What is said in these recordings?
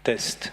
test.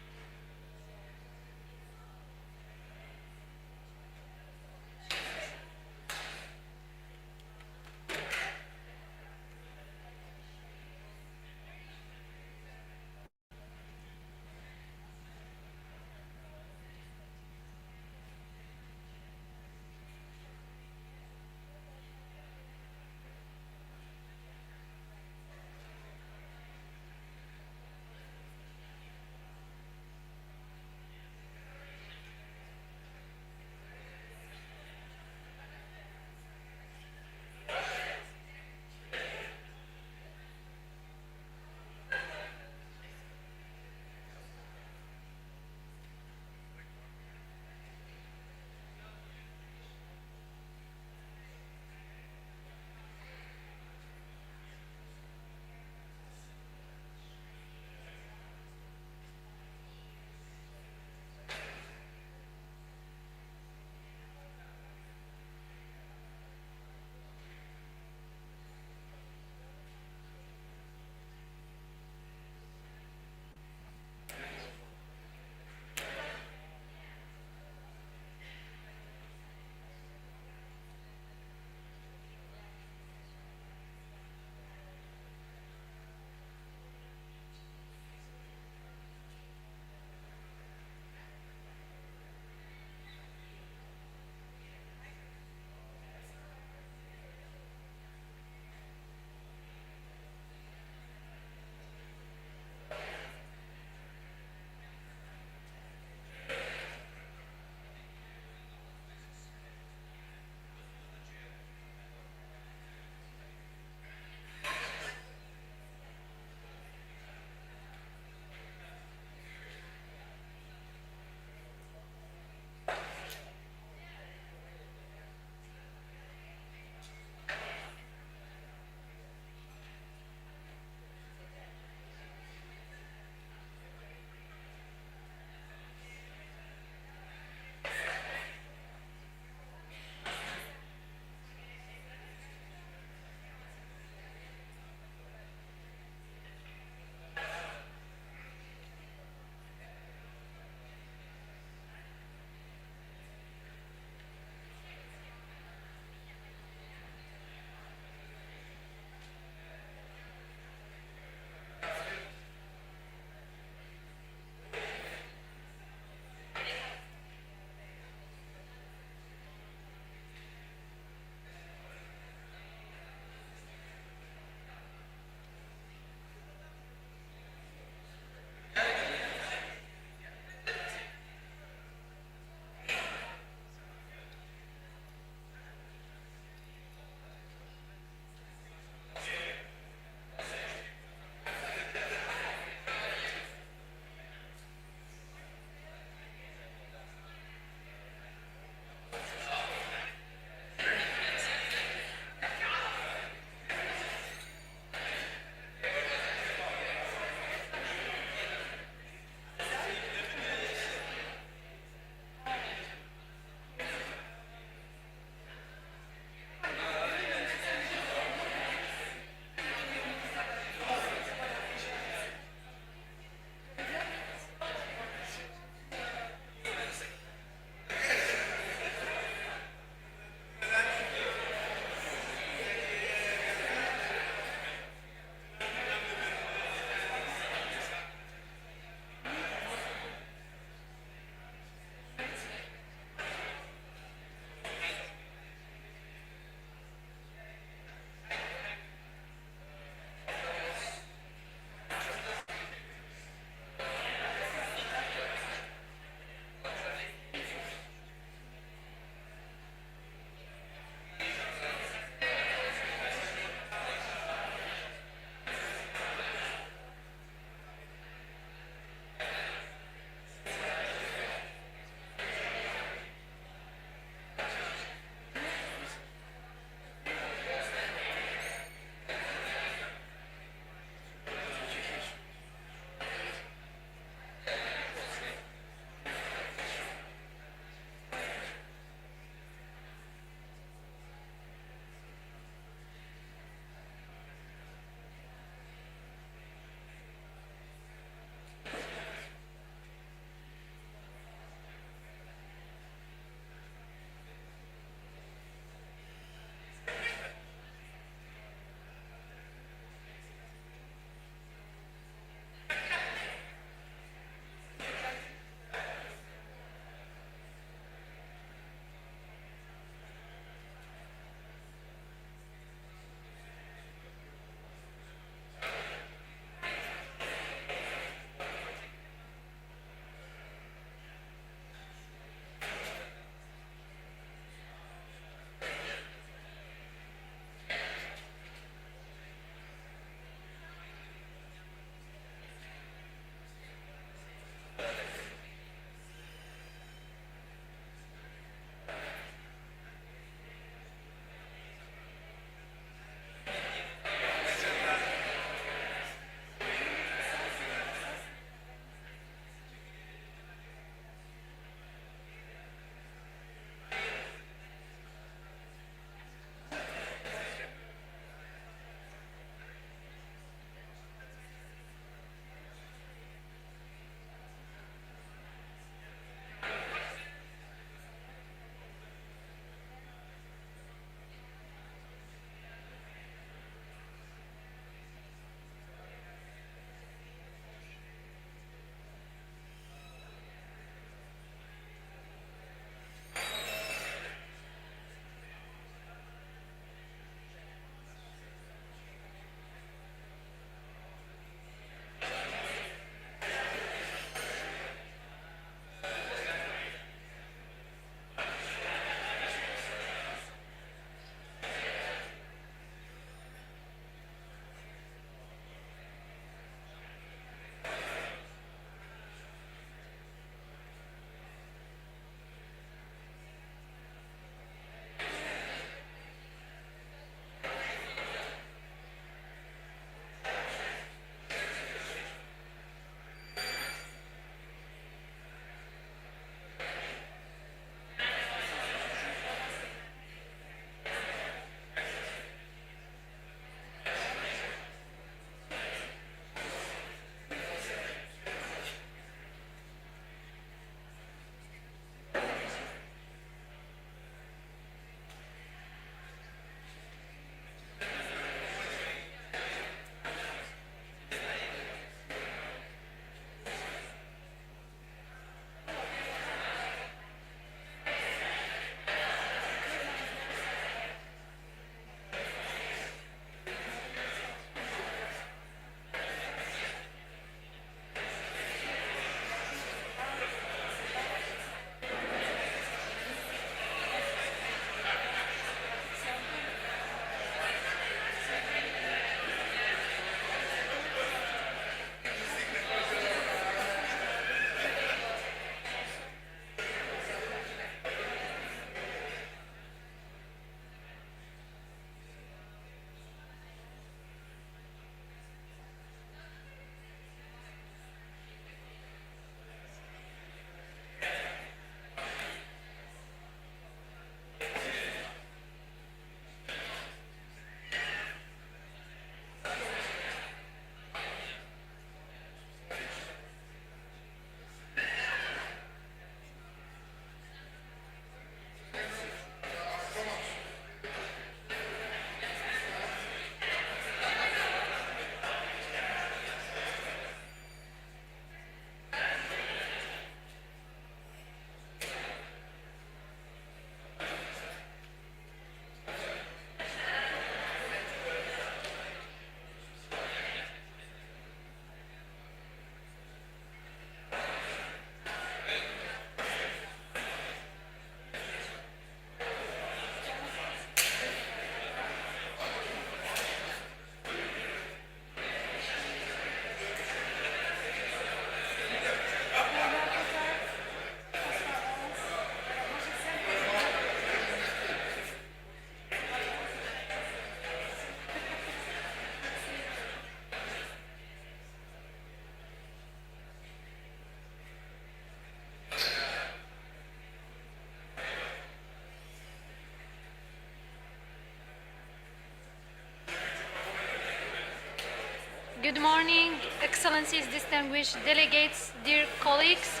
Good morning, Excellencies, distinguished delegates, dear colleagues.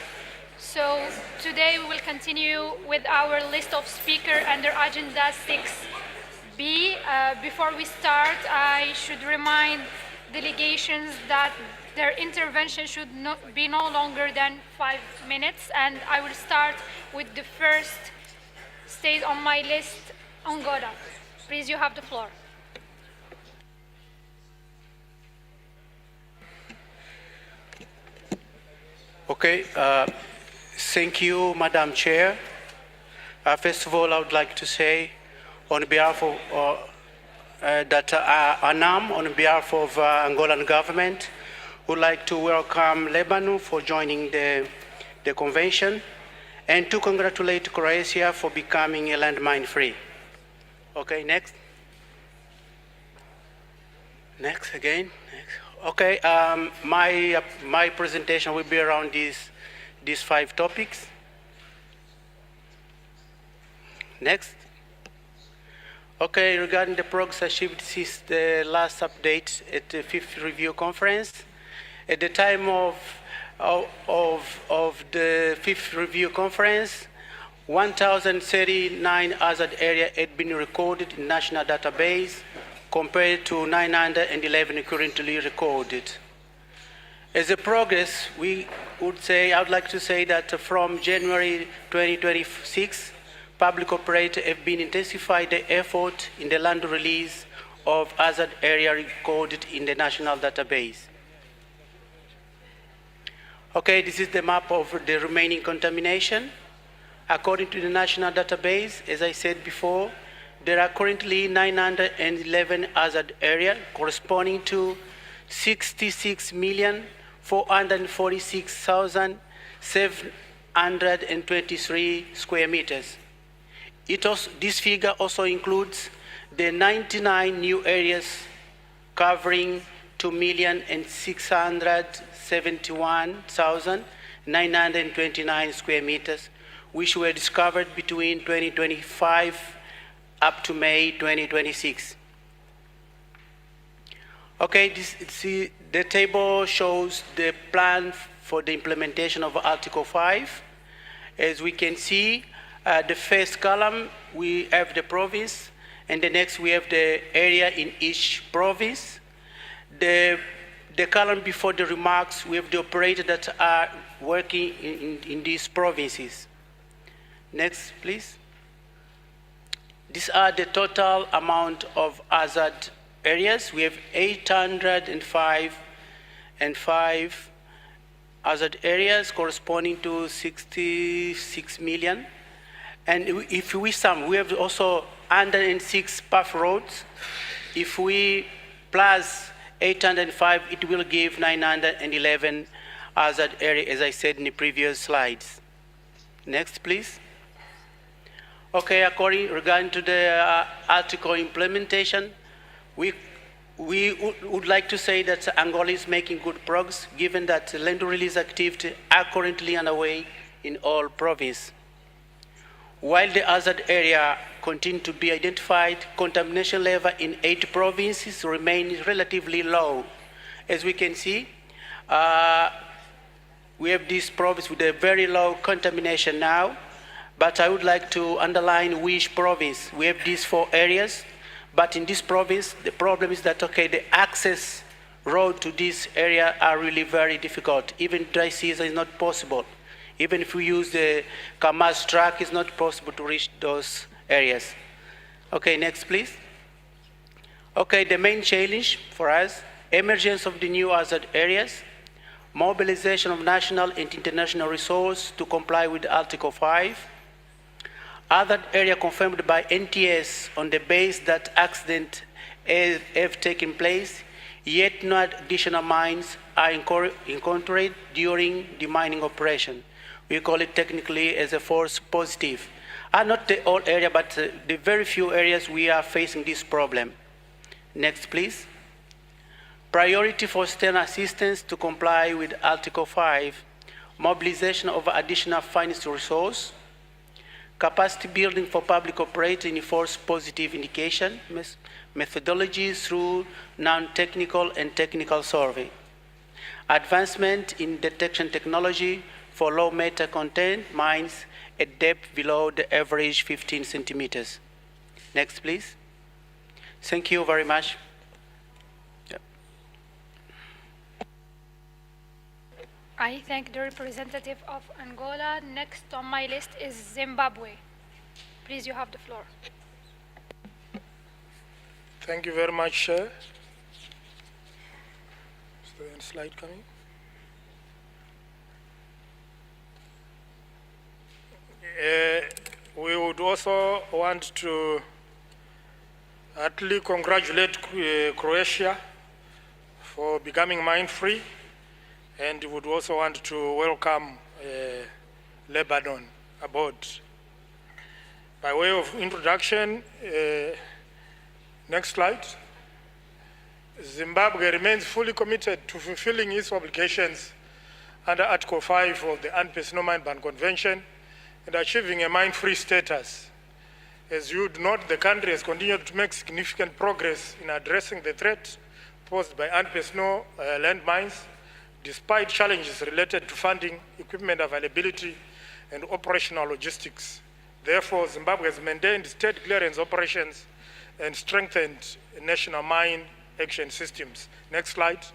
So today we will continue with our list of speakers under Agenda 6B. Before we start, I should remind delegations that their intervention should be no longer than 5 minutes, and I will start with the first state on my list, Angola. Please, you have the floor. Okay, thank you, Madam Chair. First of all, I would like to say on behalf of that ANAM, on behalf of Angolan government, would like to welcome Lebanon for joining the convention and to congratulate Croatia for becoming a landmine free. Okay, next. Next again. Next. Okay, my presentation will be around these 5 topics. Next. Okay, regarding the progress achieved since the last update at the 5th review conference, at the time of the 5th review conference, 1,039 hazard areas had been recorded in national database, compared to 911 currently recorded. As a progress, I would like to say that from January 2026, public operators have been intensified the effort in the land release of hazard area recorded in the national database. Okay, this is the map of the remaining contamination. According to the national database, as I said before, there are currently 911 hazard areas corresponding to 66,446,723 square meters. This figure also includes the 99 new areas covering 2,671,929 square meters, which were discovered between 2025 up to May 2026. Okay, the table shows the plan for the implementation of Article 5. As we can see, the first column, we have the province, and the next we have the area in each province. The column before the remarks, we have the operators that are working in these provinces. Next, please. These are the total amount of hazard areas. We have 805 hazard areas corresponding to 66 million. And if we sum, we have also 106 path roads. If we plus 805, it will give 911 hazard areas, as I said in the previous slides. Next, please. Okay, regarding to the article implementation, we would like to say that Angola is making good progress, given that land release activities are currently underway in all provinces. While the hazard area continue to be identified, contamination level in 8 provinces remains relatively low. As we can see, we have this province with a very low contamination now. But I would like to underline which province. We have these 4 areas, but in this province, the problem is that, okay, the access road to this area are really very difficult. Even dry season is not possible. Even if we use the Kamaz truck, it's not possible to reach those areas. Okay, next, please. Okay, the main challenge for us, emergence of the new hazard areas, mobilization of national and international resources to comply with Article 5, other area confirmed by NTS on the base that accidents have taken place, yet no additional mines are encountered during the mining operation. We call it technically as a false positive. Not the whole area, but the very few areas we are facing this problem. Next, please. Priority for external assistance to comply with Article 5, mobilization of additional financial resource, capacity building for public operating false positive indication methodologies through non-technical and technical survey, advancement in detection technology for low matter content mines at depth below the average 15 centimeters. Next, please. Thank you very much. I thank the representative of Angola. Next on my list is Zimbabwe. Please, you have the floor. Thank you very much, Chair. Is there any slide coming? We would also want to heartily congratulate Croatia for becoming mine-free, and we would also want to welcome Lebanon aboard. By way of introduction, next slide. Zimbabwe remains fully committed to fulfilling its obligations under Article 5 of the Intersessional Mine Ban Convention and achieving a mine-free status. As you would note, the country has continued to make significant progress in addressing the threat posed by unpersonal landmines, despite challenges related to funding, equipment availability, and operational logistics. Therefore, Zimbabwe has maintained state clearance operations and strengthened national mine action systems. Next slide.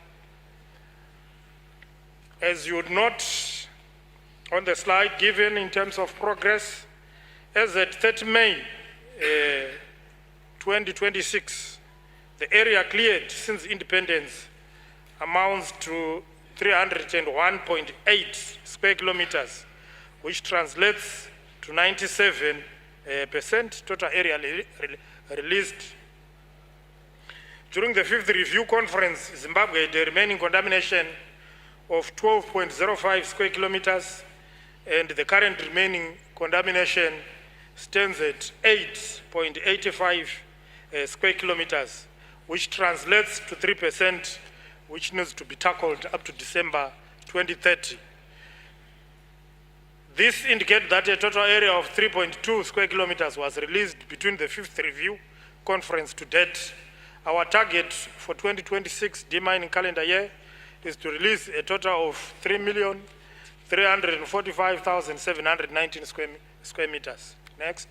As you would note on the slide given in terms of progress, as at 30 May 2026, the area cleared since independence amounts to 301.8 square kilometers, which translates to 97% total area released. During the 5th review conference, Zimbabwe had a remaining contamination of 12.05 square kilometers, and the current remaining contamination stands at 8.85 square kilometers, which translates to 3%, which needs to be tackled up to December 2030. This indicates that a total area of 3.2 square kilometers was released between the 5th review conference to date. Our target for 2026 demining calendar year is to release a total of 3,345,719 square meters. Next.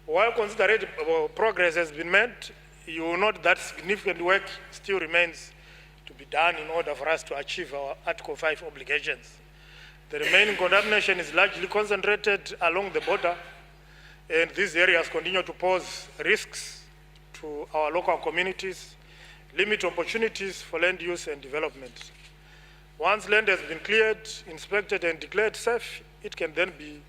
While considerable progress has been made, you will note that significant work still remains to be done in order for us to achieve our Article 5 obligations. The remaining contamination is largely concentrated along the border, and these areas continue to pose risks to our local communities, limit opportunities for land use and development. Once land has been cleared, inspected, and declared safe, it can then be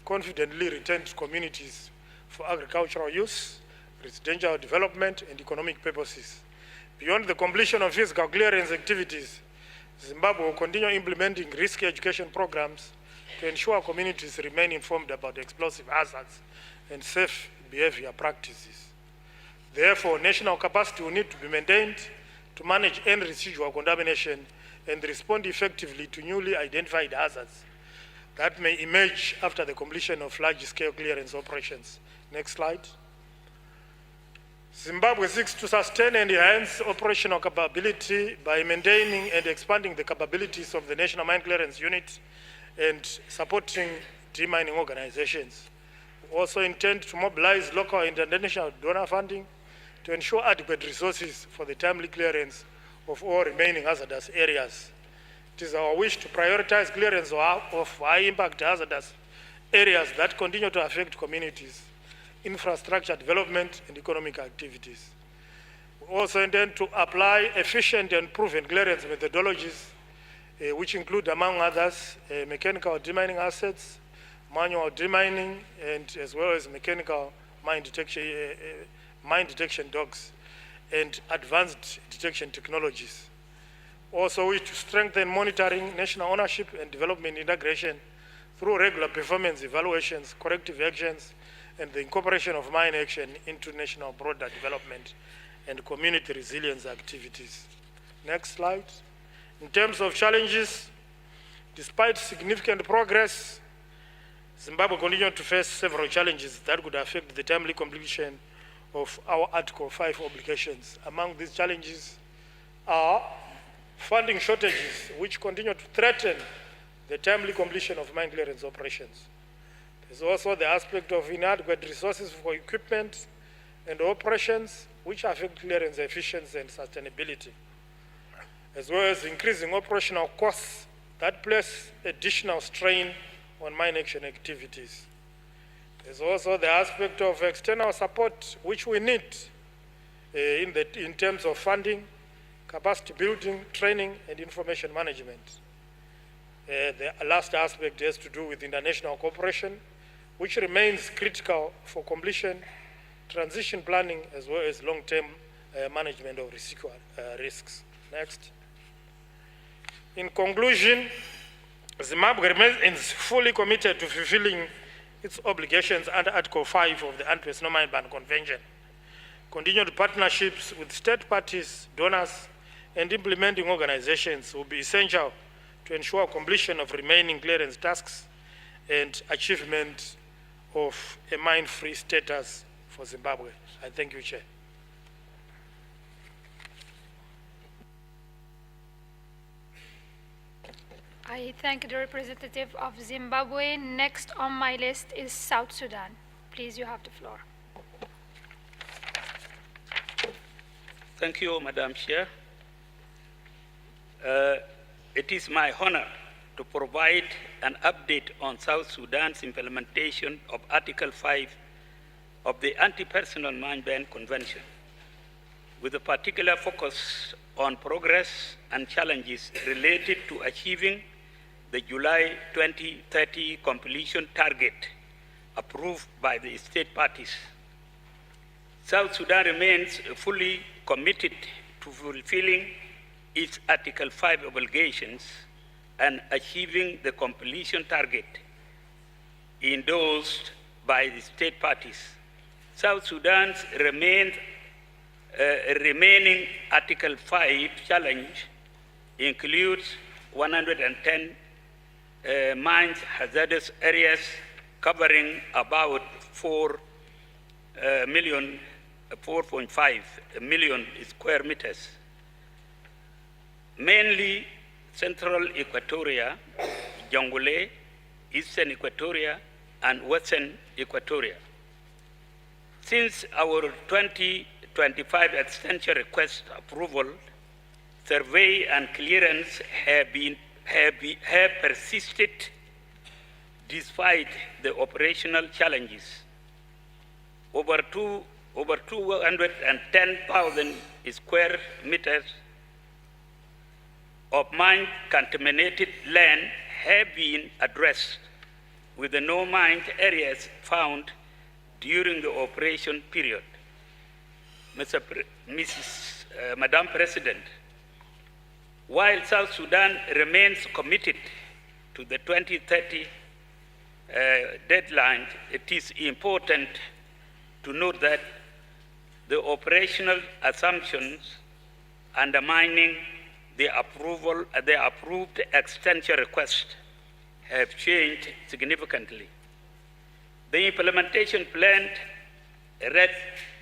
confidently returned to communities for agricultural use, residential development, and economic purposes. Beyond the completion of physical clearance activities, Zimbabwe will continue implementing risk education programs to ensure communities remain informed about explosive hazards and safe behavior practices. Therefore, national capacity will need to be maintained to manage any residual contamination and respond effectively to newly identified hazards that may emerge after the completion of large-scale clearance operations. Next slide. Zimbabwe seeks to sustain and enhance operational capability by maintaining and expanding the capabilities of the National Mine Clearance Unit and supporting demining organizations. We also intend to mobilize local and international donor funding to ensure adequate resources for the timely clearance of all remaining hazardous areas. It is our wish to prioritize clearance of high-impact hazardous areas that continue to affect communities, infrastructure development, and economic activities. We also intend to apply efficient and proven clearance methodologies, which include, among others, mechanical demining assets, manual demining, and as well as mechanical mine detection dogs, and advanced detection technologies. Also, we to strengthen monitoring, national ownership, and development integration through regular performance evaluations, corrective actions, and the incorporation of mine action into national broader development and community resilience activities. Next slide. In terms of challenges, despite significant progress, Zimbabwe continued to face several challenges that could affect the timely completion of our Article 5 obligations. Among these challenges are funding shortages, which continue to threaten the timely completion of mine clearance operations. There's also the aspect of inadequate resources for equipment and operations, which affect clearance efficiency and sustainability, as well as increasing operational costs that place additional strain on mine action activities. There's also the aspect of external support, which we need in terms of funding, capacity building, training, and information management. The last aspect has to do with international cooperation, which remains critical for completion, transition planning, as well as long-term management of risks. Next. In conclusion, Zimbabwe remains fully committed to fulfilling its obligations under Article 5 of the Intersessional Mine Ban Convention. Continued partnerships with state parties, donors, and implementing organizations will be essential to ensure completion of remaining clearance tasks and achievement of a mine-free status for Zimbabwe. I thank you, Chair. I thank the representative of Zimbabwe. Next on my list is South Sudan. Please, you have the floor. Thank you, Madam Chair. It is my honor to provide an update on South Sudan's implementation of Article 5 of the Anti-Personal Mine Ban Convention, with a particular focus on progress and challenges related to achieving the July 2030 completion target approved by the state parties. South Sudan remains fully committed to fulfilling its Article 5 obligations and achieving the completion target endorsed by the state parties. South Sudan's remaining Article 5 challenge includes 110 mine hazardous areas covering about 4.5 million square meters, mainly Central Equatoria, Jongule, Eastern Equatoria, and Western Equatoria. Since our 2025 extension request approval, survey and clearance have persisted despite the operational challenges. Over 210,000 square meters of mine contaminated land have been addressed, with the no mined areas found during the operation period. Madam President, while South Sudan remains committed to the 2030 deadline, it is important to note that the operational assumptions undermining the approved extension request have changed significantly. The implementation plan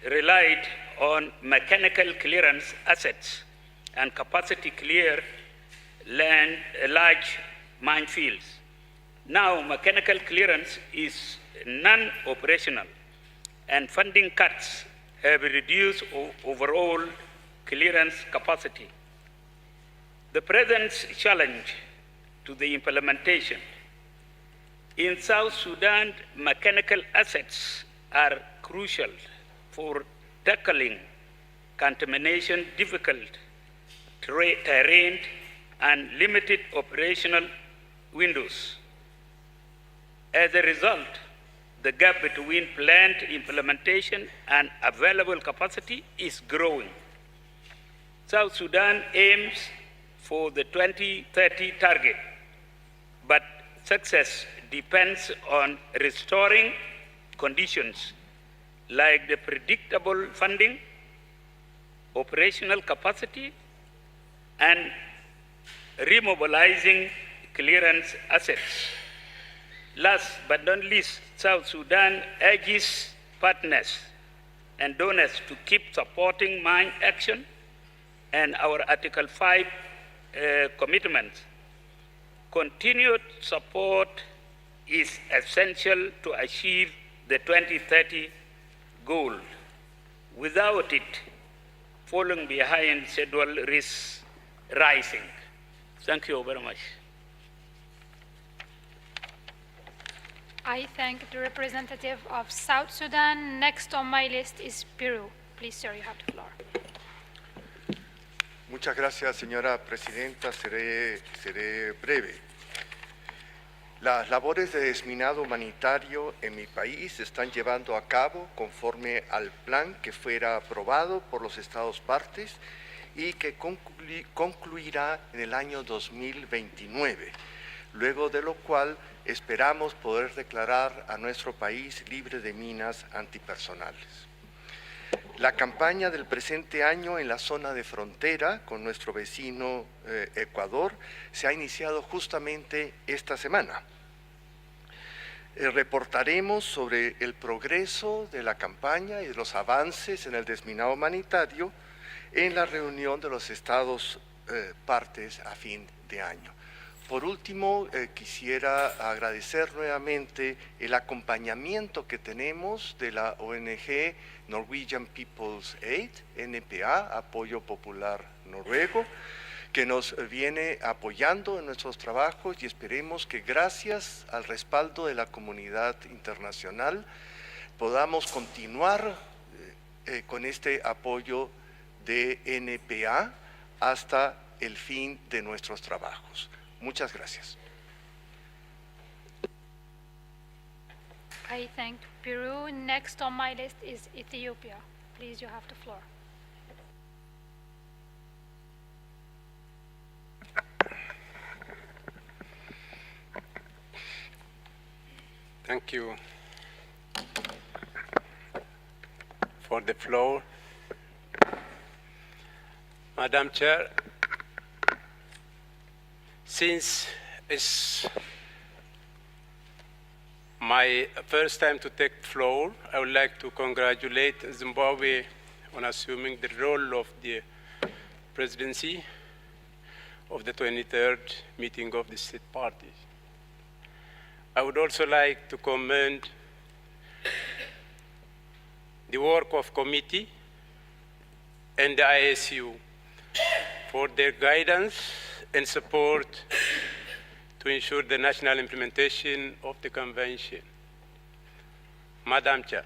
relied on mechanical clearance assets and capacity clear large minefields. Now, mechanical clearance is non-operational, and funding cuts have reduced overall clearance capacity. The present challenge to the implementation. In South Sudan, mechanical assets are crucial for tackling contamination, difficult terrain, and limited operational windows. As a result, the gap between planned implementation and available capacity is growing. South Sudan aims for the 2030 target, but success depends on restoring conditions like the predictable funding, operational capacity, and remobilizing clearance assets. Last but not least, South Sudan urges partners and donors to keep supporting mine action and our Article 5 commitments. Continued support is essential to achieve the 2030 goal. Without it, falling behind schedule risks rising. Thank you very much. I thank the representative of South Sudan. Next on my list is Peru. Please, sir, you have the floor. Muchas gracias, señora presidenta. Seré breve. Las labores de desminado humanitario en mi país se están llevando a cabo conforme al plan que fuera aprobado por los Estados partes y que concluirá en el año 2029, luego de lo cual esperamos poder declarar a nuestro país libre de minas antipersonales. La campaña del presente año en la zona de frontera con nuestro vecino Ecuador se ha iniciado justamente esta semana. Reportaremos sobre el progreso de la campaña y de los avances en el desminado humanitario en la reunión de los Estados partes a fin de año. Por último, quisiera agradecer nuevamente el acompañamiento que tenemos de la ONG Norwegian People's Aid, NPA, Apoyo Popular Noruego, que nos viene apoyando en nuestros trabajos y esperemos que gracias al respaldo de la comunidad internacional podamos continuar con este apoyo de NPA hasta el fin de nuestros trabajos. Muchas gracias. I thank Peru. Next on my list is Ethiopia. Please, you have the floor. Thank you for the floor. Madam Chair, since it's my first time to take floor, I would like to congratulate Zimbabwe on assuming the role of the presidency of the 23rd meeting of the state party. I would also like to commend the work of committee and the ISU for their guidance and support to ensure the national implementation of the convention. Madam Chair,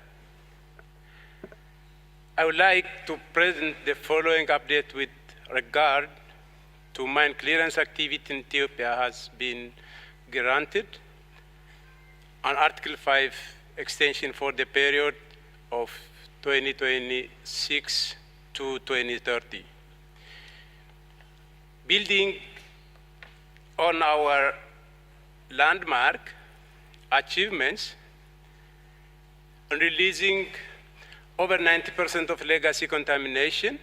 I would like to present the following update with regard to mine clearance activity in Ethiopia has been granted an Article 5 extension for the period of 2026 to 2030. Building on our landmark achievements and releasing over 90% of legacy contamination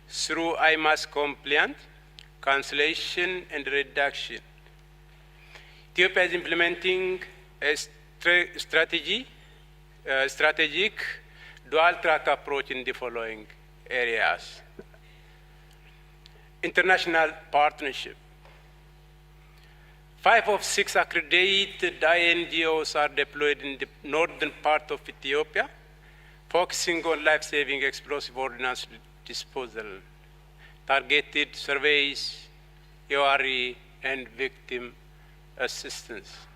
through IMAS compliant, cancellation, and reduction. Ethiopia is implementing a strategic dual-track approach in the following areas. International partnership. 5 of 6 accredited INGOs are deployed in the northern part of Ethiopia, focusing on life-saving explosive ordnance disposal, targeted surveys, EORE, and victim assistance.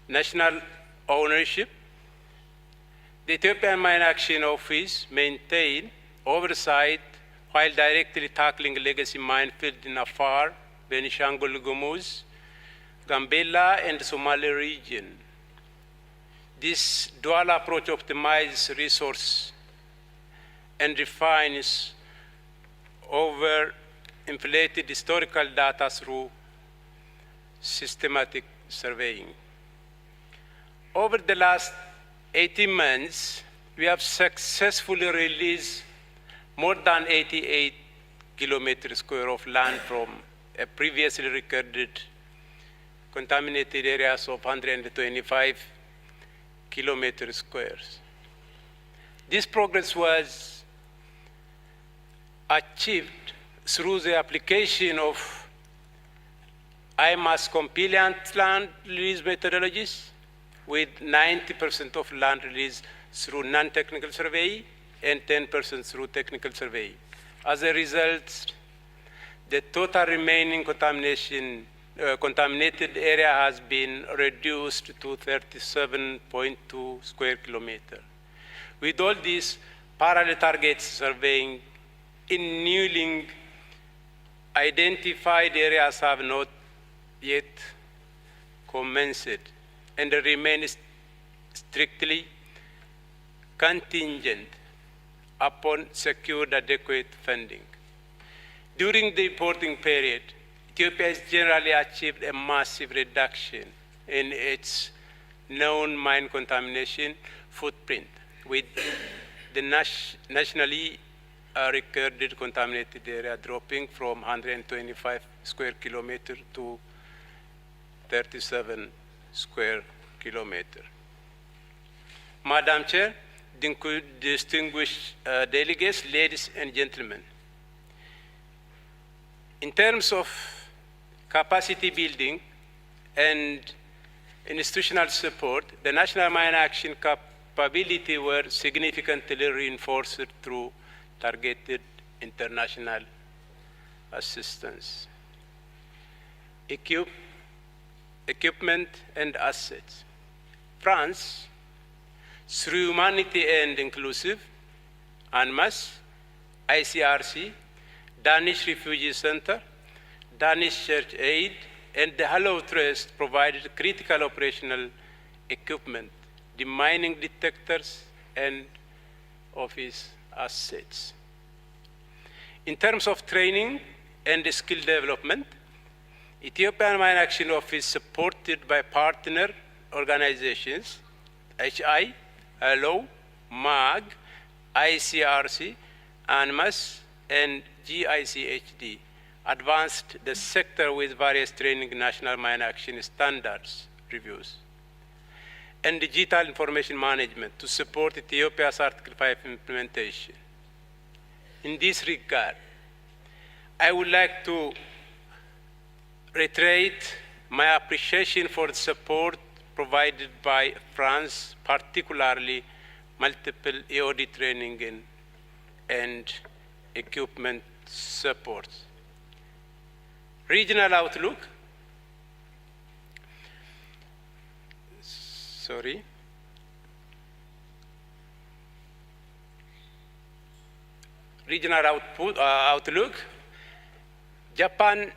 National ownership. The Ethiopian Mine Action Office maintains oversight while directly tackling legacy minefield in Afar, Benishangul Gumuz, Gambela, and Somali region. This dual approach optimizes resource and refines over-inflated historical data through systematic surveying. Over the last 18 months, we have successfully released more than 88 kilometers square of land from a previously recorded contaminated areas of 125 kilometers squares. This progress was achieved through the application of IMAS compliant land release methodologies, with 90% of land release through non-technical survey and 10% through technical survey. As a result, the total remaining contaminated area has been reduced to 37.2 square kilometers. With all this, parallel target surveying in newly identified areas have not yet commenced and remain strictly contingent upon secured adequate funding. During the reporting period, Ethiopia has generally achieved a massive reduction in its known mine contamination footprint, with the nationally recorded contaminated area dropping from 125 square kilometers to 37 square kilometers. Madam Chair, distinguished delegates, ladies and gentlemen, in terms of capacity building and institutional support, the National Mine Action capability were significantly reinforced through targeted international assistance. Equipment and assets. France, through Humanity and Inclusive, ANMAS, ICRC, Danish Refugee Center, Danish Church Aid, and the Hello Trust provided critical operational equipment, demining detectors, and office assets. In terms of training and skill development, Ethiopian Mine Action Office, supported by partner organizations, HI, Hello, MAG, ICRC, ANMAS, and GICHD, advanced the sector with various training national mine action standards reviews and digital information management to support Ethiopia's Article 5 implementation. In this regard, I would like to reiterate my appreciation for the support provided by France, particularly multiple EOD training and equipment support. Regional outlook. Regional outlook. Japan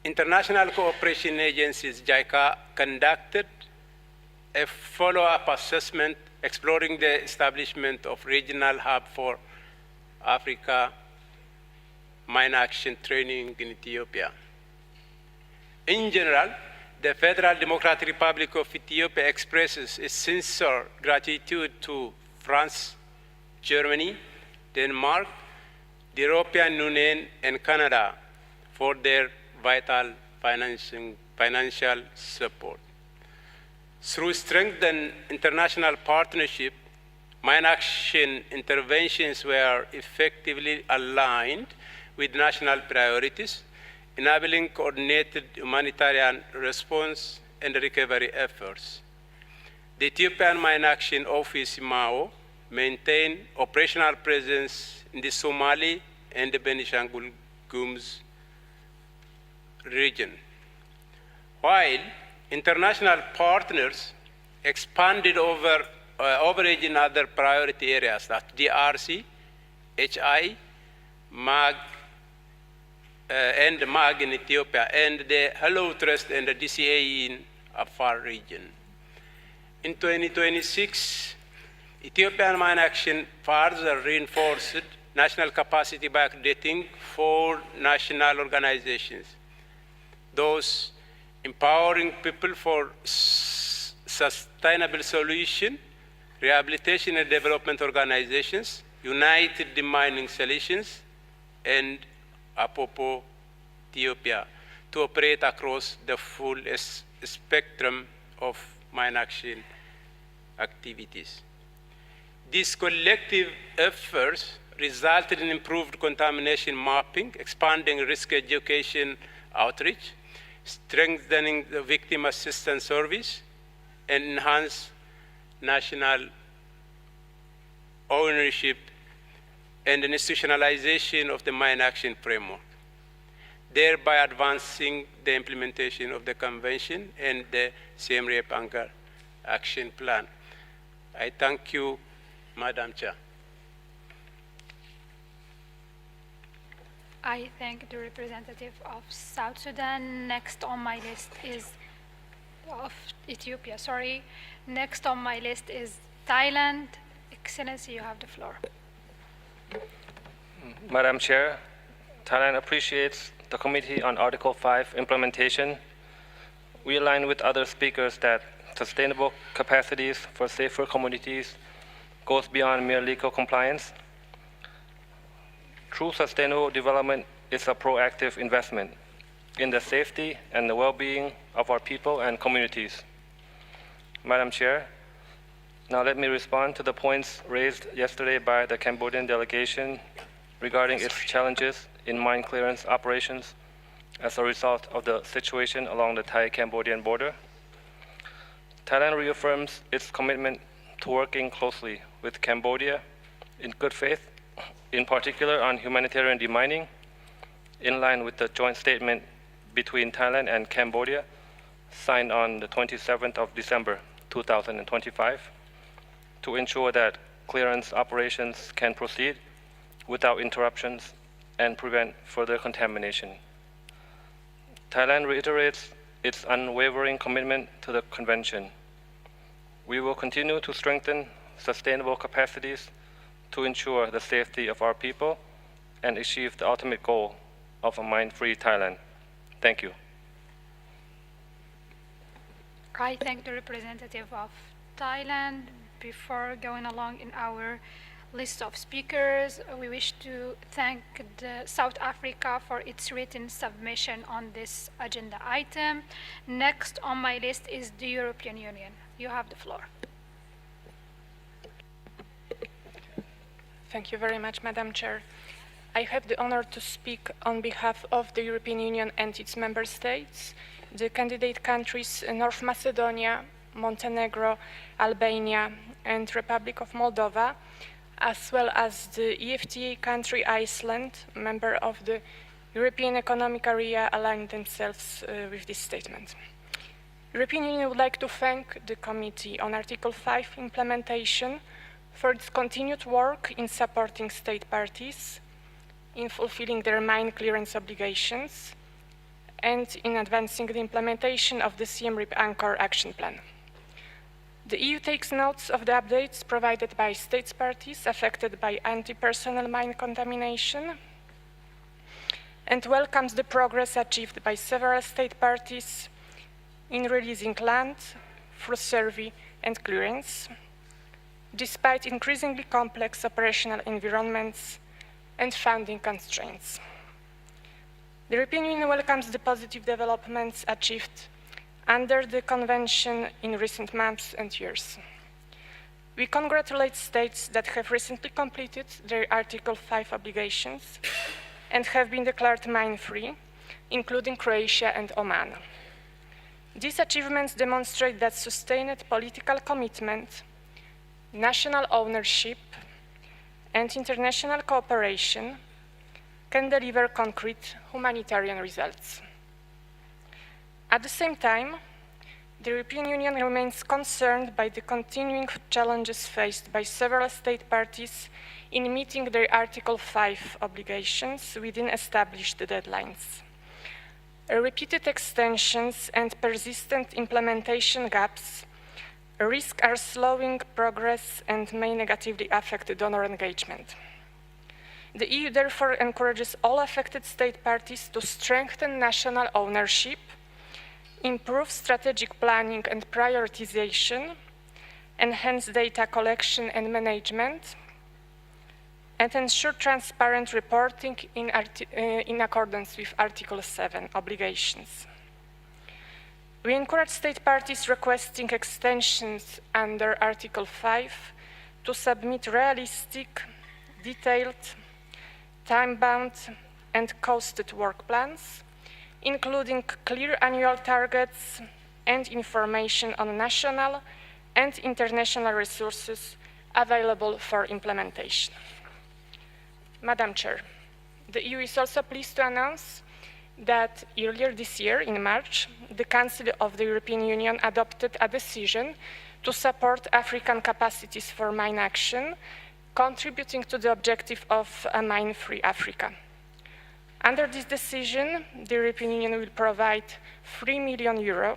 International Cooperation Agencies, JICA, conducted a follow-up assessment exploring the establishment of regional hub for Africa mine action training in Ethiopia. In general, the Federal Democratic Republic of Ethiopia expresses its sincere gratitude to France, Germany, Denmark, the European Union, and Canada for their vital financial support. Through strengthened international partnership, mine action interventions were effectively aligned with national priorities, enabling coordinated humanitarian response and recovery efforts. The Ethiopian Mine Action Office, MAO, maintained operational presence in the Somali and the Benishangul Gumuz region, while international partners expanded overage in other priority areas, that DRC, HI, MAG, and MAG in Ethiopia, and the Hello Trust and the DCA in Afar region. In 2026, Ethiopian Mine Action further reinforced national capacity by accrediting 4 national organizations, those empowering people for sustainable solution, rehabilitation and development organizations, United Demining Solutions, and Apopo Ethiopia, to operate across the full spectrum of mine action activities. These collective efforts resulted in improved contamination mapping, expanding risk education outreach, strengthening the victim assistance service, and enhance national ownership and institutionalization of the mine action framework, thereby advancing the implementation of the convention and the Siem Reap Anchor action plan. I thank you, Madam Chair. I thank the representative of South Sudan. Next on my list is of Ethiopia, sorry. Next on my list is Thailand. Excellency, you have the floor. Madam Chair, Thailand appreciates the Committee on Article 5 implementation. We align with other speakers that sustainable capacities for safer communities goes beyond mere legal compliance. True sustainable development is a proactive investment in the safety and the well-being of our people and communities. Madam Chair, now let me respond to the points raised yesterday by the Cambodian delegation regarding its challenges in mine clearance operations as a result of the situation along the Thai-Cambodian border. Thailand reaffirms its commitment to working closely with Cambodia in good faith, in particular on humanitarian demining, in line with the joint statement between Thailand and Cambodia, signed on the 27th of December 2025, to ensure that clearance operations can proceed without interruptions and prevent further contamination. Thailand reiterates its unwavering commitment to the Convention. We will continue to strengthen sustainable capacities to ensure the safety of our people and achieve the ultimate goal of a mine-free Thailand. Thank you. I thank the representative of Thailand. Before going along in our list of speakers, we wish to thank South Africa for its written submission on this agenda item. Next on my list is the European Union. You have the floor. Thank you very much, Madam Chair. I have the honor to speak on behalf of the European Union and its member states, the candidate countries North Macedonia, Montenegro, Albania, and Republic of Moldova, as well as the EFTA country Iceland, member of the European Economic Area, align themselves with this statement. The European Union would like to thank the Committee on Article 5 implementation for its continued work in supporting state parties, in fulfilling their mine clearance obligations, and in advancing the implementation of the Siem Reap Anchor Action Plan. The EU takes notes of the updates provided by states parties affected by anti-personnel mine contamination and welcomes the progress achieved by several state parties in releasing land through survey and clearance, despite increasingly complex operational environments and funding constraints. The European Union welcomes the positive developments achieved under the Convention in recent months and years. We congratulate states that have recently completed their Article 5 obligations and have been declared mine-free, including Croatia and Oman. These achievements demonstrate that sustained political commitment, national ownership, and international cooperation can deliver concrete humanitarian results. At the same time, the European Union remains concerned by the continuing challenges faced by several state parties in meeting their Article 5 obligations within established deadlines. Repeated extensions and persistent implementation gaps risk are slowing progress and may negatively affect donor engagement. The EU therefore encourages all affected state parties to strengthen national ownership, improve strategic planning and prioritization, enhance data collection and management, and ensure transparent reporting in accordance with Article 7 obligations. We encourage state parties requesting extensions under Article 5 to submit realistic, detailed, time-bound, and costed work plans, including clear annual targets and information on national and international resources available for implementation. Madam Chair, the EU is also pleased to announce that earlier this year, in March, the Council of the European Union adopted a decision to support African capacities for mine action, contributing to the objective of a mine-free Africa. Under this decision, the European Union will provide €3 million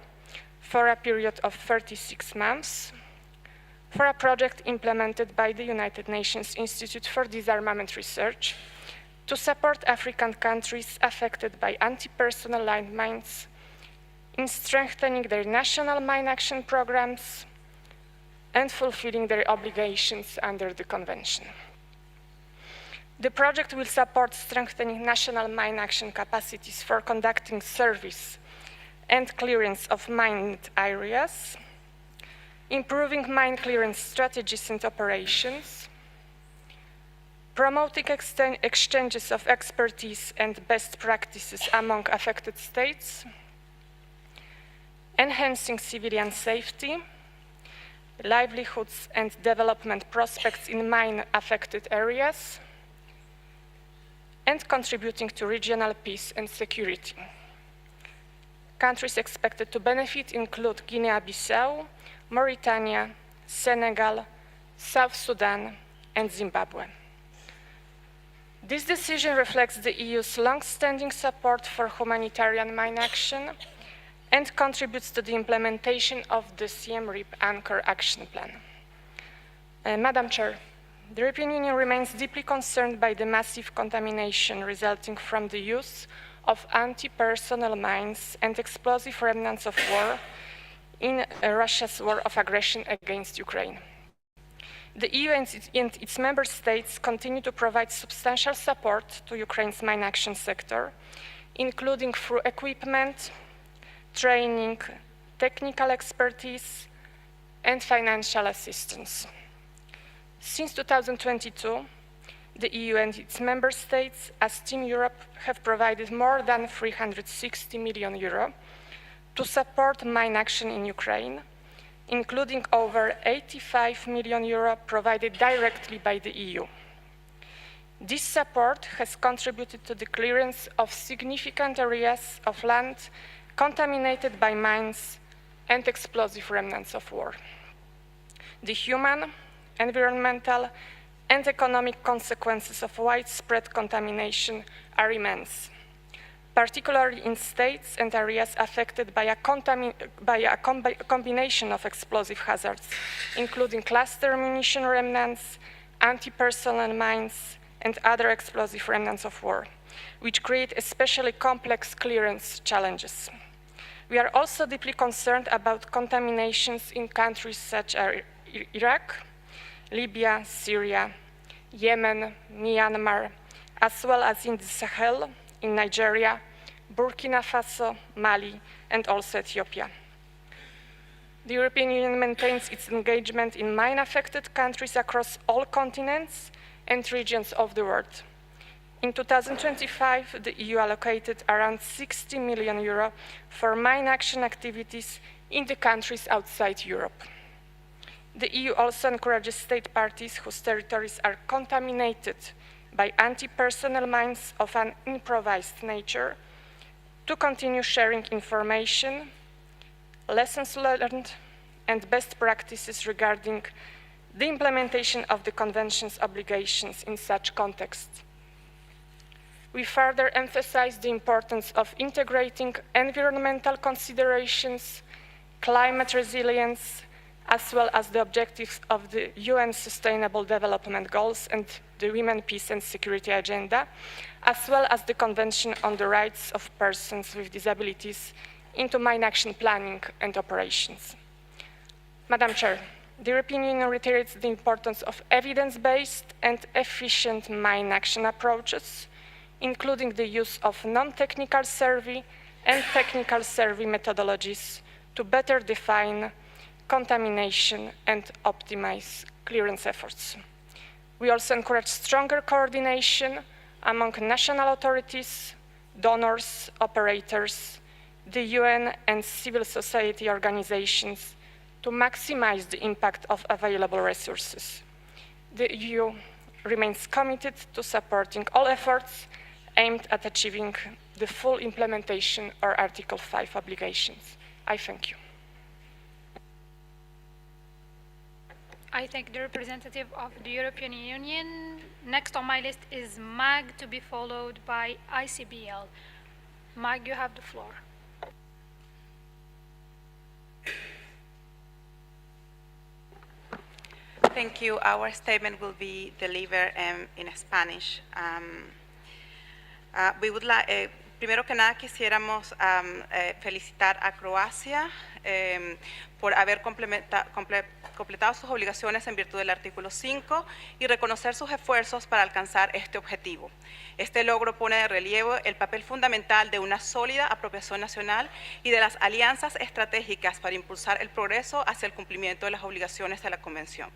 for a period of 36 months for a project implemented by the United Nations Institute for Disarmament Research to support African countries affected by anti-personnel landmines in strengthening their national mine action programs and fulfilling their obligations under the Convention. The project will support strengthening national mine action capacities for conducting service and clearance of mined areas, improving mine clearance strategies and operations, promoting exchanges of expertise and best practices among affected states, enhancing civilian safety, livelihoods and development prospects in mine-affected areas, and contributing to regional peace and security. Countries expected to benefit include Guinea-Bissau, Mauritania, Senegal, South Sudan, and Zimbabwe. This decision reflects the EU's long-standing support for humanitarian mine action and contributes to the implementation of the Siem Reap Anchor Action Plan. Madam Chair, the European Union remains deeply concerned by the massive contamination resulting from the use of anti-personnel mines and explosive remnants of war in Russia's war of aggression against Ukraine. The EU and its member states continue to provide substantial support to Ukraine's mine action sector, including through equipment, training, technical expertise, and financial assistance. Since 2022, the EU and its member states, as Team Europe, have provided more than €360 million to support mine action in Ukraine, including over €85 million provided directly by the EU. This support has contributed to the clearance of significant areas of land contaminated by mines and explosive remnants of war. The human, environmental, and economic consequences of widespread contamination are immense, particularly in states and areas affected by a combination of explosive hazards, including cluster munition remnants, anti-personnel mines, and other explosive remnants of war, which create especially complex clearance challenges. We are also deeply concerned about contaminations in countries such as Iraq, Libya, Syria, Yemen, Myanmar, as well as in the Sahel, in Nigeria, Burkina Faso, Mali, and also Ethiopia. The European Union maintains its engagement in mine-affected countries across all continents and regions of the world. In 2025, the EU allocated around €60 million for mine action activities in the countries outside Europe. The EU also encourages state parties whose territories are contaminated by anti-personnel mines of an improvised nature to continue sharing information, lessons learned, and best practices regarding the implementation of the Convention's obligations in such contexts. We further emphasize the importance of integrating environmental considerations, climate resilience, as well as the objectives of the UN Sustainable Development Goals and the Women, Peace and Security Agenda, as well as the Convention on the Rights of Persons with Disabilities into mine action planning and operations. Madam Chair, The European Union reiterates the importance of evidence-based and efficient mine action approaches, including the use of non-technical survey and technical survey methodologies to better define contamination and optimize clearance efforts. We also encourage stronger coordination among national authorities, donors, operators, the UN, and civil society organizations to maximize the impact of available resources. The EU remains committed to supporting all efforts aimed at achieving the full implementation of Article 5 obligations. I thank you. I thank the representative of the European Union. Next on my list is MAG, to be followed by ICBL. MAG, you have the floor. Thank you. Our statement will be delivered in Spanish. Primero que nada quisiéramos felicitar a Croacia por haber completado sus obligaciones en virtud del artículo 5 y reconocer sus esfuerzos para alcanzar este objetivo. Este logro pone de relieve el papel fundamental de una sólida apropiación nacional y de las alianzas estratégicas para impulsar el progreso hacia el cumplimiento de las obligaciones de la Convención.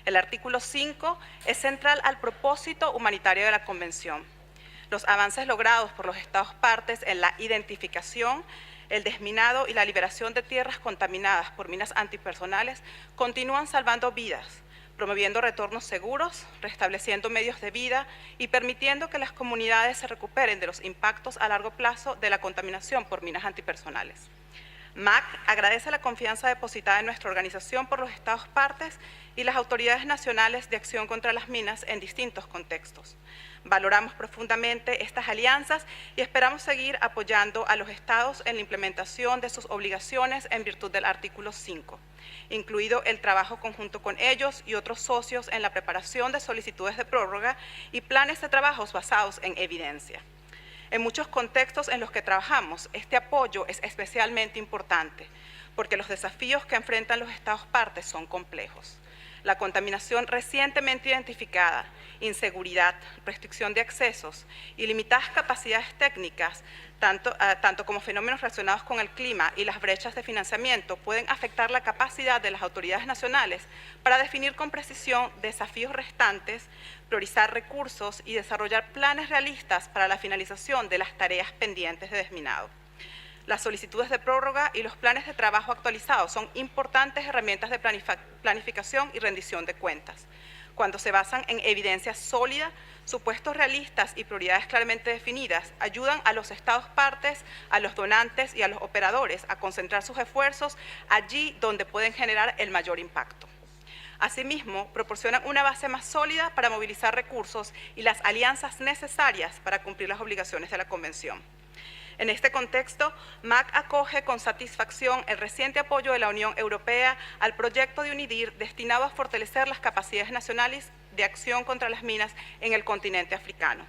El artículo 5 es central al propósito humanitario de la Convención. Los avances logrados por los Estados partes en la identificación, el desminado y la liberación de tierras contaminadas por minas antipersonales continúan salvando vidas, promoviendo retornos seguros, restableciendo medios de vida y permitiendo que las comunidades se recuperen de los impactos a largo plazo de la contaminación por minas antipersonales. MAC agradece la confianza depositada en nuestra organización por los Estados partes y las autoridades nacionales de acción contra las minas en distintos contextos. Valoramos profundamente estas alianzas y esperamos seguir apoyando a los Estados en la implementación de sus obligaciones en virtud del artículo 5, incluido el trabajo conjunto con ellos y otros socios en la preparación de solicitudes de prórroga y planes de trabajos basados en evidencia. En muchos contextos en los que trabajamos, este apoyo es especialmente importante, porque los desafíos que enfrentan los Estados partes son complejos. La contaminación recientemente identificada, inseguridad, restricción de accesos y limitadas capacidades técnicas, tanto como fenómenos relacionados con el clima y las brechas de financiamiento, pueden afectar la capacidad de las autoridades nacionales para definir con precisión desafíos restantes, priorizar recursos y desarrollar planes realistas para la finalización de las tareas pendientes de desminado. Las solicitudes de prórroga y los planes de trabajo actualizados son importantes herramientas de planificación y rendición de cuentas. Cuando se basan en evidencia sólida, supuestos realistas y prioridades claramente definidas, ayudan a los Estados partes, a los donantes y a los operadores a concentrar sus esfuerzos allí donde pueden generar el mayor impacto. Asimismo, proporcionan una base más sólida para movilizar recursos y las alianzas necesarias para cumplir las obligaciones de la Convención. En este contexto, MAC acoge con satisfacción el reciente apoyo de la Unión Europea al proyecto de UNIDIR destinado a fortalecer las capacidades nacionales de acción contra las minas en el continente africano.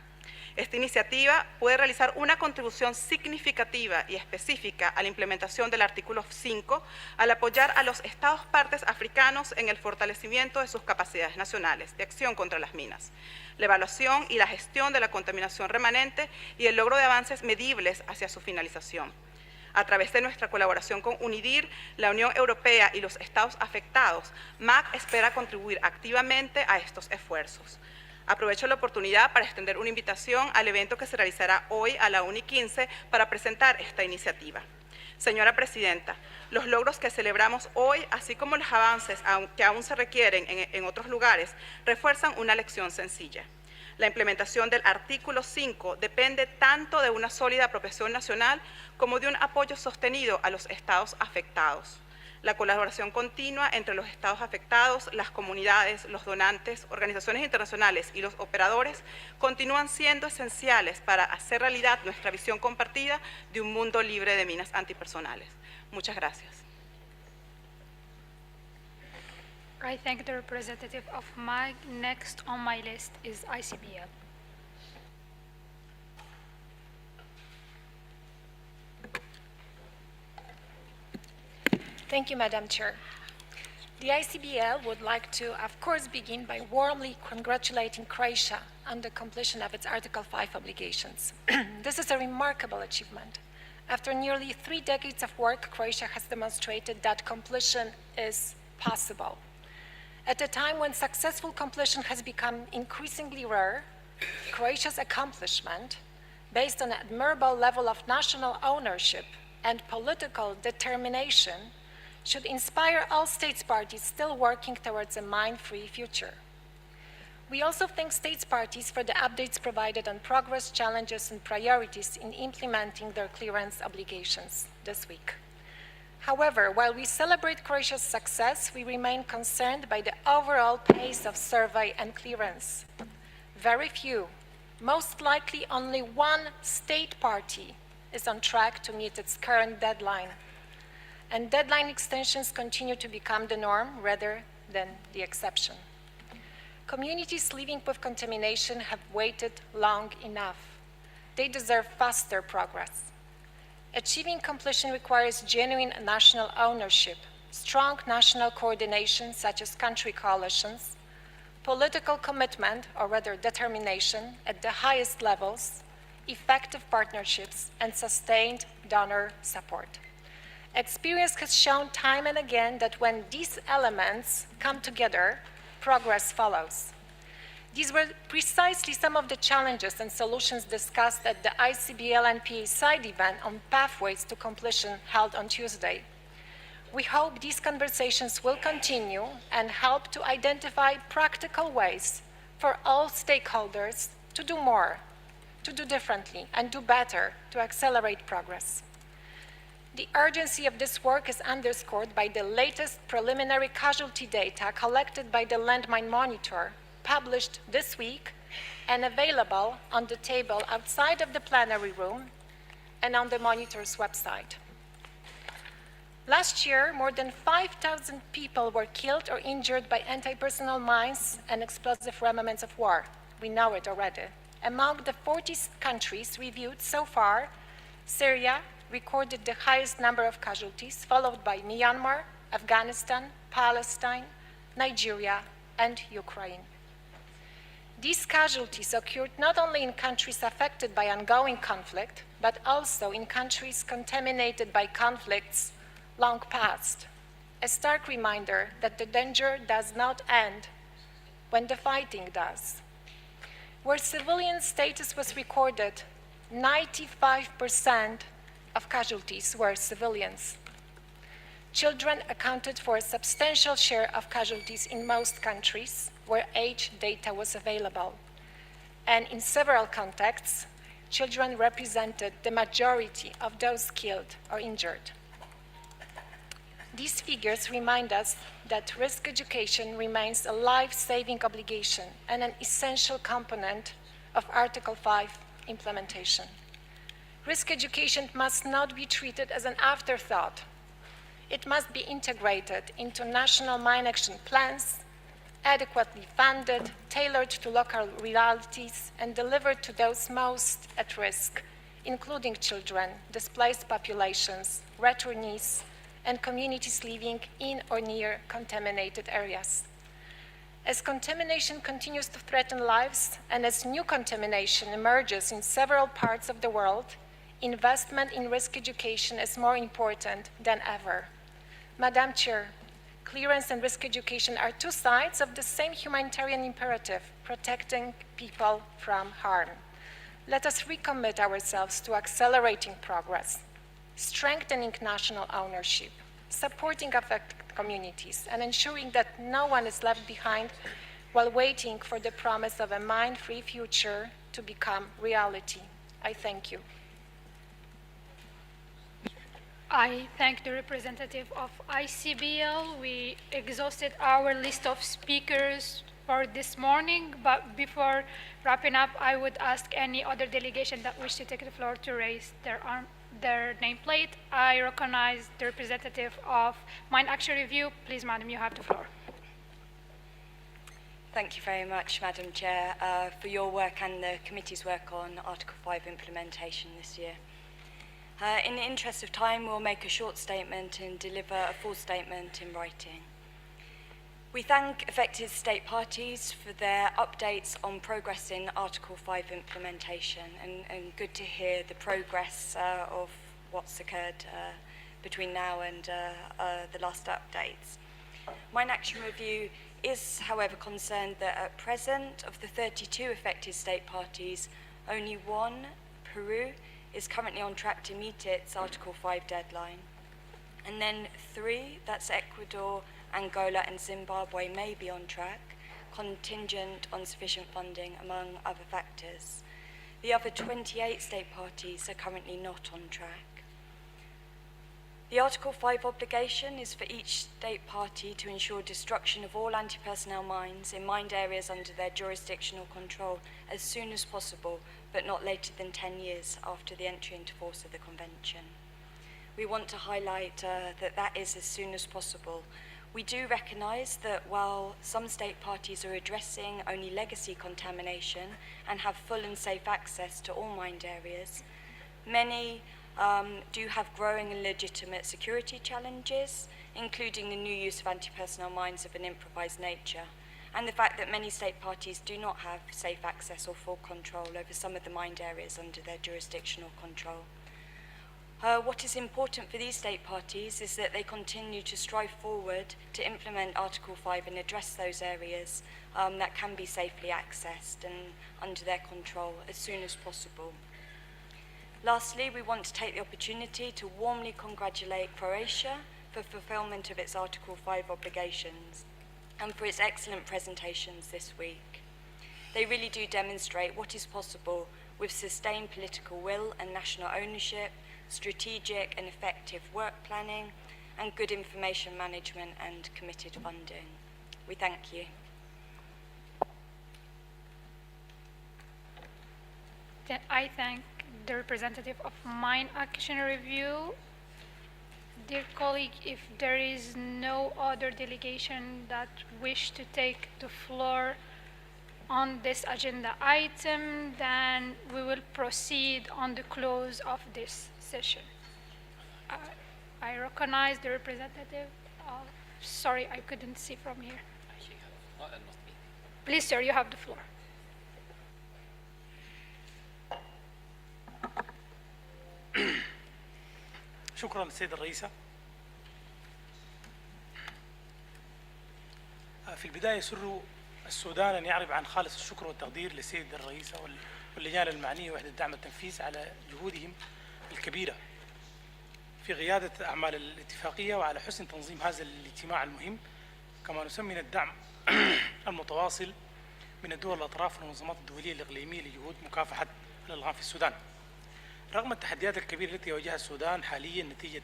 Esta iniciativa puede realizar una contribución significativa y específica a la implementación del artículo 5 al apoyar a los Estados partes africanos en el fortalecimiento de sus capacidades nacionales de acción contra las minas, la evaluación y la gestión de la contaminación remanente y el logro de avances medibles hacia su finalización. A través de nuestra colaboración con UNIDIR, la Unión Europea y los Estados afectados, MAC espera contribuir activamente a estos esfuerzos. Aprovecho la oportunidad para extender una invitación al evento que se realizará hoy a la 1:15 para presentar esta iniciativa. Señora Presidenta, los logros que celebramos hoy, así como los avances que aún se requieren en otros lugares, refuerzan una lección sencilla. La implementación del artículo 5 depende tanto de una sólida apropiación nacional como de un apoyo sostenido a los estados afectados. La colaboración continua entre los estados afectados, las comunidades, los donantes, organizaciones internacionales y los operadores continúan siendo esenciales para hacer realidad nuestra visión compartida de un mundo libre de minas antipersonales. Muchas gracias. I thank the representative of MAG. Next on my list is ICBL. Thank you, Madam Chair. The ICBL would like to, of course, begin by warmly congratulating Croatia on the completion of its Article 5 obligations. This is a remarkable achievement. After nearly 3 decades of work, Croatia has demonstrated that completion is possible. At a time when successful completion has become increasingly rare, Croatia's accomplishment, based on an admirable level of national ownership and political determination, should inspire all states parties still working towards a mine-free future. We also thank states parties for the updates provided on progress, challenges, and priorities in implementing their clearance obligations this week. However, while we celebrate Croatia's success, we remain concerned by the overall pace of survey and clearance. Very few, most likely only one state party, is on track to meet its current deadline. And deadline extensions continue to become the norm rather than the exception. Communities living with contamination have waited long enough. They deserve faster progress. Achieving completion requires genuine national ownership, strong national coordination, such as country coalitions, political commitment, or rather determination, at the highest levels, effective partnerships, and sustained donor support. Experience has shown time and again that when these elements come together, progress follows. These were precisely some of the challenges and solutions discussed at the ICBL NPA side event on pathways to completion held on Tuesday. We hope these conversations will continue and help to identify practical ways for all stakeholders to do more, to do differently, and do better to accelerate progress. The urgency of this work is underscored by the latest preliminary casualty data collected by the Landmine Monitor, published this week and available on the table outside of the plenary room and on the Monitor's website. Last year, more than 5,000 people were killed or injured by anti-personnel mines and explosive remnants of war. We know it already. Among the 40 countries reviewed so far, Syria recorded the highest number of casualties, followed by Myanmar, Afghanistan, Palestine, Nigeria, and Ukraine. These casualties occurred not only in countries affected by ongoing conflict, but also in countries contaminated by conflicts long past. A stark reminder that the danger does not end when the fighting does. Where civilian status was recorded, 95% of casualties were civilians. Children accounted for a substantial share of casualties in most countries where age data was available. And in several contexts, children represented the majority of those killed or injured. These figures remind us that risk education remains a life-saving obligation and an essential component of Article 5 implementation. Risk education must not be treated as an afterthought. It must be integrated into national mine action plans, adequately funded, tailored to local realities, and delivered to those most at risk, including children, displaced populations, returnees, and communities living in or near contaminated areas. As contamination continues to threaten lives, and as new contamination emerges in several parts of the world, investment in risk education is more important than ever. Madam Chair, clearance and risk education are two sides of the same humanitarian imperative, protecting people from harm. Let us recommit ourselves to accelerating progress, strengthening national ownership, supporting affected communities, and ensuring that no one is left behind while waiting for the promise of a mine-free future to become reality. I thank you. I thank the representative of ICBL. We exhausted our list of speakers for this morning, but before wrapping up, I would ask any other delegation that wish to take the floor to raise their nameplate. I recognize the representative of Mine Action Review. Please, madam, you have the floor. Thank you very much, Madam Chair, for your work and the committee's work on Article 5 implementation this year. In the interest of time, we'll make a short statement and deliver a full statement in writing. We thank affected state parties for their updates on progress in Article 5 implementation, and good to hear the progress of what's occurred between now and the last updates. Mine Action Review is, however, concerned that at present, of the 32 affected state parties, only one, Peru, is currently on track to meet its Article 5 deadline. And then 3, that's Ecuador, Angola and Zimbabwe, may be on track, contingent on sufficient funding, among other factors. The other 28 state parties are currently not on track. The Article 5 obligation is for each state party to ensure destruction of all anti-personnel mines in mined areas under their jurisdictional control as soon as possible, but not later than 10 years after the entry into force of the Convention. We want to highlight that is as soon as possible. We do recognise that while some state parties are addressing only legacy contamination and have full and safe access to all mined areas, many do have growing and legitimate security challenges, including the new use of anti-personnel mines of an improvised nature, and the fact that many state parties do not have safe access or full control over some of the mined areas under their jurisdictional control. What is important for these state parties is that they continue to strive forward to implement Article 5 and address those areas that can be safely accessed and under their control as soon as possible. Lastly, we want to take the opportunity to warmly congratulate Croatia for fulfilment of its Article 5 obligations and for its excellent presentations this week. They really do demonstrate what is possible with sustained political will and national ownership, strategic and effective work planning, and good information management and committed funding. We thank you. I thank the representative of Mine Action Review. Dear colleague, if there is no other delegation that wish to take the floor on this agenda item, then we will proceed on the close of this session. I recognize the representative. Sorry, I couldn't see from here. Please, sir, you have the floor. شكرا السيدة الرئيسة. في البداية يسر السودان أن يعرب عن خالص الشكر والتقدير للسيدة الرئيسة واللجان المعنية ووحدة دعم التنفيذ على جهودهم الكبيرة في قيادة أعمال الاتفاقية وعلى حسن تنظيم هذا الاجتماع المهم، كما نسمي الدعم المتواصل من الدول الأطراف والمنظمات الدولية الإقليمية لجهود مكافحة الألغام في السودان. رغم التحديات الكبيرة التي يواجهها السودان حاليا نتيجة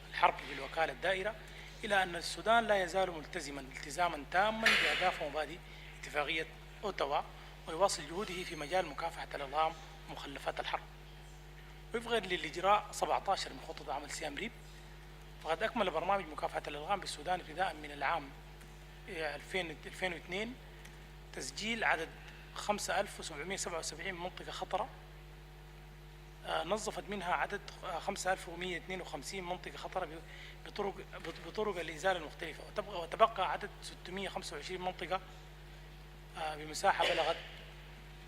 الحرب بالوكالة الدائرة، إلا أن السودان لا يزال ملتزما التزاما تاما بأهداف ومبادئ اتفاقية أوتاوا، ويواصل جهوده في مجال مكافحة الألغام ومخلفات الحرب. وفقا للإجراء 17 من خطة عمل سيام ريب، فقد أكمل برنامج مكافحة الألغام بالسودان ابتداء من العام 2002 تسجيل عدد 5777 منطقة خطرة، نظفت منها عدد 5152 منطقة خطرة بطرق الإزالة المختلفة، وتبقى عدد 625 منطقة بمساحة بلغت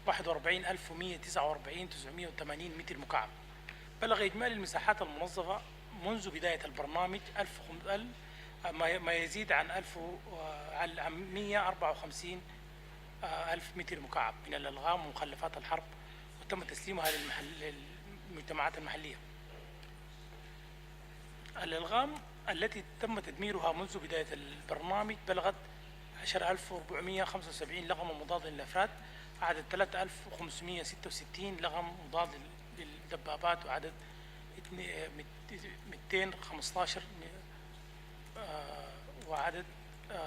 41149 متر مكعب. بلغ إجمالي المساحات المنظفة منذ بداية البرنامج ما يزيد عن 154 ألف متر مكعب من الألغام ومخلفات الحرب، وتم تسليمها للمجتمعات المحلية. الألغام التي تم تدميرها منذ بداية البرنامج بلغت 10475 لغما مضادا للأفراد، عدد 3566 لغم مضاد للدبابات، وعدد 215 وعدد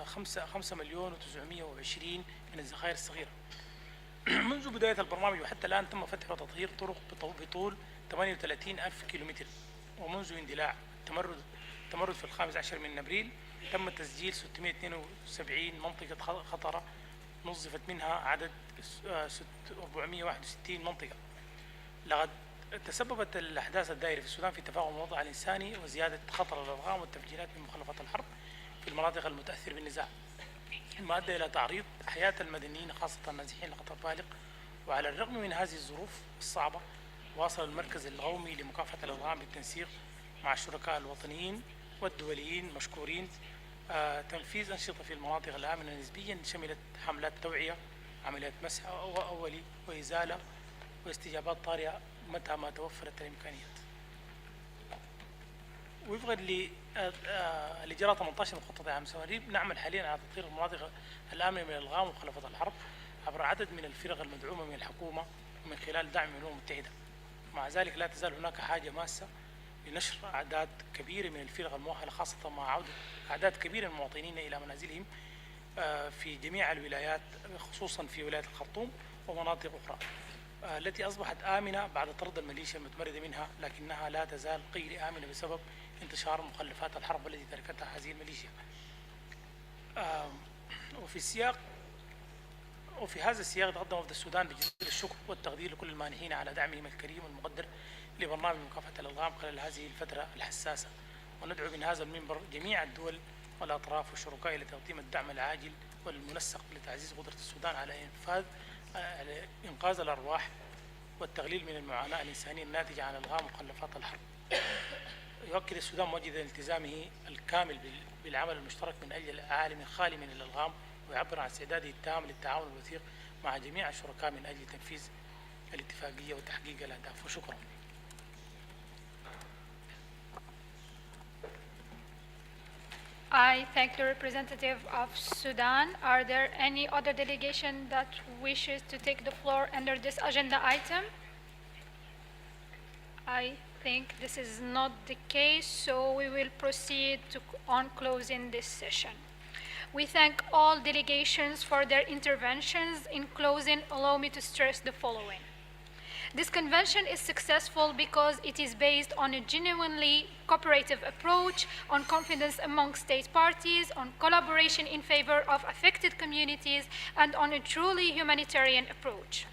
5,920,000 من الذخائر الصغيرة. منذ بداية البرنامج وحتى الآن تم فتح وتطهير طرق بطول 38,000 كيلومتر، ومنذ اندلاع التمرد في 15 من أبريل تم تسجيل 672 منطقة خطرة، نظفت منها عدد 461 منطقة. لقد تسببت الأحداث الدائرة في السودان في تفاقم الوضع الإنساني وزيادة خطر الألغام والتفجيرات من مخلفات الحرب في المناطق المتأثرة بالنزاع. ما أدى إلى تعريض حياة المدنيين خاصة النازحين لخطر بالغ. وعلى الرغم من هذه الظروف الصعبة واصل المركز القومي لمكافحة الإرهاب بالتنسيق مع الشركاء الوطنيين والدوليين مشكورين تنفيذ أنشطة في المناطق الآمنة نسبيا شملت حملات توعية، عمليات مسح أولي وإزالة واستجابات طارئة متى ما توفرت الإمكانيات. وفقا لإجراء 18 من خطة عام سواريب نعمل حاليا على تطهير المناطق الآمنة من الإلغام ومخالفة الحرب عبر عدد من الفرق المدعومة من الحكومة ومن خلال دعم من الأمم المتحدة. مع ذلك لا تزال هناك حاجة ماسة لنشر أعداد كبيرة من الفرق المؤهلة خاصة مع عودة أعداد كبيرة من المواطنين إلى منازلهم في جميع الولايات خصوصا في ولاية الخرطوم ومناطق أخرى التي أصبحت آمنة بعد طرد الميليشيا المتمردة منها، لكنها لا تزال غير آمنة بسبب انتشار مخلفات الحرب التي تركتها هذه الميليشيا. وفي هذا السياق تقدم وفد السودان بجزيل الشكر والتقدير لكل المانحين على دعمهم الكريم والمقدر لبرنامج مكافحة الإلغام خلال هذه الفترة الحساسة، وندعو من هذا المنبر جميع الدول والأطراف والشركاء لتقديم الدعم العاجل والمنسق لتعزيز قدرة السودان على إنقاذ الأرواح والتقليل من المعاناة الإنسانية الناتجة عن إلغام مخلفات الحرب. يؤكد السودان موجدا التزامه الكامل بالعمل المشترك من أجل عالم خالي من الإلغام، ويعبر عن استعداده التام للتعاون الوثيق مع جميع الشركاء من أجل تنفيذ الاتفاقية وتحقيق الأهداف. وشكرا. I thank the representative of Sudan. Are there any other delegation that wishes to take the floor under this agenda item? I think this is not the case, so we will proceed on closing this session. We thank all delegations for their interventions. In closing, allow me to stress the following. This convention is successful because it is based on a genuinely cooperative approach, on confidence among state parties, on collaboration in favor of affected communities, and on a truly humanitarian approach.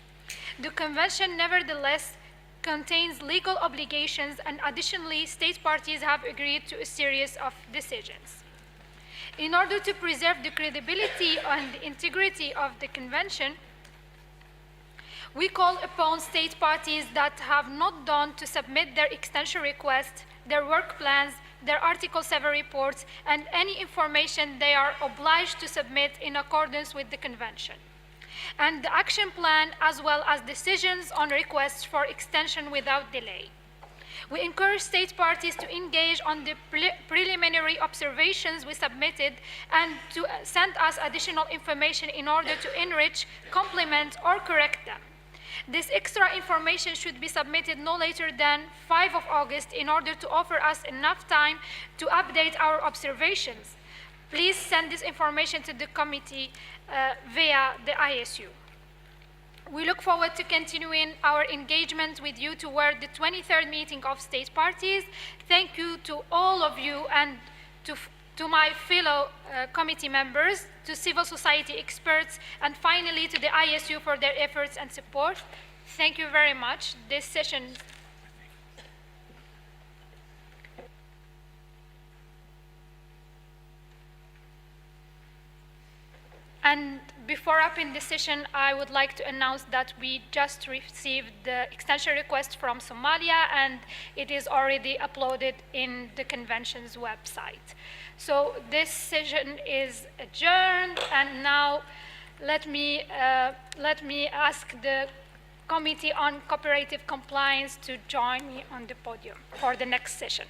The convention, nevertheless, contains legal obligations, and additionally, state parties have agreed to a series of decisions. In order to preserve the credibility and the integrity of the convention, we call upon state parties that have not done to submit their extension request, their work plans, their Article 7 reports, and any information they are obliged to submit in accordance with the convention, and the action plan, as well as decisions on requests for extension without delay. We encourage state parties to engage on the preliminary observations we submitted and to send us additional information in order to enrich, complement, or correct them. This extra information should be submitted no later than 5 of August in order to offer us enough time to update our observations. Please send this information to the committee via the ISU. We look forward to continuing our engagement with you toward the 23rd meeting of state parties. Thank you to all of you and to my fellow committee members, to civil society experts, and finally to the ISU for their efforts and support. Thank you very much. This session And before wrapping the session, I would like to announce that we just received the extension request from Somalia, and it is already uploaded in the convention's website. So this session is adjourned, and now let me ask the Committee on Cooperative Compliance to join me on the podium for the next session.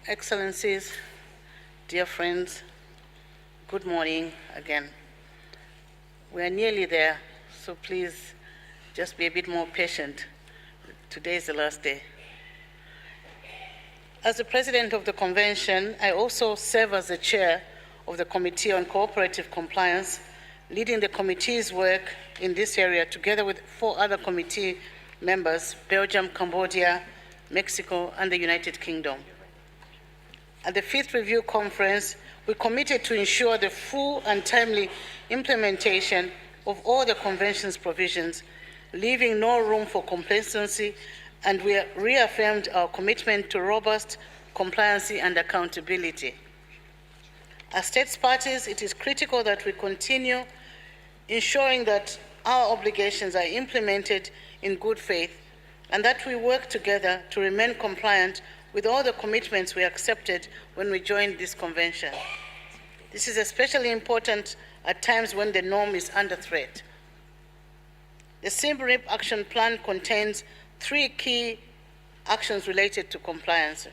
Excellencies, dear friends, good morning again. We are nearly there, so please just be a bit more patient. Today is the last day. As the President of the Convention, I also serve as the Chair of the Committee on Cooperative Compliance, leading the committee's work in this area together with 4 other committee members, Belgium, Cambodia, Mexico, and the United Kingdom. At the 5th Review Conference, we committed to ensure the full and timely implementation of all the Convention's provisions, leaving no room for complacency, and we reaffirmed our commitment to robust compliance and accountability. As states parties, it is critical that we continue ensuring that our obligations are implemented in good faith and that we work together to remain compliant with all the commitments we accepted when we joined this convention. This is especially important at times when the norm is under threat. The Siem Reap Action Plan contains 3 key actions related to compliance.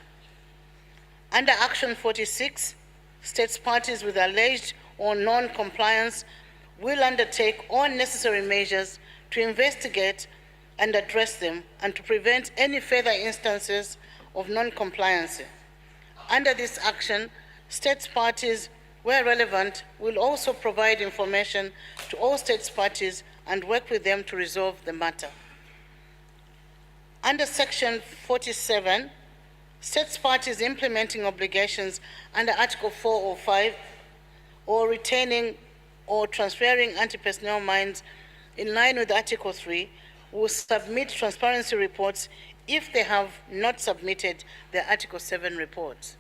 Under Action 46, states parties with alleged or non-compliance will undertake all necessary measures to investigate and address them and to prevent any further instances of non-compliance. Under this action, states parties, where relevant, will also provide information to all states parties and work with them to resolve the matter. Under Section 47, states parties implementing obligations under Article 405 or retaining or transferring anti-personnel mines in line with Article 3 will submit transparency reports if they have not submitted their Article 7 reports.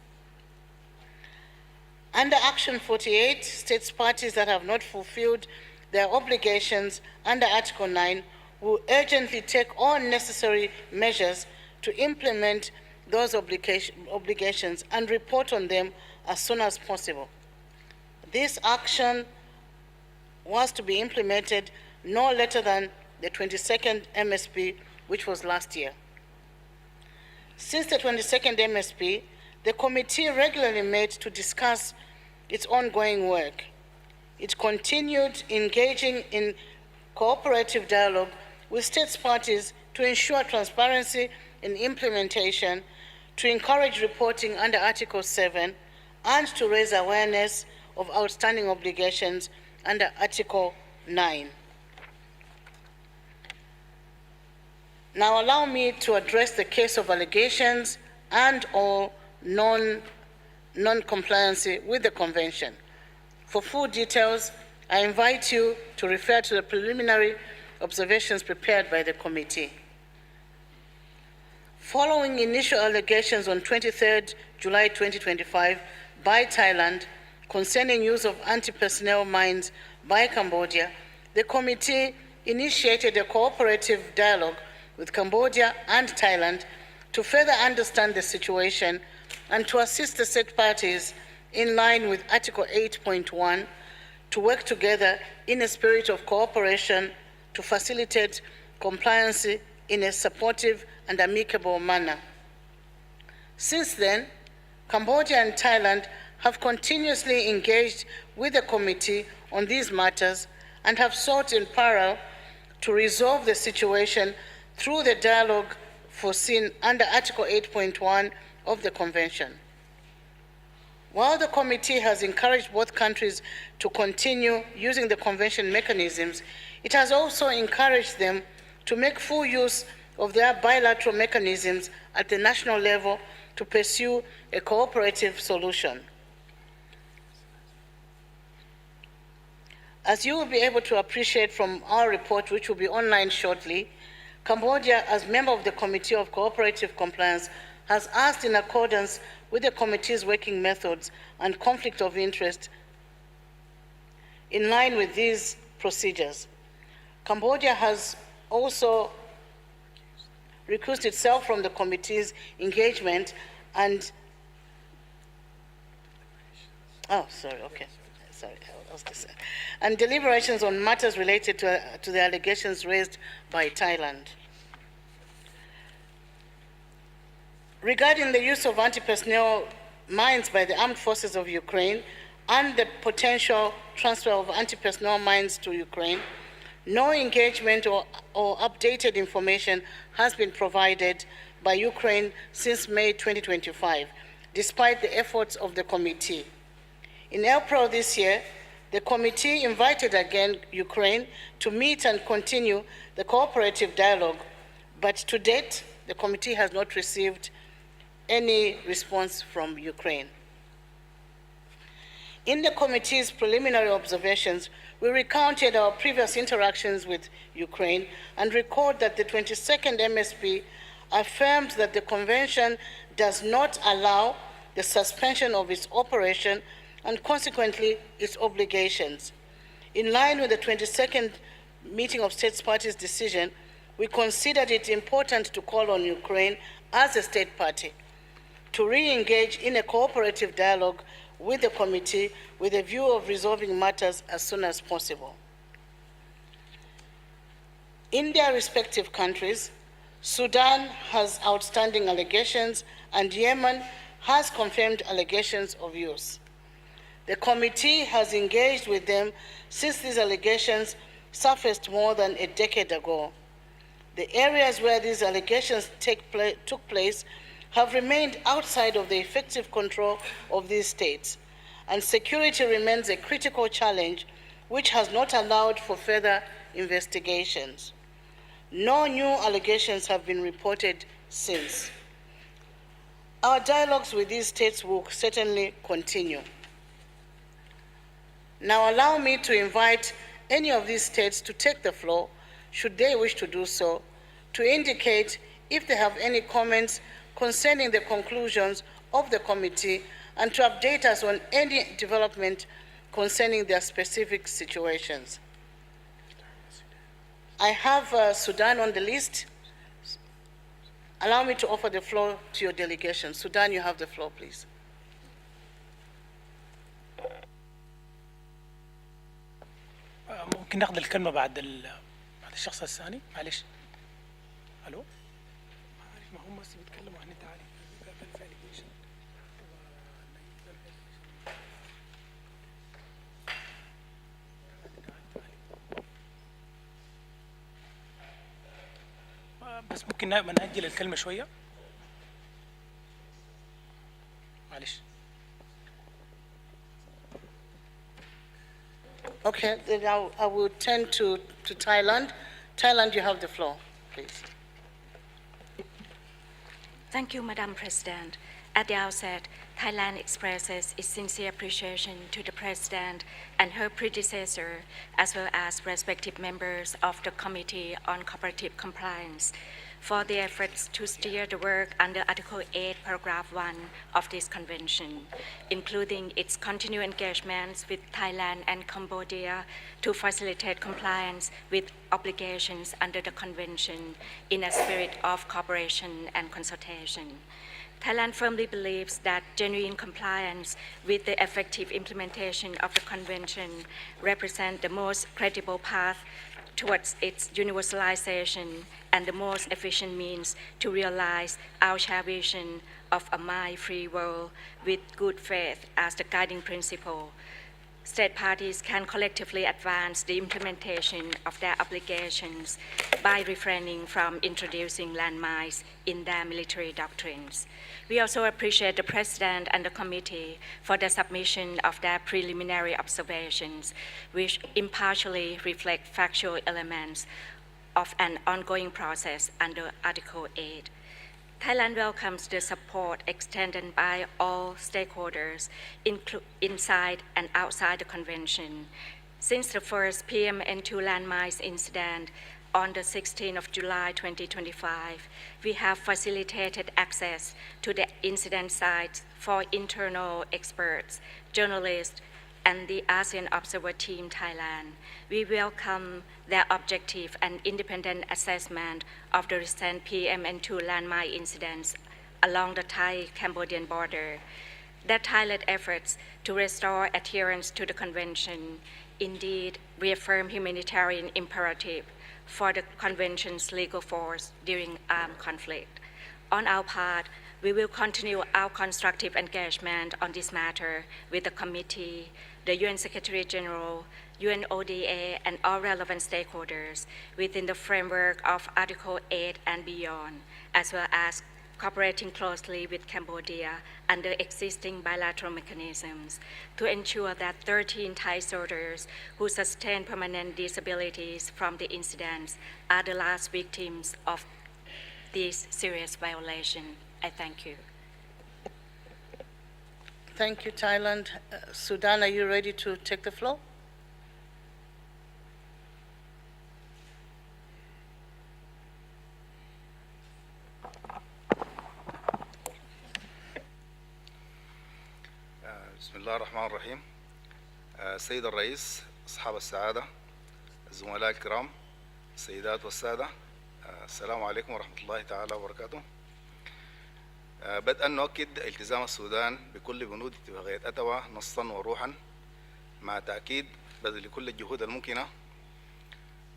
Under Action 48, states parties that have not fulfilled their obligations under Article 9 will urgently take all necessary measures to implement those obligations and report on them as soon as possible. This action was to be implemented no later than the 22nd MSP, which was last year. Since the 22nd MSP, the committee regularly met to discuss its ongoing work. It continued engaging in cooperative dialogue with states parties to ensure transparency in implementation, to encourage reporting under Article 7, and to raise awareness of outstanding obligations under Article 9. Now allow me to address the case of allegations and or non-compliance with the Convention. For full details, I invite you to refer to the preliminary observations prepared by the committee. Following initial allegations on 23rd July 2025 by Thailand concerning use of anti-personnel mines by Cambodia, the committee initiated a cooperative dialogue with Cambodia and Thailand to further understand the situation and to assist the said parties in line with Article 8.1 to work together in a spirit of cooperation to facilitate compliance in a supportive and amicable manner. Since then, Cambodia and Thailand have continuously engaged with the committee on these matters and have sought in parallel to resolve the situation through the dialogue foreseen under Article 8.1 of the Convention. While the committee has encouraged both countries to continue using the Convention mechanisms, it has also encouraged them to make full use of their bilateral mechanisms at the national level to pursue a cooperative solution. As you will be able to appreciate from our report, which will be online shortly, Cambodia, as member of the Committee of Cooperative Compliance, has asked in accordance with the committee's working methods and conflict of interest in line with these procedures. Cambodia has also recused itself from the committee's engagement and and deliberations on matters related to the allegations raised by Thailand. Regarding the use of anti-personnel mines by the armed forces of Ukraine and the potential transfer of anti-personnel mines to Ukraine, no engagement or updated information has been provided by Ukraine since May 2025, despite the efforts of the committee. In April this year, the committee invited again Ukraine to meet and continue the cooperative dialogue, but to date, the committee has not received any response from Ukraine. In the committee's preliminary observations, we recounted our previous interactions with Ukraine and recalled that the 22nd MSP affirmed that the convention does not allow the suspension of its operation and consequently its obligations. In line with the 22nd meeting of states parties decision, we considered it important to call on Ukraine as a state party to re-engage in a cooperative dialogue with the committee with a view of resolving matters as soon as possible. In their respective countries, Sudan has outstanding allegations and Yemen has confirmed allegations of use. The committee has engaged with them since these allegations surfaced more than a decade ago. The areas where these allegations took place have remained outside of the effective control of these states, and security remains a critical challenge which has not allowed for further investigations. No new allegations have been reported since. Our dialogues with these states will certainly continue. Now allow me to invite any of these states to take the floor, should they wish to do so, to indicate if they have any comments concerning the conclusions of the committee and to update us on any development concerning their specific situations. I have Sudan on the list. Allow me to offer the floor to your delegation. Sudan, you have the floor, please. ممكن ناخذ الكلمة بعد الشخص الثاني؟ معلش. ألو؟ ما هم بس بيتكلموا عن التعالي. بس ممكن نأجل الكلمة شوية؟ معلش. Okay, then I will turn to Thailand. Thailand, you have the floor, please. Thank you, Madam President. At the outset, Thailand expresses its sincere appreciation to the President and her predecessor, as well as respective members of the Committee on Cooperative Compliance, for their efforts to steer the work under Article 8, Paragraph 1 of this convention, including its continued engagements with Thailand and Cambodia to facilitate compliance with obligations under the convention in a spirit of cooperation and consultation. Thailand firmly believes that genuine compliance with the effective implementation of the convention represents the most credible path towards its universalization and the most efficient means to realize our shared vision of a mine-free world with good faith as the guiding principle. State parties can collectively advance the implementation of their obligations by refraining from introducing landmines in their military doctrines. We also appreciate the President and the Committee for the submission of their preliminary observations, which impartially reflect factual elements of an ongoing process under Article 8. Thailand welcomes the support extended by all stakeholders inside and outside the convention. Since the first PMN2 landmines incident on the 16th of July 2025, we have facilitated access to the incident sites for internal experts, journalists, and the ASEAN Observer Team Thailand. We welcome their objective and independent assessment of the recent PMN2 landmine incidents along the Thai-Cambodian border. Their tireless efforts to restore adherence to the convention indeed reaffirm humanitarian imperative for the convention's legal force during armed conflict. On our part, We will continue our constructive engagement on this matter with the committee, the UN Secretary General, UNODA, and all relevant stakeholders within the framework of Article 8 and beyond, as well as cooperating closely with Cambodia under existing bilateral mechanisms to ensure that 13 Thai soldiers who sustained permanent disabilities from the incidents are the last victims of this serious violation. I thank you. Thank you, Thailand. Sudan, are you ready to take the floor? بسم الله الرحمن الرحيم. السيد الرئيس، أصحاب السعادة، الزملاء الكرام، السيدات والسادة، السلام عليكم ورحمة الله تعالى وبركاته. بدءا نؤكد التزام السودان بكل بنود اتفاقية أتوا نصا وروحا، مع تأكيد بذل كل الجهود الممكنة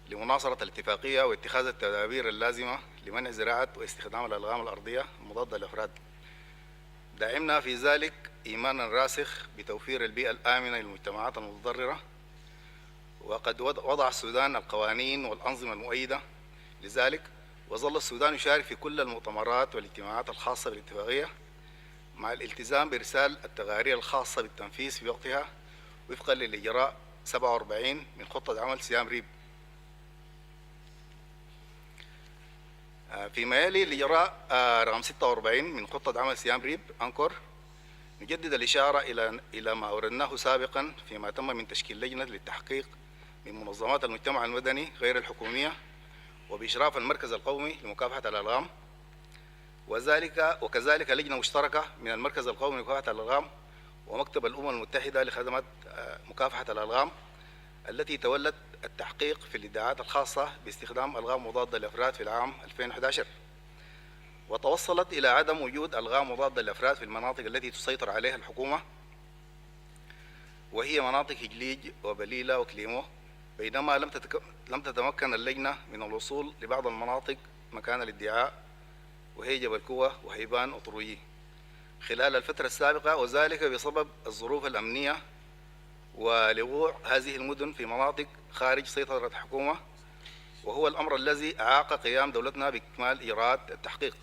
لمناصرة الاتفاقية واتخاذ التدابير اللازمة لمنع زراعة واستخدام الألغام الأرضية المضادة للأفراد. دعمنا في ذلك إيمانا راسخ بتوفير البيئة الآمنة للمجتمعات المتضررة، وقد وضع السودان القوانين والأنظمة المؤيدة لذلك، وظل السودان يشارك في كل المؤتمرات والاجتماعات الخاصة بالاتفاقية مع الالتزام بإرسال التقارير الخاصة بالتنفيذ في وقتها وفقا للإجراء 47 من خطة عمل سيام ريب. فيما يلي الإجراء رقم 46 من خطة عمل سيام ريب أنكور، نجدد الإشارة إلى ما أوردناه سابقا فيما تم من تشكيل لجنة للتحقيق من منظمات المجتمع المدني غير الحكومية وبإشراف المركز القومي لمكافحة الألغام، وكذلك لجنة مشتركة من المركز القومي لمكافحة الألغام ومكتب الأمم المتحدة لخدمات مكافحة الألغام، التي تولت التحقيق في الادعاءات الخاصة باستخدام ألغام مضادة للأفراد في العام 2011، وتوصلت إلى عدم وجود ألغام مضادة للأفراد في المناطق التي تسيطر عليها الحكومة، وهي مناطق هجليج وبليلة وكليمو، بينما لم تتمكن اللجنة من الوصول لبعض المناطق مكان الادعاء، وهي جبل كوة وهيبان وطرويي خلال الفترة السابقة، وذلك بسبب الظروف الأمنية ولوقوع هذه المدن في مناطق خارج سيطرة الحكومة، وهو الأمر الذي أعاق قيام دولتنا بإكمال إجراءات التحقيق.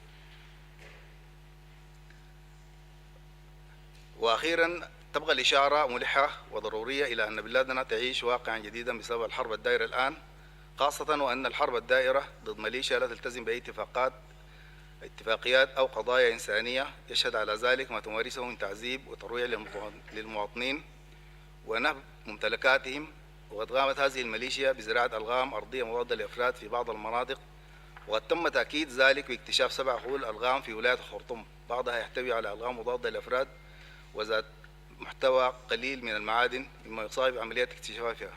وأخيرا تبقى الإشارة ملحة وضرورية إلى أن بلادنا تعيش واقعا جديدا بسبب الحرب الدائرة الآن، خاصة وأن الحرب الدائرة ضد ميليشيا لا تلتزم بأي اتفاقيات أو قضايا إنسانية يشهد على ذلك ما تمارسه من تعذيب وترويع للمواطنين ونهب ممتلكاتهم. وقد قامت هذه الميليشيا بزراعة ألغام أرضية مضادة للأفراد في بعض المناطق، وقد تم تأكيد ذلك باكتشاف 7 حقول ألغام في ولاية الخرطوم، بعضها يحتوي على ألغام مضادة للأفراد وذات محتوى قليل من المعادن مما يصعب عملية اكتشافها.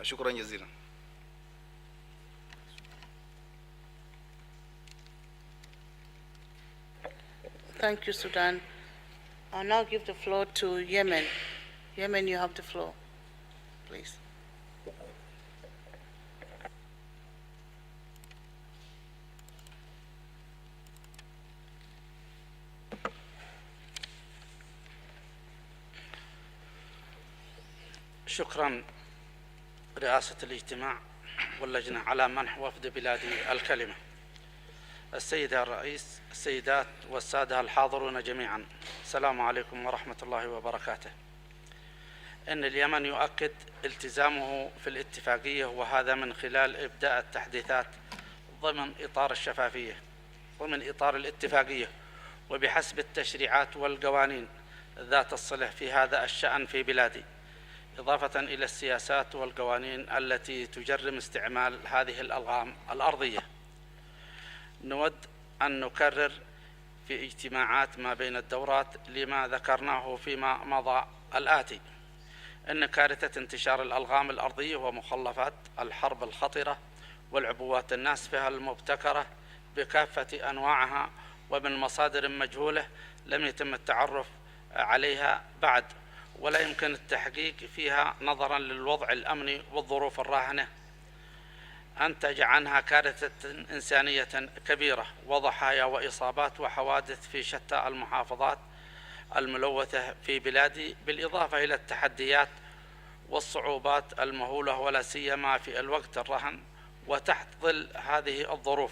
شكرا جزيلا. Thank you, Sudan. I'll now give the floor to Yemen. Yemen, you have the floor, please. شكرا رئاسة الاجتماع واللجنة على منح وفد بلادي الكلمة. السيد الرئيس، السيدات والسادة الحاضرون جميعا، السلام عليكم ورحمة الله وبركاته. إن اليمن يؤكد التزامه في الاتفاقية، وهذا من خلال إبداء التحديثات ضمن إطار الشفافية ضمن إطار الاتفاقية وبحسب التشريعات والقوانين ذات الصلة في هذا الشأن في بلادي، إضافة إلى السياسات والقوانين التي تجرم استعمال هذه الألغام الأرضية. نود أن نكرر في اجتماعات ما بين الدورات لما ذكرناه فيما مضى الآتي: أن كارثة انتشار الألغام الأرضية ومخلفات الحرب الخطرة والعبوات الناسفة المبتكرة بكافة أنواعها ومن مصادر مجهولة لم يتم التعرف عليها بعد، ولا يمكن التحقيق فيها نظرا للوضع الأمني والظروف الراهنة أنتج عنها كارثة إنسانية كبيرة وضحايا وإصابات وحوادث في شتى المحافظات الملوثة في بلادي، بالإضافة إلى التحديات والصعوبات المهولة ولا سيما في الوقت الراهن وتحت ظل هذه الظروف.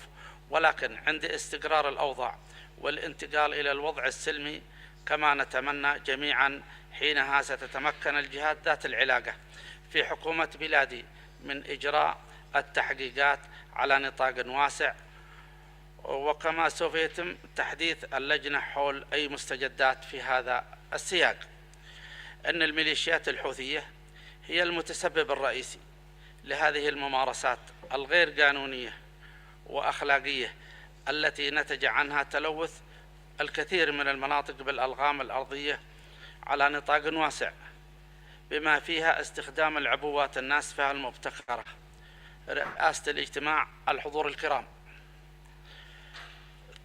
ولكن عند استقرار الأوضاع والانتقال إلى الوضع السلمي كما نتمنى جميعا، حينها ستتمكن الجهات ذات العلاقة في حكومة بلادي من إجراء التحقيقات على نطاق واسع، وكما سوف يتم تحديث اللجنة حول أي مستجدات في هذا السياق. أن الميليشيات الحوثية هي المتسبب الرئيسي لهذه الممارسات الغير قانونية وأخلاقية التي نتج عنها تلوث الكثير من المناطق بالألغام الأرضية على نطاق واسع، بما فيها استخدام العبوات الناسفة المبتكرة. رئاسة الاجتماع، الحضور الكرام،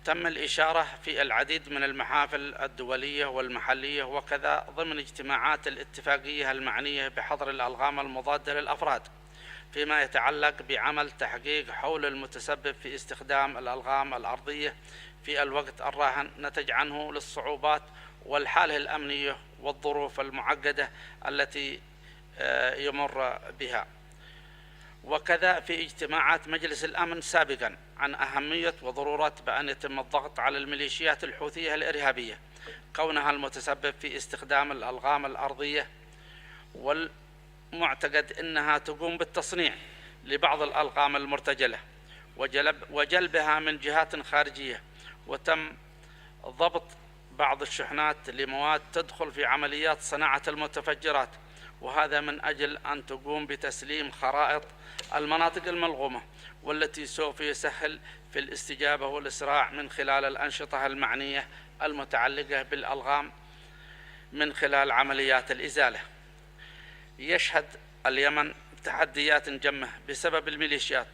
تم الإشارة في العديد من المحافل الدولية والمحلية وكذا ضمن اجتماعات الاتفاقية المعنية بحظر الألغام المضادة للأفراد فيما يتعلق بعمل تحقيق حول المتسبب في استخدام الألغام الأرضية في الوقت الراهن نتج عنه للصعوبات والحالة الأمنية والظروف المعقدة التي يمر بها. وكذا في اجتماعات مجلس الأمن سابقا عن أهمية وضرورة بأن يتم الضغط على الميليشيات الحوثية الإرهابية كونها المتسبب في استخدام الألغام الأرضية، والمعتقد أنها تقوم بالتصنيع لبعض الألغام المرتجلة وجلبها من جهات خارجية، وتم ضبط بعض الشحنات لمواد تدخل في عمليات صناعة المتفجرات، وهذا من أجل أن تقوم بتسليم خرائط المناطق الملغومة والتي سوف يسهل في الاستجابة والإسراع من خلال الأنشطة المعنية المتعلقة بالألغام من خلال عمليات الإزالة. يشهد اليمن تحديات جمة بسبب الميليشيات،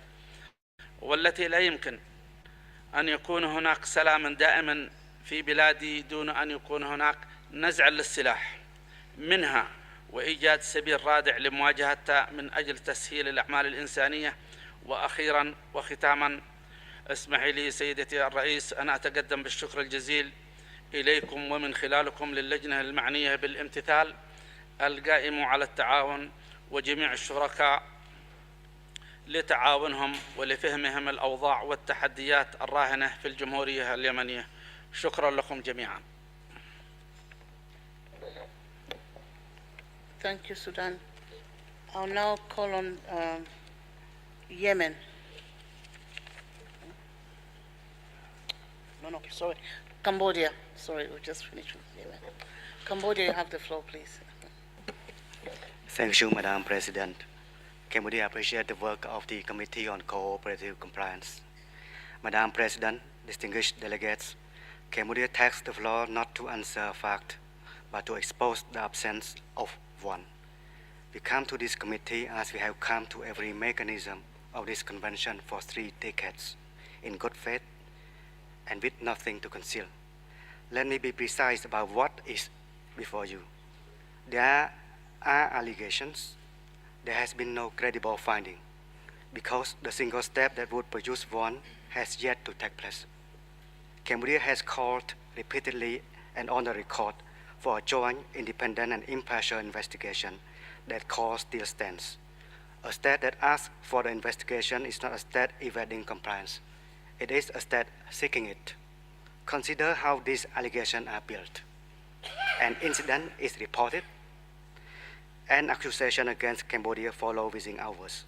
والتي لا يمكن أن يكون هناك سلام دائما في بلادي دون أن يكون هناك نزع للسلاح منها وإيجاد سبيل رادع لمواجهتها من أجل تسهيل الأعمال الإنسانية. وأخيرا وختاما، اسمحي لي سيدتي الرئيس أن أتقدم بالشكر الجزيل إليكم ومن خلالكم للجنة المعنية بالامتثال القائم على التعاون وجميع الشركاء لتعاونهم ولفهمهم الأوضاع والتحديات الراهنة في الجمهورية اليمنية. شكرا لكم جميعا. Thank you, Sudan. I'll now call on Yemen. No, sorry. Cambodia. Sorry, we just finished with Yemen. Cambodia, you have the floor, please. Thank you, Madam President. Cambodia appreciates the work of the Committee on Cooperative Compliance. Madam President, distinguished delegates, Cambodia takes the floor not to answer a fact, but to expose the absence of one. We come to this committee as we have come to every mechanism of this convention for 3 decades, in good faith and with nothing to conceal. Let me be precise about what is before you. There are allegations. There has been no credible finding, because the single step that would produce one has yet to take place. Cambodia has called repeatedly and on the record for a joint, independent and impartial investigation. That call still stands. A state that asks for the investigation is not a state evading compliance. It is a state seeking it. Consider how these allegations are built. An incident is reported. An accusation against Cambodia follows within hours.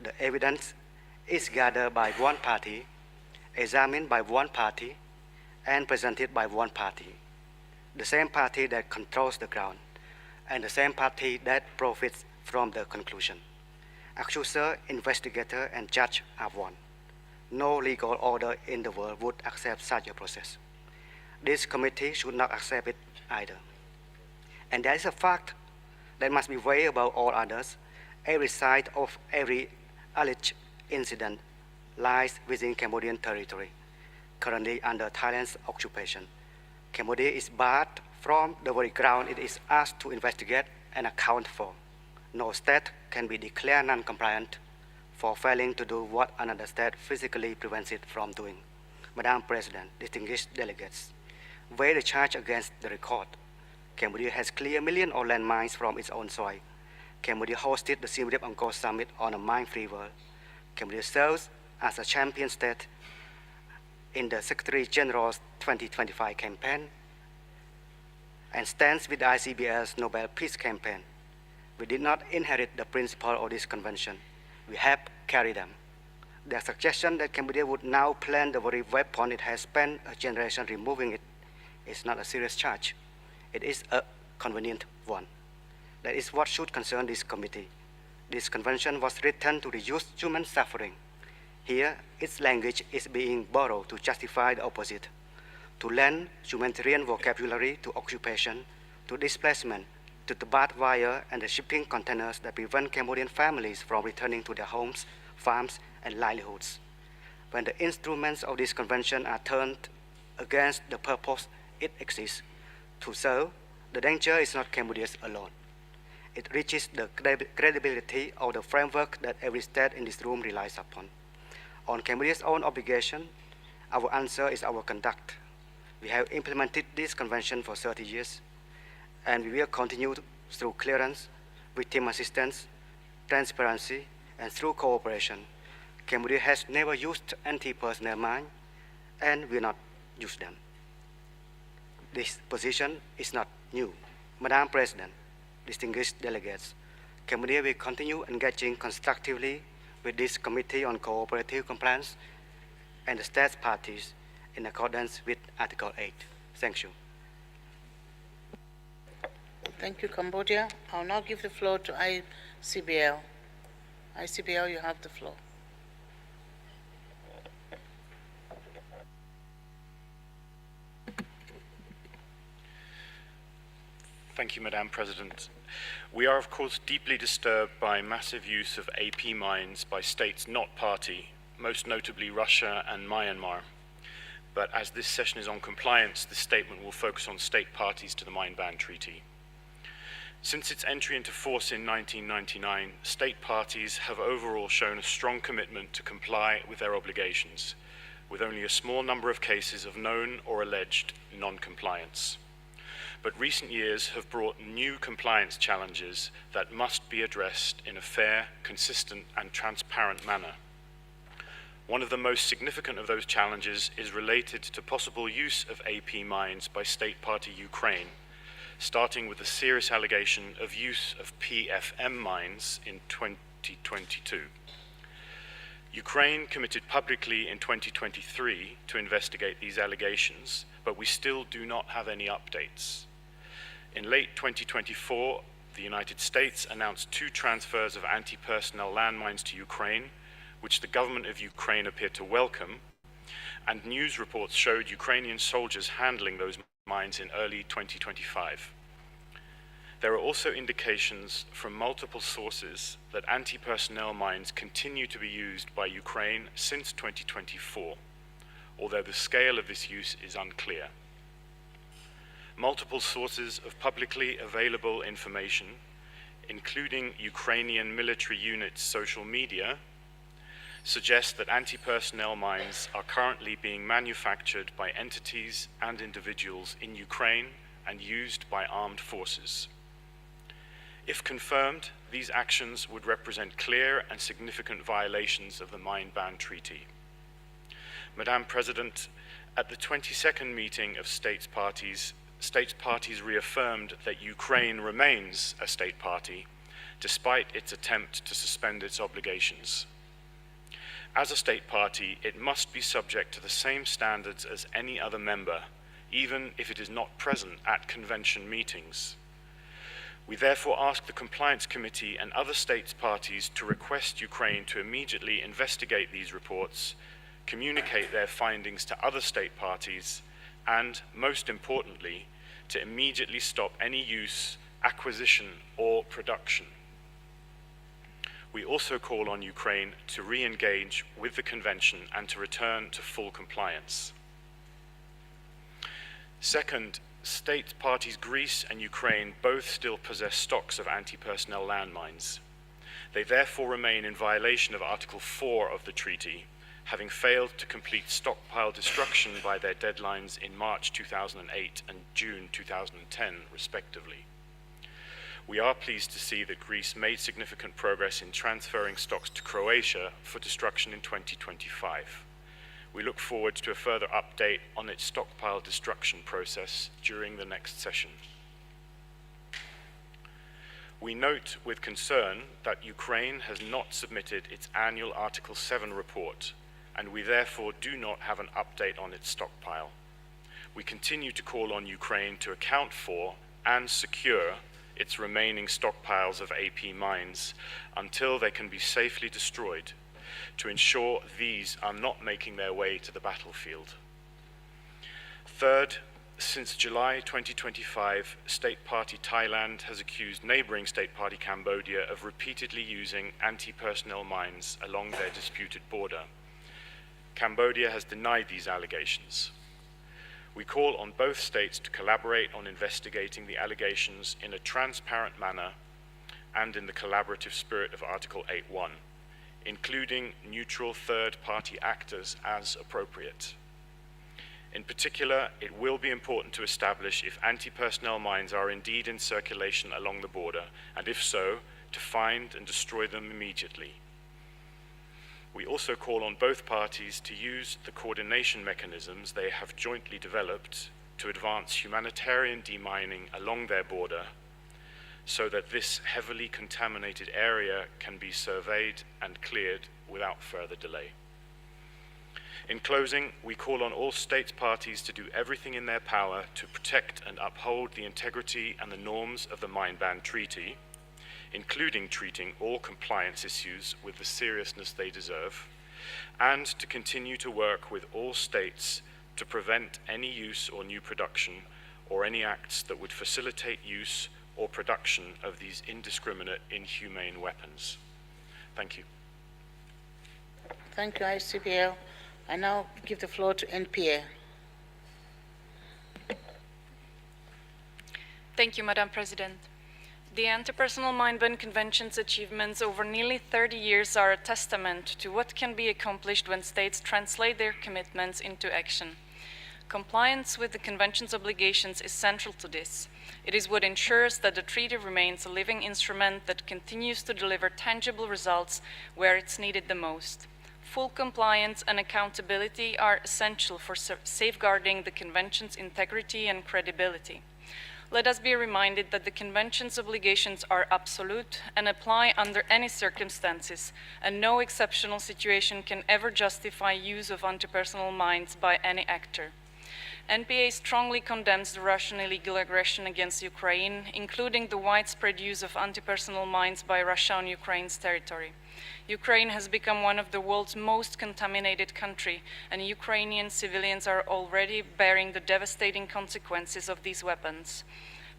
The evidence is gathered by one party, examined by one party, and presented by one party. The same party that controls the ground, and the same party that profits from the conclusion. Accuser, investigator, and judge are one. No legal order in the world would accept such a process. This committee should not accept it either. And there is a fact that must be weighed above all others. Every site of every alleged incident lies within Cambodian territory, currently under Thailand's occupation. Cambodia is barred from the very ground it is asked to investigate and account for. No state can be declared non-compliant for failing to do what another state physically prevents it from doing. Madam President, distinguished delegates, weigh the charge against the record. Cambodia has cleared millions of landmines from its own soil. Cambodia hosted the Siem Reap Angkor Summit on a mine-free world. Cambodia serves as a champion state in the Secretary General's 2025 campaign and stands with the ICBL's Nobel Peace Campaign. We did not inherit the principle of this convention. We have carried them. The suggestion that Cambodia would now plan the very weapon it has spent a generation removing it is not a serious charge. It is a convenient one. That is what should concern this committee. This convention was written to reduce human suffering. Here, its language is being borrowed to justify the opposite, to lend humanitarian vocabulary to occupation, to displacement, to the barbed wire and the shipping containers that prevent Cambodian families from returning to their homes, farms, and livelihoods. When the instruments of this convention are turned against the purpose it exists to serve, the danger is not Cambodia's alone. It reaches the credibility of the framework that every state in this room relies upon. On Cambodia's own obligation, our answer is our conduct. We have implemented this convention for 30 years, and we will continue through clearance, victim assistance, transparency, and through cooperation. Cambodia has never used anti-personnel mine, and will not use them. This position is not new. Madam President, distinguished delegates, Cambodia will continue engaging constructively with this Committee on Cooperative Compliance and the states parties in accordance with Article 8. Thank you. Thank you, Cambodia. I'll now give the floor to ICBL. ICBL, you have the floor. Thank you, Madam President. We are, of course, deeply disturbed by massive use of AP mines by states not party, most notably Russia and Myanmar. But as this session is on compliance, this statement will focus on state parties to the Mine Ban Treaty. Since its entry into force in 1999, state parties have overall shown a strong commitment to comply with their obligations, with only a small number of cases of known or alleged non-compliance. But recent years have brought new compliance challenges that must be addressed in a fair, consistent, and transparent manner. One of the most significant of those challenges is related to possible use of AP mines by state party Ukraine, starting with the serious allegation of use of PFM mines in 2022. Ukraine committed publicly in 2023 to investigate these allegations, but we still do not have any updates. In late 2024, the United States announced 2 transfers of anti-personnel landmines to Ukraine, which the government of Ukraine appeared to welcome, and news reports showed Ukrainian soldiers handling those mines in early 2025. There are also indications from multiple sources that anti-personnel mines continue to be used by Ukraine since 2024, although the scale of this use is unclear. Multiple sources of publicly available information, including Ukrainian military units' social media, suggest that anti-personnel mines are currently being manufactured by entities and individuals in Ukraine and used by armed forces. If confirmed, these actions would represent clear and significant violations of the Mine Ban Treaty. Madam President, at the 22nd meeting of states parties reaffirmed that Ukraine remains a state party, despite its attempt to suspend its obligations. As a state party, it must be subject to the same standards as any other member, even if it is not present at convention meetings. We therefore ask the Compliance Committee and other states parties to request Ukraine to immediately investigate these reports, communicate their findings to other state parties, and, most importantly, to immediately stop any use, acquisition, or production. We also call on Ukraine to re-engage with the Convention and to return to full compliance. Second, state parties Greece and Ukraine both still possess stocks of anti-personnel landmines. They therefore remain in violation of Article 4 of the treaty, having failed to complete stockpile destruction by their deadlines in March 2008 and June 2010, respectively. We are pleased to see that Greece made significant progress in transferring stocks to Croatia for destruction in 2025. We look forward to a further update on its stockpile destruction process during the next session. We note with concern that Ukraine has not submitted its annual Article 7 report, and we therefore do not have an update on its stockpile. We continue to call on Ukraine to account for and secure its remaining stockpiles of AP mines until they can be safely destroyed, to ensure these are not making their way to the battlefield. Third, since July 2025, State Party Thailand has accused neighboring State Party Cambodia of repeatedly using anti-personnel mines along their disputed border. Cambodia has denied these allegations. We call on both states to collaborate on investigating the allegations in a transparent manner and in the collaborative spirit of Article 8.1, including neutral third-party actors as appropriate. In particular, it will be important to establish if anti-personnel mines are indeed in circulation along the border, and if so, to find and destroy them immediately. We also call on both parties to use the coordination mechanisms they have jointly developed to advance humanitarian demining along their border so that this heavily contaminated area can be surveyed and cleared without further delay. In closing, we call on all states parties to do everything in their power to protect and uphold the integrity and the norms of the Mine Ban Treaty, including treating all compliance issues with the seriousness they deserve, and to continue to work with all states to prevent any use or new production or any acts that would facilitate use or production of these indiscriminate, inhumane weapons. Thank you. Thank you, ICPL. I now give the floor to NPA. Thank you, Madam President. The Anti-Personnel Mine Ban Convention's achievements over nearly 30 years are a testament to what can be accomplished when states translate their commitments into action. Compliance with the Convention's obligations is central to this. It is what ensures that the treaty remains a living instrument that continues to deliver tangible results where it's needed the most. Full compliance and accountability are essential for safeguarding the Convention's integrity and credibility. Let us be reminded that the Convention's obligations are absolute and apply under any circumstances, and no exceptional situation can ever justify use of anti-personnel mines by any actor. NPA strongly condemns the Russian illegal aggression against Ukraine, including the widespread use of anti-personnel mines by Russia on Ukraine's territory. Ukraine has become one of the world's most contaminated countries, and Ukrainian civilians are already bearing the devastating consequences of these weapons.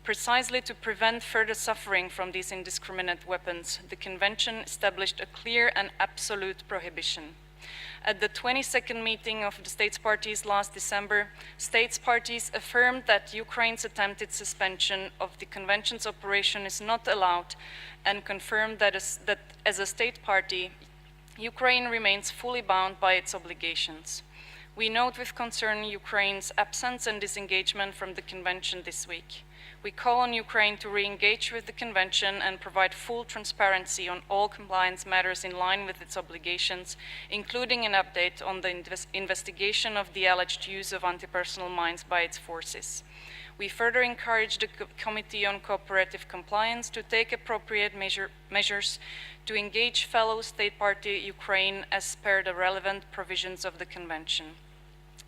Precisely to prevent further suffering from these indiscriminate weapons, the Convention established a clear and absolute prohibition. At the 22nd meeting of the States Parties last December, States Parties affirmed that Ukraine's attempted suspension of the Convention's operation is not allowed, and confirmed that as a state party, Ukraine remains fully bound by its obligations. We note with concern Ukraine's absence and disengagement from the Convention this week. We call on Ukraine to re-engage with the Convention and provide full transparency on all compliance matters in line with its obligations, including an update on the investigation of the alleged use of anti-personnel mines by its forces. We further encourage the Committee on Cooperative Compliance to take appropriate measures to engage fellow state party Ukraine as per the relevant provisions of the Convention.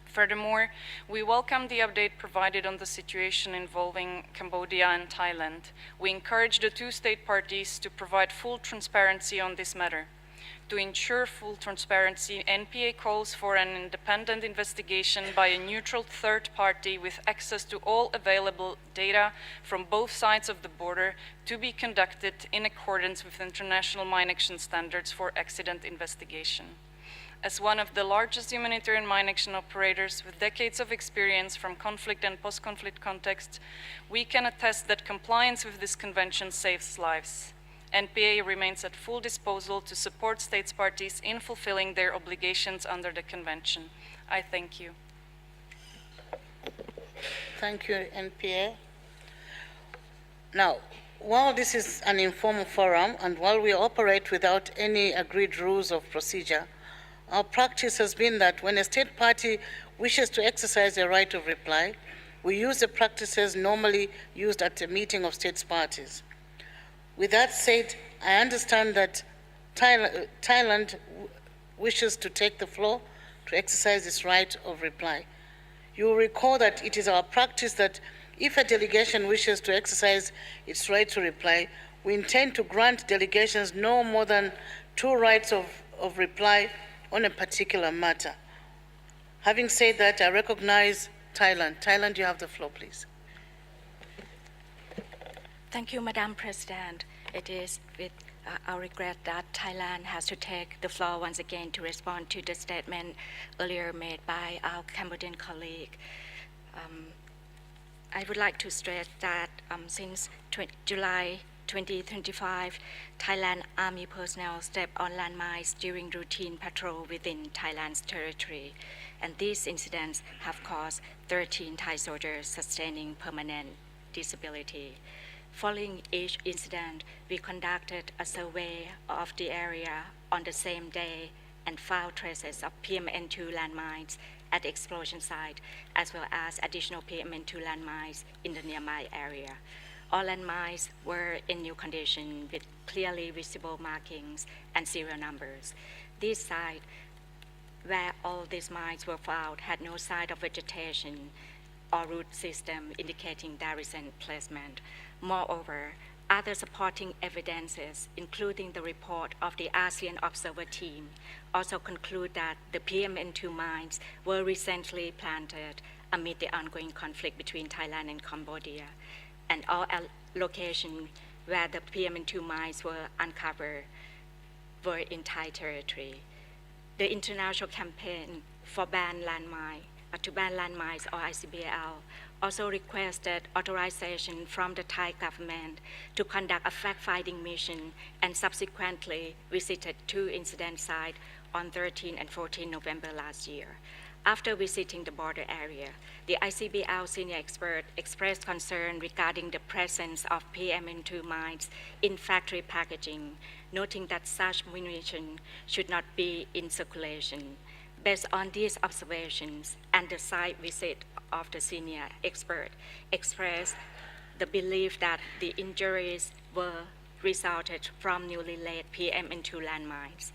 Furthermore, we welcome the update provided on the situation involving Cambodia and Thailand. We encourage the two state parties to provide full transparency on this matter. To ensure full transparency, NPA calls for an independent investigation by a neutral third party with access to all available data from both sides of the border to be conducted in accordance with international mine action standards for accident investigation. As one of the largest humanitarian mine action operators with decades of experience from conflict and post-conflict contexts, we can attest that compliance with this convention saves lives. NPA remains at full disposal to support states parties in fulfilling their obligations under the Convention. I thank you. Thank you, NPA. Now, while this is an informal forum and while we operate without any agreed rules of procedure, our practice has been that when a state party wishes to exercise a right of reply, we use the practices normally used at a meeting of states parties. With that said, I understand that Thailand wishes to take the floor to exercise its right of reply. You will recall that it is our practice that if a delegation wishes to exercise its right to reply, we intend to grant delegations no more than 2 rights of reply on a particular matter. Having said that, I recognize Thailand. Thailand, you have the floor, please. Thank you, Madam President. It is with our regret that Thailand has to take the floor once again to respond to the statement earlier made by our Cambodian colleague. I would like to stress that since July 2025, Thailand Army personnel step on landmines during routine patrol within Thailand's territory, and these incidents have caused 13 Thai soldiers sustaining permanent disability. Following each incident, we conducted a survey of the area on the same day and found traces of PMN2 landmines at the explosion site, as well as additional PMN2 landmines in the nearby area. All landmines were in new condition with clearly visible markings and serial numbers. This site, where all these mines were found, had no sign of vegetation or root system indicating their recent placement. Moreover, other supporting evidences, including the report of the ASEAN Observer Team, also conclude that the PMN2 mines were recently planted amid the ongoing conflict between Thailand and Cambodia, and all locations where the PMN2 mines were uncovered were in Thai territory. The international campaign for to ban landmines, or ICBL, also requested authorization from the Thai government to conduct a fact-finding mission and subsequently visited 2 incident sites on 13 and 14 November last year. After visiting the border area, the ICBL senior expert expressed concern regarding the presence of PMN2 mines in factory packaging, noting that such munition should not be in circulation. Based on these observations and the site visit of the senior expert expressed the belief that the injuries were resulted from newly laid PMN2 landmines.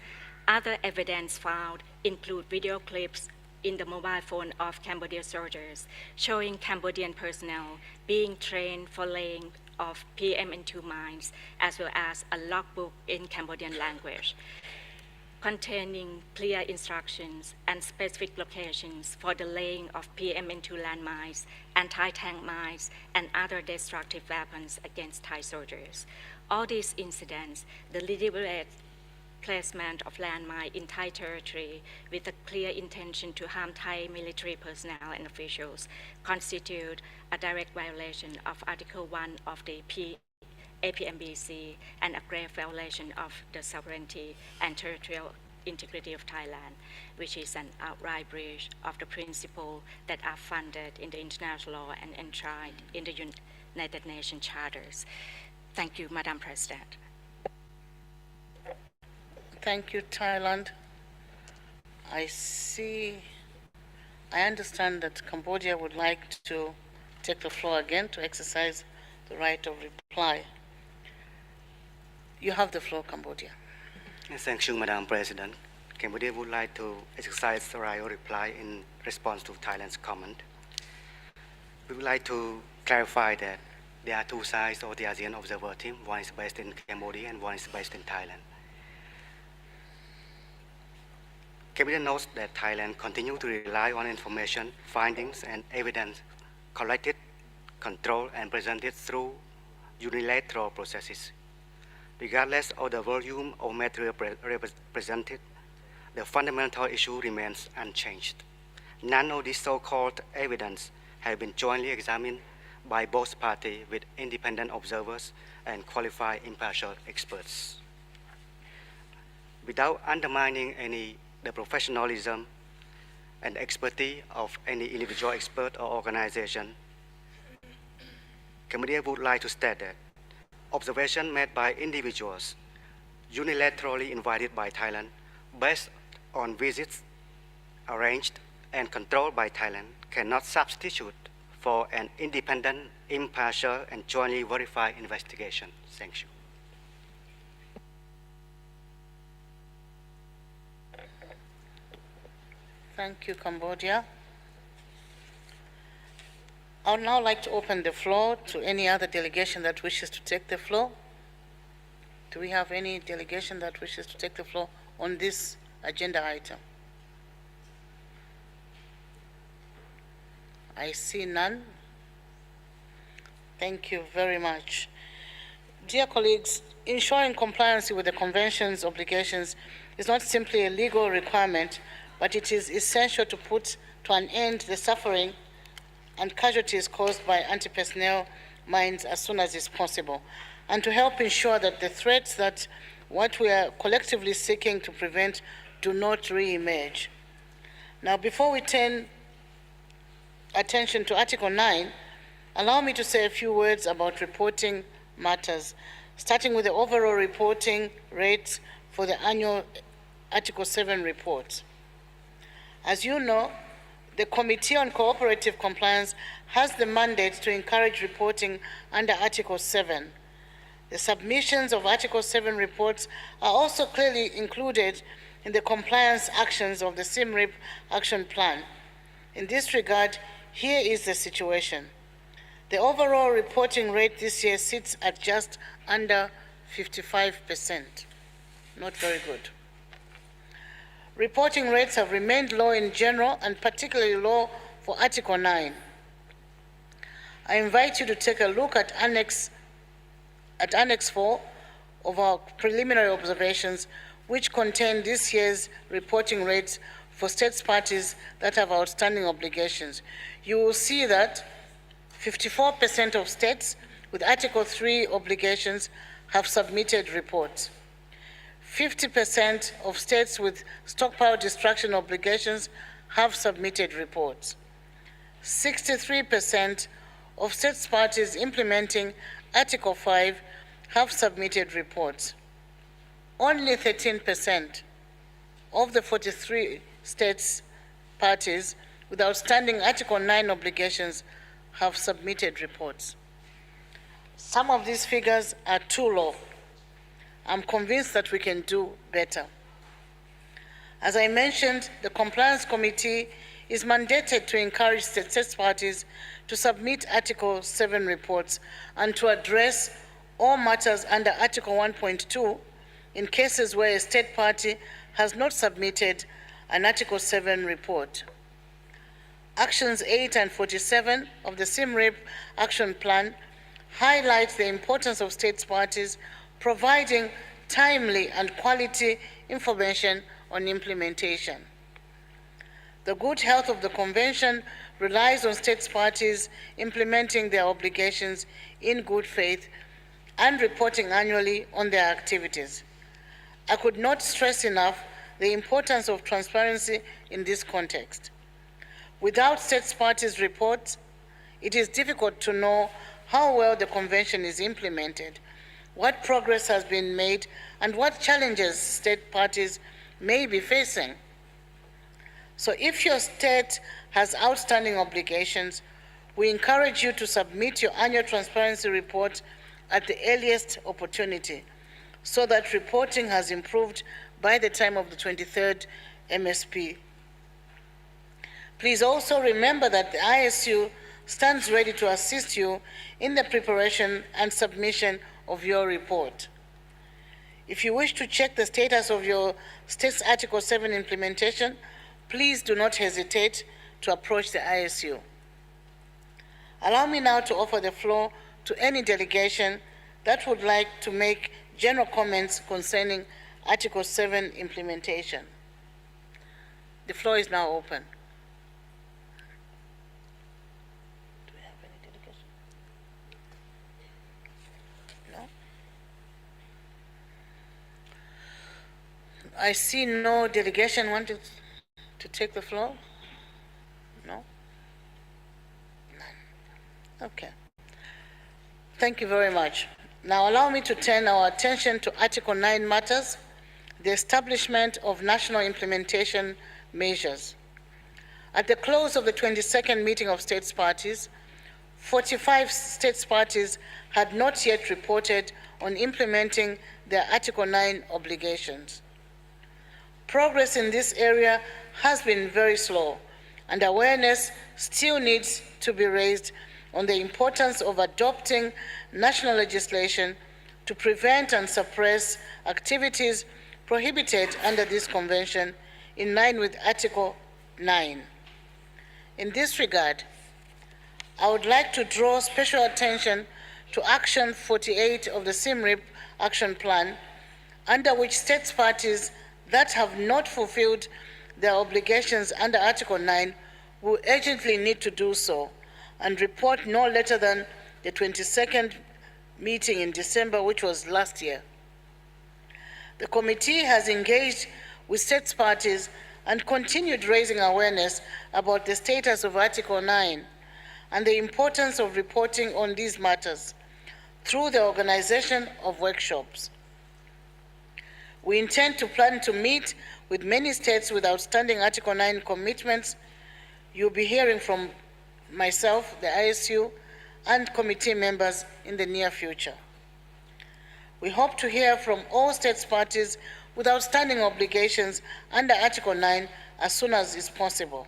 Other evidence found include video clips in the mobile phone of Cambodian soldiers showing Cambodian personnel being trained for laying of PMN2 mines, as well as a logbook in Cambodian language containing clear instructions and specific locations for the laying of PMN2 landmines, anti-tank mines, and other destructive weapons against Thai soldiers. All these incidents, the deliberate placement of landmine in Thai territory with a clear intention to harm Thai military personnel and officials, constitute a direct violation of Article 1 of the APMBC and a grave violation of the sovereignty and territorial integrity of Thailand, which is an outright breach of the principles that are funded in the international law and enshrined in the United Nations charters. Thank you, Madam President. Thank you, Thailand. I understand that Cambodia would like to take the floor again to exercise the right of reply. You have the floor, Cambodia. Thank you, Madam President. Cambodia would like to exercise the right of reply in response to Thailand's comment. We would like to clarify that there are 2 sides of the ASEAN Observer Team. One is based in Cambodia and one is based in Thailand. Cambodia notes that Thailand continues to rely on information, findings, and evidence collected, controlled, and presented through unilateral processes. Regardless of the volume of material presented, the fundamental issue remains unchanged. None of this so-called evidence has been jointly examined by both parties with independent observers and qualified impartial experts. Without undermining the professionalism and expertise of any individual expert or organization, Cambodia would like to state that observations made by individuals unilaterally invited by Thailand based on visits arranged and controlled by Thailand cannot substitute for an independent, impartial, and jointly verified investigation. Thank you. Thank you, Cambodia. I would now like to open the floor to any other delegation that wishes to take the floor. Do we have any delegation that wishes to take the floor on this agenda item? I see none. Thank you very much. Dear colleagues, ensuring compliance with the Convention's obligations is not simply a legal requirement, but it is essential to put to an end the suffering and casualties caused by anti-personnel mines as soon as is possible, and to help ensure that the threats that what we are collectively seeking to prevent do not re-emerge. Now, before we turn attention to Article 9, allow me to say a few words about reporting matters, starting with the overall reporting rates for the annual Article 7 report. As you know, the Committee on Cooperative Compliance has the mandate to encourage reporting under Article 7. The submissions of Article 7 reports are also clearly included in the compliance actions of the SIMRIP Action Plan. In this regard, here is the situation. The overall reporting rate this year sits at just under 55%. Not very good. Reporting rates have remained low in general and particularly low for Article 9. I invite you to take a look at Annex 4 of our preliminary observations, which contain this year's reporting rates for states parties that have outstanding obligations. You will see that 54% of states with Article 3 obligations have submitted reports. 50% of states with stockpile destruction obligations have submitted reports. 63% of states parties implementing Article 5 have submitted reports. Only 13% of the 43 states parties with outstanding Article 9 obligations have submitted reports. Some of these figures are too low. I'm convinced that we can do better. As I mentioned, the Compliance Committee is mandated to encourage states parties to submit Article 7 reports and to address all matters under Article 1.2 in cases where a state party has not submitted an Article 7 report. Actions 8 and 47 of the SIMRIP Action Plan highlight the importance of states parties providing timely and quality information on implementation. The good health of the Convention relies on states parties implementing their obligations in good faith and reporting annually on their activities. I could not stress enough the importance of transparency in this context. Without states parties' reports, it is difficult to know how well the Convention is implemented, what progress has been made, and what challenges state parties may be facing. So if your state has outstanding obligations, we encourage you to submit your annual transparency report at the earliest opportunity so that reporting has improved by the time of the 23rd MSP. Please also remember that the ISU stands ready to assist you in the preparation and submission of your report. If you wish to check the status of your state's Article 7 implementation, please do not hesitate to approach the ISU. Allow me now to offer the floor to any delegation that would like to make general comments concerning Article 7 implementation. The floor is now open. Do we have any delegation? I see no delegation wanted to take the floor. No? None. Okay. Thank you very much. Now allow me to turn our attention to Article 9 matters, the establishment of national implementation measures. At the close of the 22nd meeting of states parties, 45 states parties had not yet reported on implementing their Article 9 obligations. Progress in this area has been very slow, and awareness still needs to be raised on the importance of adopting national legislation to prevent and suppress activities prohibited under this convention in line with Article 9. In this regard, I would like to draw special attention to Action 48 of the SIMRIP Action Plan, under which states parties that have not fulfilled their obligations under Article 9 will urgently need to do so and report no later than the 22nd meeting in December, which was last year. The committee has engaged with states parties and continued raising awareness about the status of Article 9 and the importance of reporting on these matters through the organization of workshops. We intend to plan to meet with many states with outstanding Article 9 commitments. You'll be hearing from myself, the ISU, and committee members in the near future. We hope to hear from all states parties with outstanding obligations under Article 9 as soon as is possible.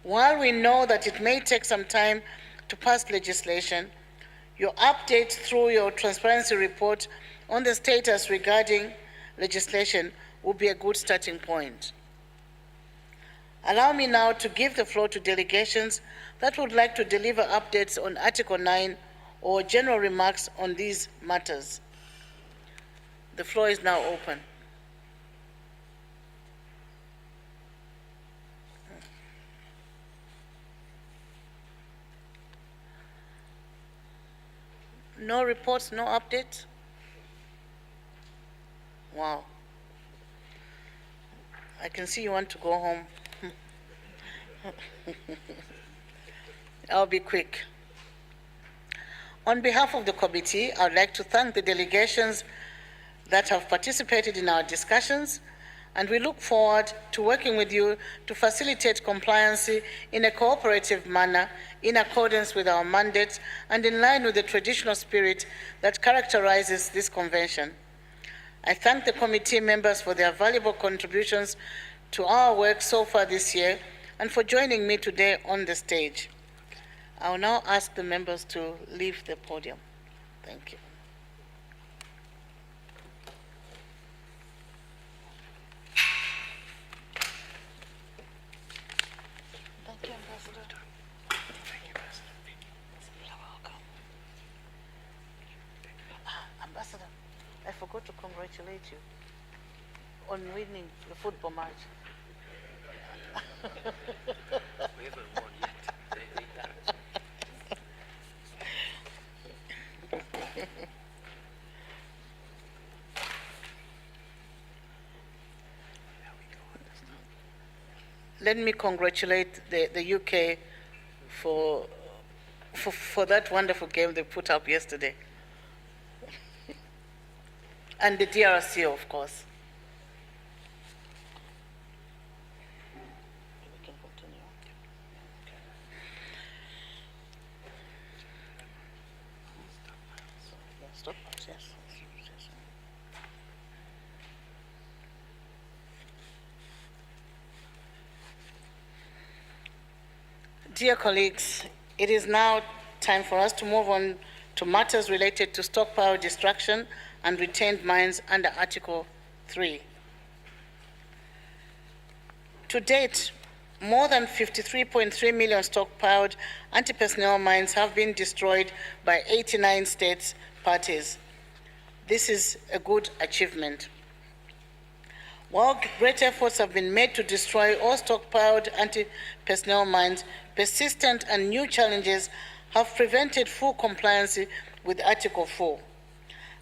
While we know that it may take some time to pass legislation, your update through your transparency report on the status regarding legislation will be a good starting point. Allow me now to give the floor to delegations that would like to deliver updates on Article 9 or general remarks on these matters. The floor is now open. No reports, no updates? Wow. I can see you want to go home. I'll be quick. On behalf of the committee, I would like to thank the delegations that have participated in our discussions, and we look forward to working with you to facilitate compliance in a cooperative manner in accordance with our mandate and in line with the traditional spirit that characterizes this convention. I thank the committee members for their valuable contributions to our work so far this year and for joining me today on the stage. I will now ask the members to leave the podium. Thank you. Thank you, Ambassador. Thank you, President. You're welcome. Ambassador, I forgot to congratulate you on winning the football match. We haven't won yet. Let me congratulate the UK for that wonderful game they put up yesterday. And the DRC, of course. We can continue. Stop, yes. Dear colleagues, it is now time for us to move on to matters related to stockpile destruction and retained mines under Article 3. To date, more than 53.3 million stockpiled anti-personnel mines have been destroyed by 89 states parties. This is a good achievement. While great efforts have been made to destroy all stockpiled anti-personnel mines, persistent and new challenges have prevented full compliance with Article 4.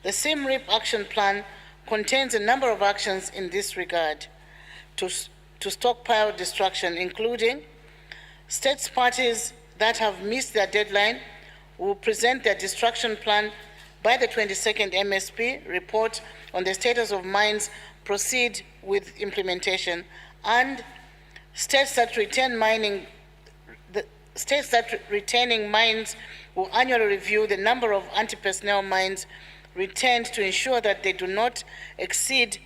The SIMRIP Action Plan contains a number of actions in this regard to stockpile destruction, including states parties that have missed their deadline will present their destruction plan by the 22nd MSP report on the status of mines, proceed with implementation, and states that retaining mines will annually review the number of anti-personnel mines retained to ensure that they do not exceed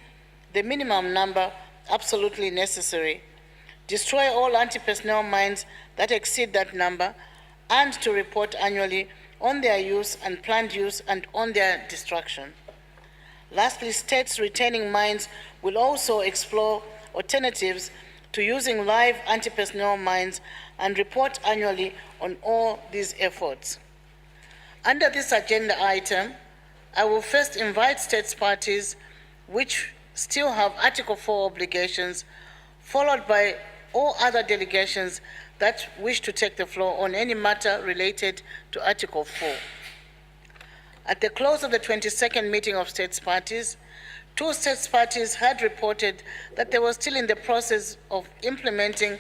the minimum number absolutely necessary, destroy all anti-personnel mines that exceed that number, and to report annually on their use and planned use and on their destruction. Lastly, states retaining mines will also explore alternatives to using live anti-personnel mines and report annually on all these efforts. Under this agenda item, I will first invite states parties which still have Article 4 obligations, followed by all other delegations that wish to take the floor on any matter related to Article 4. At the close of the 22nd meeting of states parties, 2 states parties had reported that they were still in the process of implementing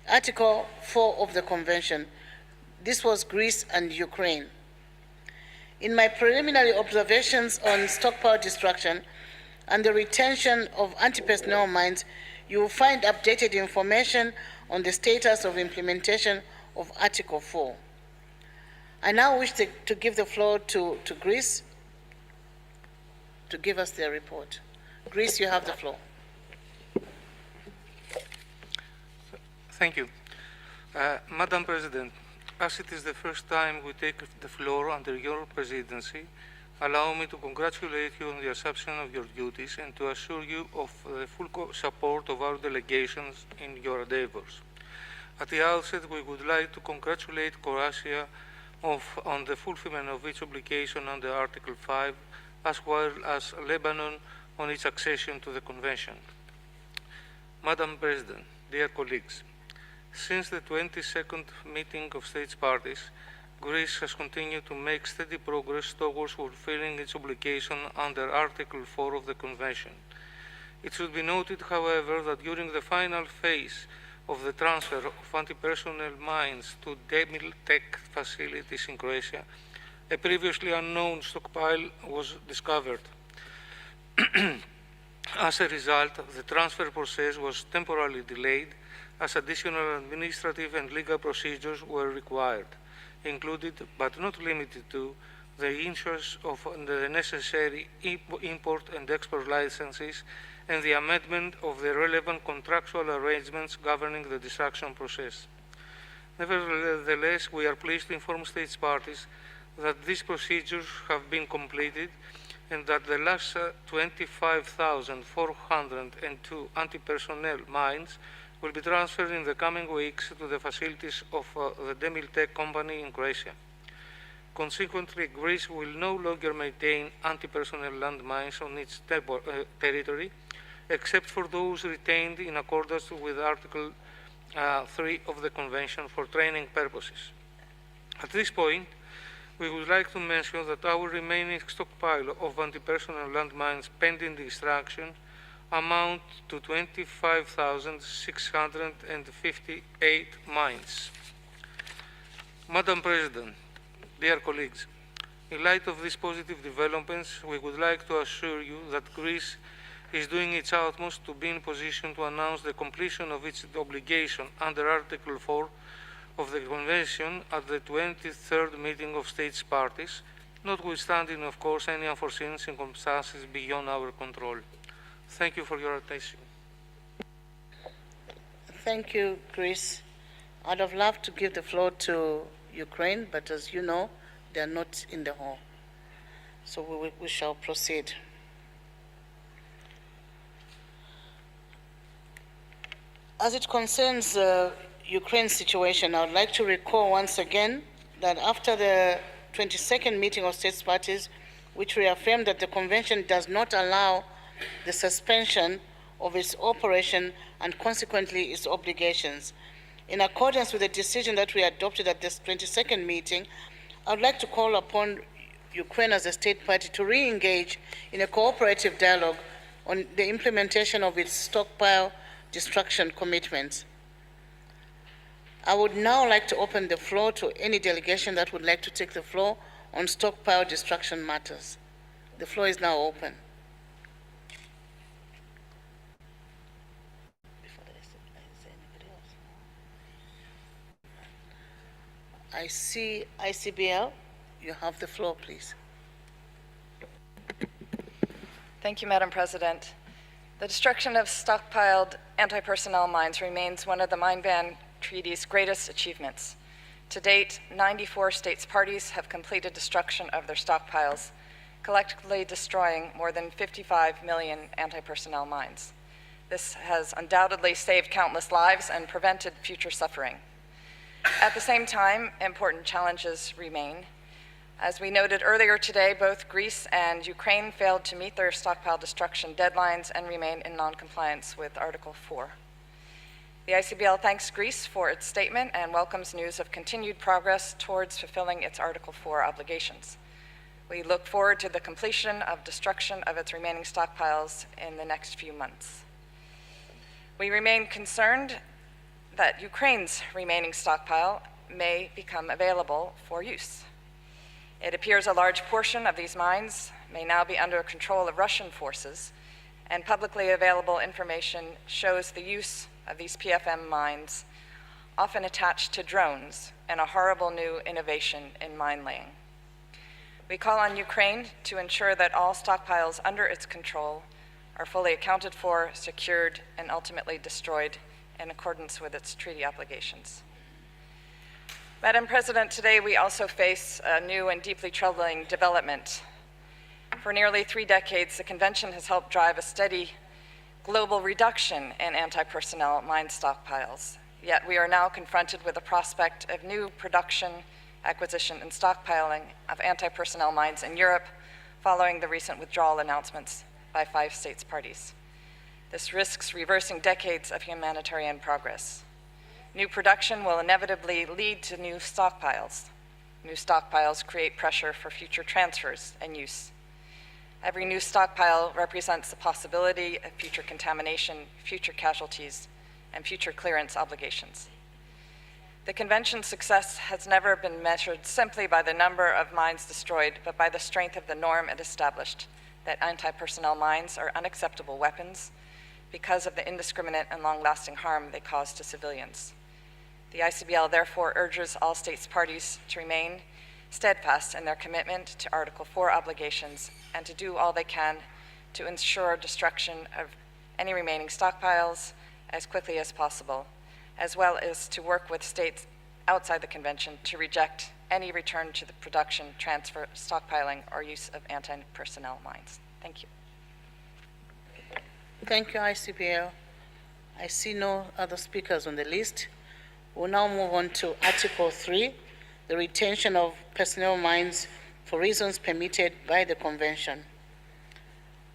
Article 4 of the Convention. This was Greece and Ukraine. In my preliminary observations on stockpile destruction and the retention of anti-personnel mines, you will find updated information on the status of implementation of Article 4. I now wish to give the floor to Greece to give us their report. Greece, you have the floor. Thank you. Madam President, as it is the first time we take the floor under your presidency, allow me to congratulate you on the assumption of your duties and to assure you of the full support of our delegations in your endeavors. At the outset, we would like to congratulate Croatia on the fulfillment of its obligation under Article 5, as well as Lebanon on its accession to the Convention. Madam President, dear colleagues, since the 22nd meeting of states parties, Greece has continued to make steady progress towards fulfilling its obligation under Article 4 of the Convention. It should be noted, however, that during the final phase of the transfer of anti-personnel mines to Demiltech facilities in Croatia, a previously unknown stockpile was discovered. As a result, the transfer process was temporarily delayed as additional administrative and legal procedures were required, included but not limited to the issuance of the necessary import and export licenses and the amendment of the relevant contractual arrangements governing the destruction process. Nevertheless, we are pleased to inform states parties that these procedures have been completed and that the last 25,402 anti-personnel mines will be transferred in the coming weeks to the facilities of the Demiltech company in Croatia. Consequently, Greece will no longer maintain anti-personnel landmines on its territory, except for those retained in accordance with Article 3 of the Convention for training purposes. At this point, we would like to mention that our remaining stockpile of anti-personnel landmines pending destruction amount to 25,658 mines. Madam President, dear colleagues, in light of these positive developments, we would like to assure you that Greece is doing its utmost to be in position to announce the completion of its obligation under Article 4 of the Convention at the 23rd meeting of states parties, notwithstanding, of course, any unforeseen circumstances beyond our control. Thank you for your attention. Thank you, Greece. I'd have loved to give the floor to Ukraine, but as you know, they are not in the hall. So we shall proceed. As it concerns Ukraine's situation, I would like to recall once again that after the 22nd meeting of states parties, which reaffirmed that the Convention does not allow the suspension of its operation and consequently its obligations. In accordance with the decision that we adopted at this 22nd meeting, I would like to call upon Ukraine as a state party to re-engage in a cooperative dialogue on the implementation of its stockpile destruction commitments. I would now like to open the floor to any delegation that would like to take the floor on stockpile destruction matters. The floor is now open. I see ICBL. You have the floor, please. Thank you, Madam President. The destruction of stockpiled anti-personnel mines remains one of the Mine Ban Treaty's greatest achievements. To date, 94 states parties have completed destruction of their stockpiles, collectively destroying more than 55 million anti-personnel mines. This has undoubtedly saved countless lives and prevented future suffering. At the same time, important challenges remain. As we noted earlier today, both Greece and Ukraine failed to meet their stockpile destruction deadlines and remain in non-compliance with Article 4. The ICBL thanks Greece for its statement and welcomes news of continued progress towards fulfilling its Article 4 obligations. We look forward to the completion of destruction of its remaining stockpiles in the next few months. We remain concerned that Ukraine's remaining stockpile may become available for use. It appears a large portion of these mines may now be under control of Russian forces, and publicly available information shows the use of these PFM mines, often attached to drones, and a horrible new innovation in mine laying. We call on Ukraine to ensure that all stockpiles under its control are fully accounted for, secured, and ultimately destroyed in accordance with its treaty obligations. Madam President, today we also face a new and deeply troubling development. For nearly 3 decades, the Convention has helped drive a steady global reduction in anti-personnel mine stockpiles. Yet we are now confronted with the prospect of new production, acquisition, and stockpiling of anti-personnel mines in Europe following the recent withdrawal announcements by 5 states parties. This risks reversing decades of humanitarian progress. New production will inevitably lead to new stockpiles. New stockpiles create pressure for future transfers and use. Every new stockpile represents the possibility of future contamination, future casualties, and future clearance obligations. The Convention's success has never been measured simply by the number of mines destroyed, but by the strength of the norm it established, that anti-personnel mines are unacceptable weapons because of the indiscriminate and long-lasting harm they cause to civilians. The ICBL therefore urges all states parties to remain steadfast in their commitment to Article 4 obligations and to do all they can to ensure destruction of any remaining stockpiles as quickly as possible, as well as to work with states outside the Convention to reject any return to the production, transfer, stockpiling, or use of anti-personnel mines. Thank you. Thank you, ICBL. I see no other speakers on the list. We'll now move on to Article 3, the retention of personnel mines for reasons permitted by the Convention.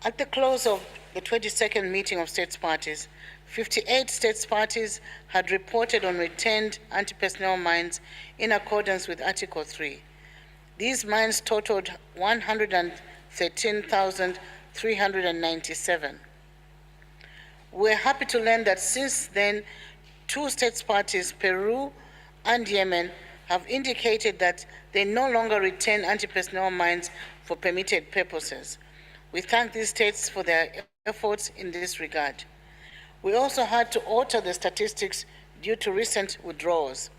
At the close of the 22nd meeting of states parties, 58 states parties had reported on retained anti-personnel mines in accordance with Article 3. These mines totaled 113,397. We're happy to learn that since then, 2 states parties, Peru and Yemen, have indicated that they no longer retain anti-personnel mines for permitted purposes. We thank these states for their efforts in this regard. We also had to alter the statistics due to recent withdrawals.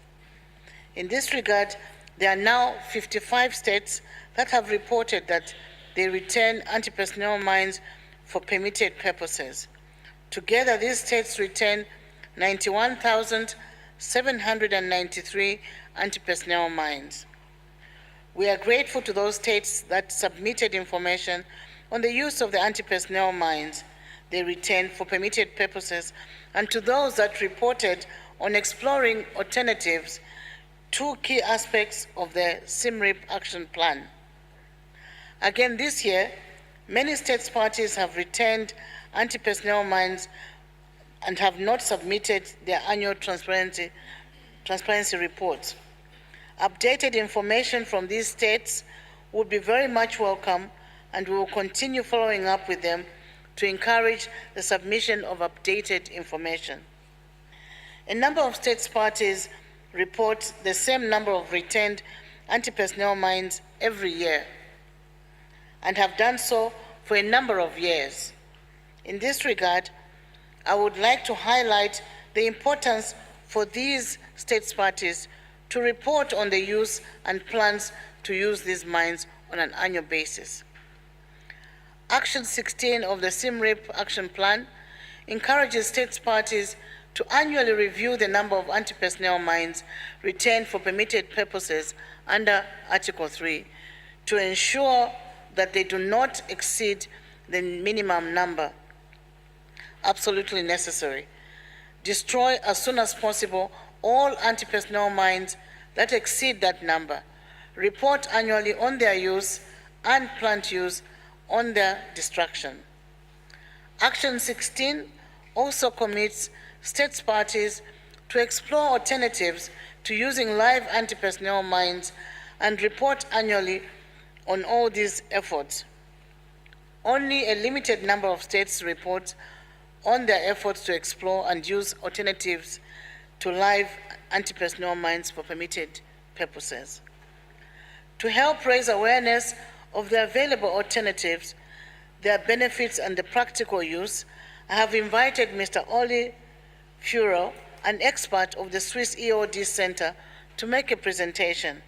In this regard, there are now 55 states that have reported that they retain anti-personnel mines for permitted purposes. Together, these states retain 91,793 anti-personnel mines. We are grateful to those states that submitted information on the use of the anti-personnel mines they retain for permitted purposes, and to those that reported on exploring alternatives, 2 key aspects of the SIMRIP action plan. Again, this year, many states parties have retained anti-personnel mines and have not submitted their annual transparency reports. Updated information from these states would be very much welcome, and we will continue following up with them to encourage the submission of updated information. A number of states parties report the same number of retained anti-personnel mines every year and have done so for a number of years. In this regard, I would like to highlight the importance for these states parties to report on the use and plans to use these mines on an annual basis. Action 16 of the SIMRIP Action Plan encourages states parties to annually review the number of anti-personnel mines retained for permitted purposes under Article 3 to ensure that they do not exceed the minimum number absolutely necessary. Destroy as soon as possible all anti-personnel mines that exceed that number. Report annually on their use and plant use on their destruction. Action 16 also commits states parties to explore alternatives to using live anti-personnel mines and report annually on all these efforts. Only a limited number of states report on their efforts to explore and use alternatives to live anti-personnel mines for permitted purposes. To help raise awareness of the available alternatives, their benefits, and the practical use, I have invited Mr. Oli Furo, an expert of the Swiss EOD Center, to make a presentation.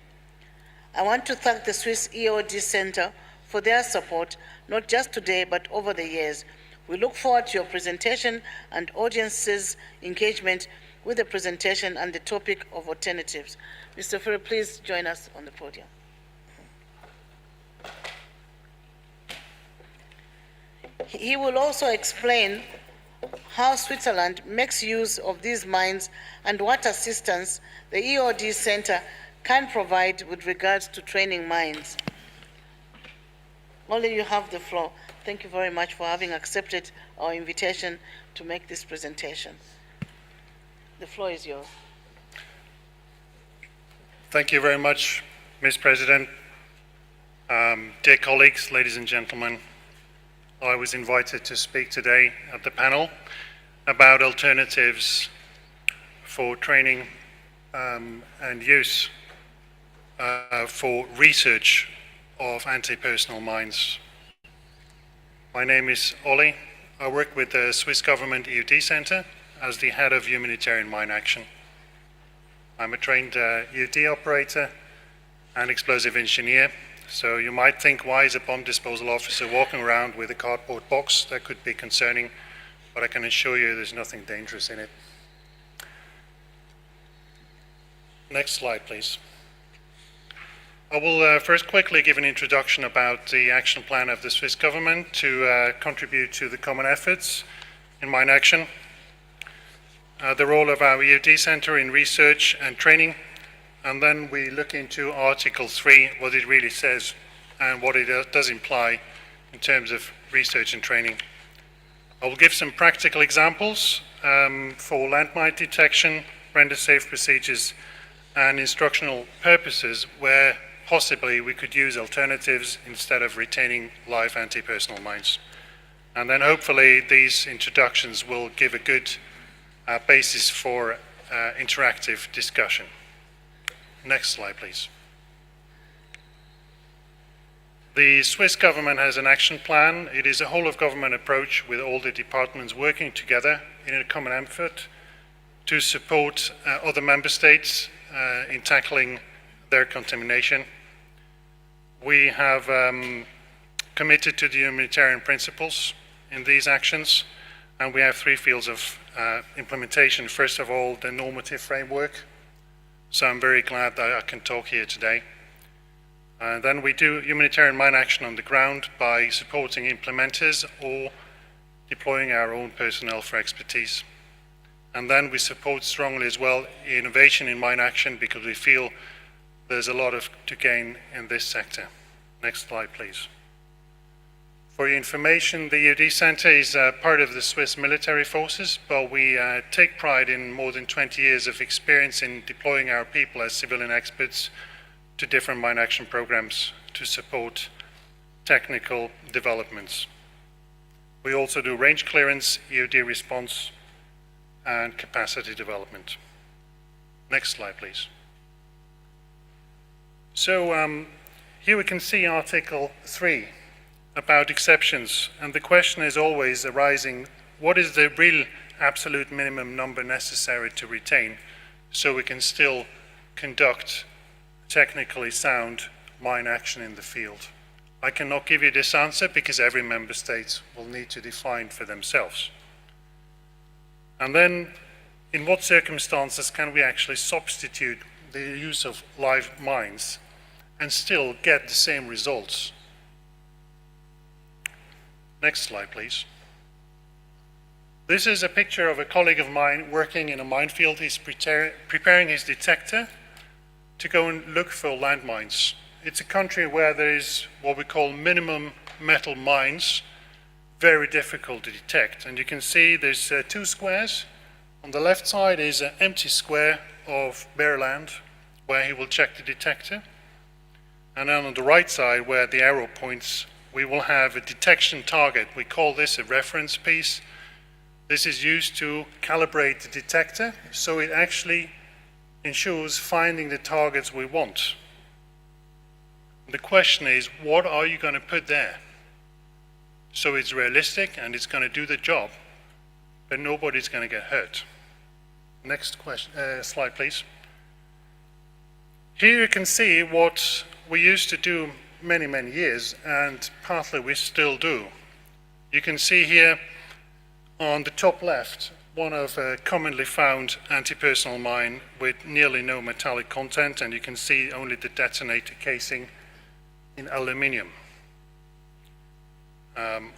I want to thank the Swiss EOD Center for their support, not just today, but over the years. We look forward to your presentation and audience's engagement with the presentation and the topic of alternatives. Mr. Furo, please join us on the podium. He will also explain how Switzerland makes use of these mines and what assistance the EOD Center can provide with regards to training mines. Only you have the floor. Thank you very much for having accepted our invitation to make this presentation. The floor is yours. Thank you very much, Ms. President. Dear colleagues, ladies and gentlemen, I was invited to speak today at the panel about alternatives for training and use for research of anti-personnel mines. My name is Oli. I work with the Swiss Government EOD Center as the head of Humanitarian Mine Action. I'm a trained EOD operator and explosive engineer. So you might think, why is a bomb disposal officer walking around with a cardboard box? That could be concerning, but I can assure you there's nothing dangerous in it. Next slide, please. I will first quickly give an introduction about the action plan of the Swiss government to contribute to the common efforts in mine action, the role of our EOD Center in research and training, and then we look into Article 3, what it really says and what it does imply in terms of research and training. I will give some practical examples for landmine detection, render safe procedures, and instructional purposes where possibly we could use alternatives instead of retaining live anti-personnel mines. And then hopefully these introductions will give a good basis for interactive discussion. Next slide, please. The Swiss government has an action plan. It is a whole-of-government approach with all the departments working together in a common effort to support other member states in tackling their contamination. We have committed to the humanitarian principles in these actions, and we have three fields of implementation. First of all, the normative framework. So I'm very glad that I can talk here today. Then we do humanitarian mine action on the ground by supporting implementers or deploying our own personnel for expertise. And then we support strongly as well innovation in mine action because we feel there's a lot to gain in this sector. Next slide, please. For your information, the EOD Center is part of the Swiss military forces, but we take pride in more than 20 years of experience in deploying our people as civilian experts to different mine action programs to support technical developments. We also do range clearance, EOD response, and capacity development. Next slide, please. So here we can see Article 3 about exceptions, and the question is always arising, what is the real absolute minimum number necessary to retain so we can still conduct technically sound mine action in the field? I cannot give you this answer because every member state will need to define for themselves. And then, in what circumstances can we actually substitute the use of live mines and still get the same results? Next slide, please. This is a picture of a colleague of mine working in a minefield. He's preparing his detector to go and look for landmines. It's a country where there is what we call minimum metal mines, very difficult to detect. And you can see there's two squares. On the left side is an empty square of bare land where he will check the detector. And then on the right side, where the arrow points, we will have a detection target. We call this a reference piece. This is used to calibrate the detector, so it actually ensures finding the targets we want. The question is, what are you going to put there? So it's realistic and it's going to do the job, but nobody's going to get hurt. Next question, slide, please. Here you can see what we used to do many, many years, and partly we still do. You can see here on the top left, one of a commonly found anti-personnel mine with nearly no metallic content, and you can see only the detonator casing in aluminium.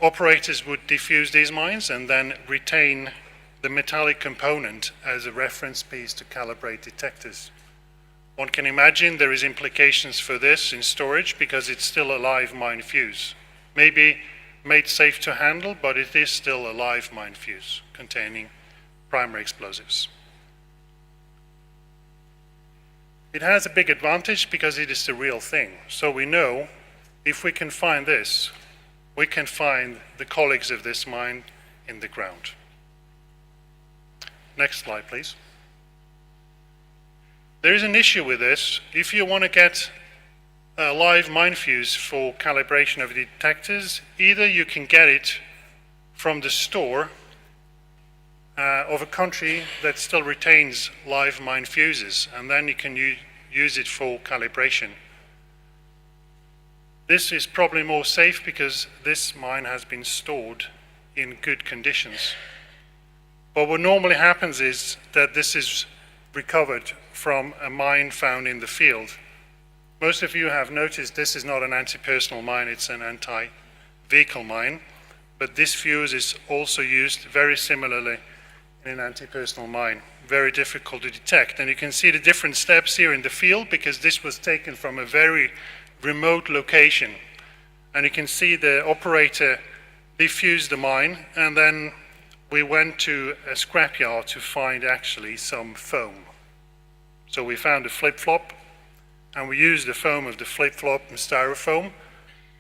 Operators would defuse these mines and then retain the metallic component as a reference piece to calibrate detectors. One can imagine there is implications for this in storage because it's still a live mine fuse. Maybe made safe to handle, but it is still a live mine fuse containing primary explosives. It has a big advantage because it is the real thing. So we know if we can find this, we can find the colleagues of this mine in the ground. Next slide, please. There is an issue with this. If you want to get a live mine fuse for calibration of detectors, either you can get it from the store of a country that still retains live mine fuses, and then you can use it for calibration. This is probably more safe because this mine has been stored in good conditions. But what normally happens is that this is recovered from a mine found in the field. Most of you have noticed this is not an anti-personnel mine, it's an anti-vehicle mine, but this fuse is also used very similarly in an anti-personnel mine. Very difficult to detect. And you can see the different steps here in the field because this was taken from a very remote location. And you can see the operator defused the mine, and then we went to a scrapyard to find actually some foam. So we found a flip-flop, and we used the foam of the flip-flop and styrofoam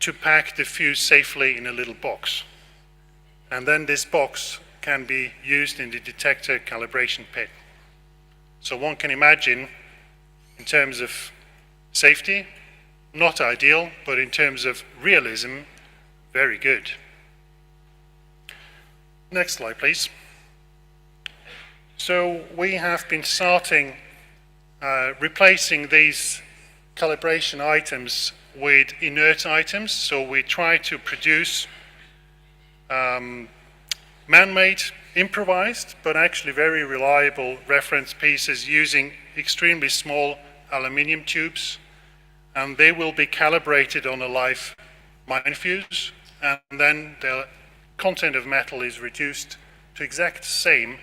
to pack the fuse safely in a little box. And then this box can be used in the detector calibration pit. So one can imagine, in terms of safety, not ideal, but in terms of realism, very good. Next slide, please. So we have been starting replacing these calibration items with inert items. So we try to produce man-made, improvised, but actually very reliable reference pieces using extremely small aluminium tubes, and they will be calibrated on a live mine fuse, and then the content of metal is reduced to exact same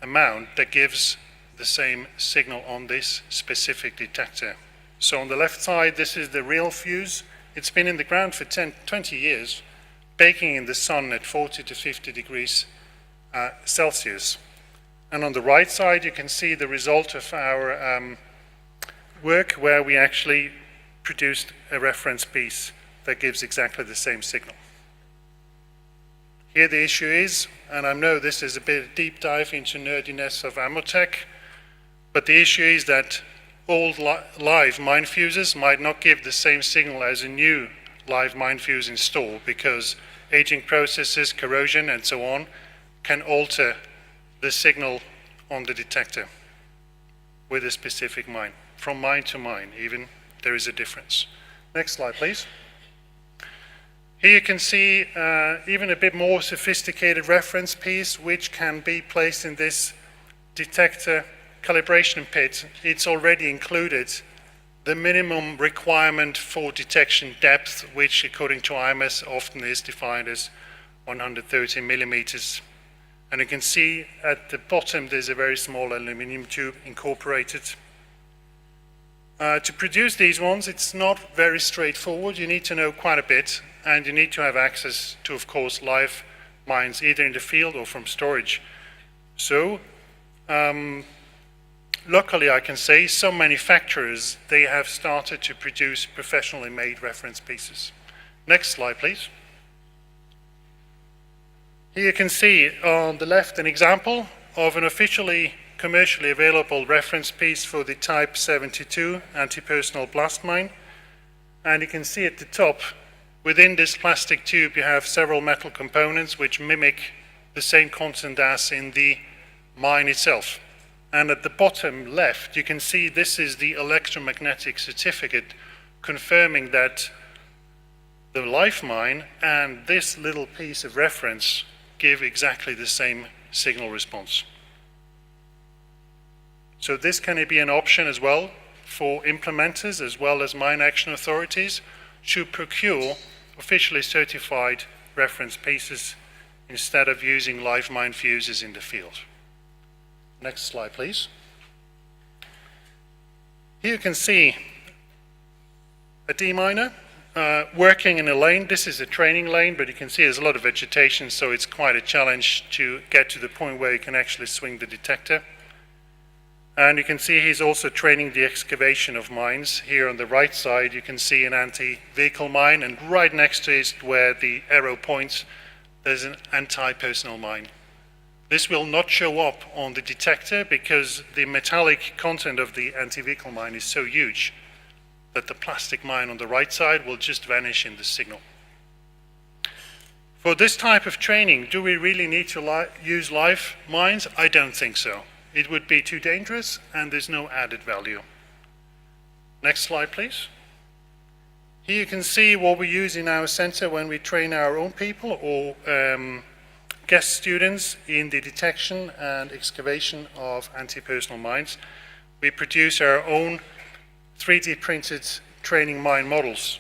amount that gives the same signal on this specific detector. So on the left side, this is the real fuse. It's been in the ground for 20 years, baking in the sun at 40 to 50 degrees Celsius. And on the right side, you can see the result of our work where we actually produced a reference piece that gives exactly the same signal. Here the issue is, and I know this is a bit of deep dive into nerdiness of Amotech, but the issue is that old live mine fuses might not give the same signal as a new live mine fuse installed, because aging processes, corrosion, and so on can alter the signal on the detector with a specific mine. From mine to mine, even, there is a difference. Next slide, please. Here you can see even a bit more sophisticated reference piece, which can be placed in this detector calibration pit. It's already included the minimum requirement for detection depth, which according to IMS often is defined as 130 millimeters. And you can see at the bottom there's a very small aluminum tube incorporated. To produce these ones, it's not very straightforward. You need to know quite a bit, and you need to have access to, of course, live mines, either in the field or from storage. So, luckily, I can say some manufacturers, they have started to produce professionally made reference pieces. Next slide, please. Here you can see on the left an example of an officially commercially available reference piece for the Type 72 anti-personnel blast mine. And you can see at the top, within this plastic tube, you have several metal components which mimic the same content as in the mine itself. And at the bottom left, you can see this is the electromagnetic certificate confirming that the live mine and this little piece of reference give exactly the same signal response. So this can be an option as well for implementers as well as mine action authorities to procure officially certified reference pieces instead of using live mine fuses in the field. Next slide, please. Here you can see a deminer working in a lane. This is a training lane, but you can see there's a lot of vegetation, so it's quite a challenge to get to the point where you can actually swing the detector. And you can see he's also training the excavation of mines. Here on the right side, you can see an anti-vehicle mine, and right next to it, where the arrow points, there's an anti-personnel mine. This will not show up on the detector because the metallic content of the anti-vehicle mine is so huge that the plastic mine on the right side will just vanish in the signal. For this type of training, do we really need to use live mines? I don't think so. It would be too dangerous, and there's no added value. Next slide, please. Here you can see what we use in our center when we train our own people or guest students in the detection and excavation of anti-personnel mines. We produce our own 3D printed training mine models.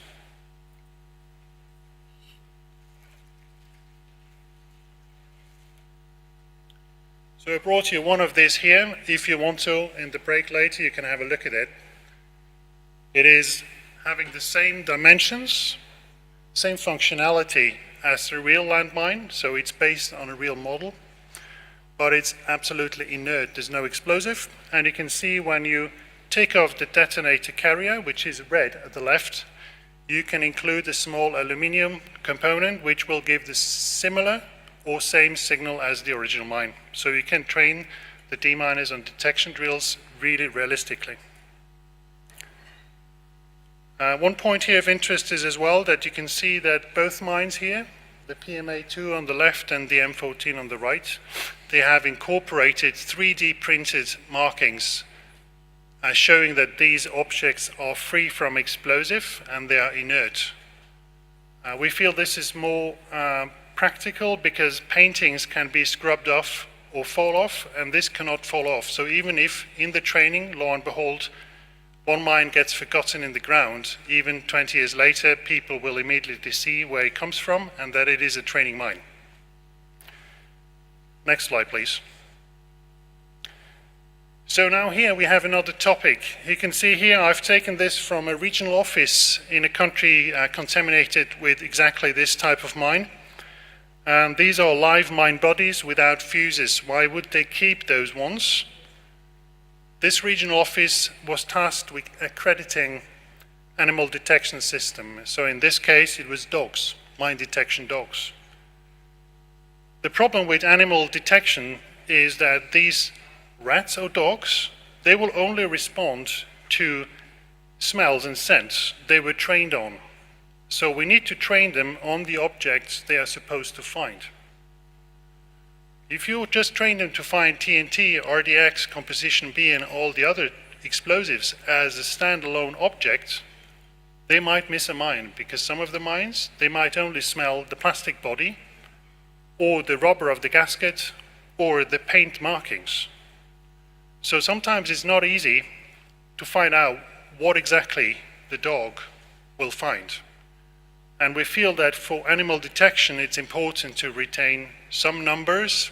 So I brought you one of these here. If you want to, in the break later, you can have a look at it. It is having the same dimensions, same functionality as the real landmine, so it's based on a real model, but it's absolutely inert. There's no explosive, and you can see when you take off the detonator carrier, which is red at the left, you can include a small aluminium component, which will give the similar or same signal as the original mine. So you can train the deminers on detection drills really realistically. One point here of interest is as well that you can see that both mines here, the PMA2 on the left and the M14 on the right, they have incorporated 3D printed markings showing that these objects are free from explosive and they are inert. We feel this is more practical because paintings can be scrubbed off or fall off, and this cannot fall off. So even if in the training, lo and behold, one mine gets forgotten in the ground, even 20 years later, people will immediately see where it comes from and that it is a training mine. Next slide, please. So now here we have another topic. You can see here I've taken this from a regional office in a country contaminated with exactly this type of mine. And these are live mine bodies without fuses. Why would they keep those ones? This regional office was tasked with accrediting animal detection system. So in this case, it was dogs, mine detection dogs. The problem with animal detection is that these rats or dogs, they will only respond to smells and scents they were trained on. So we need to train them on the objects they are supposed to find. If you just train them to find TNT, RDX, composition B, and all the other explosives as a standalone object, they might miss a mine, because some of the mines, they might only smell the plastic body, or the rubber of the gasket, or the paint markings. So sometimes it's not easy to find out what exactly the dog will find. And we feel that for animal detection, it's important to retain some numbers,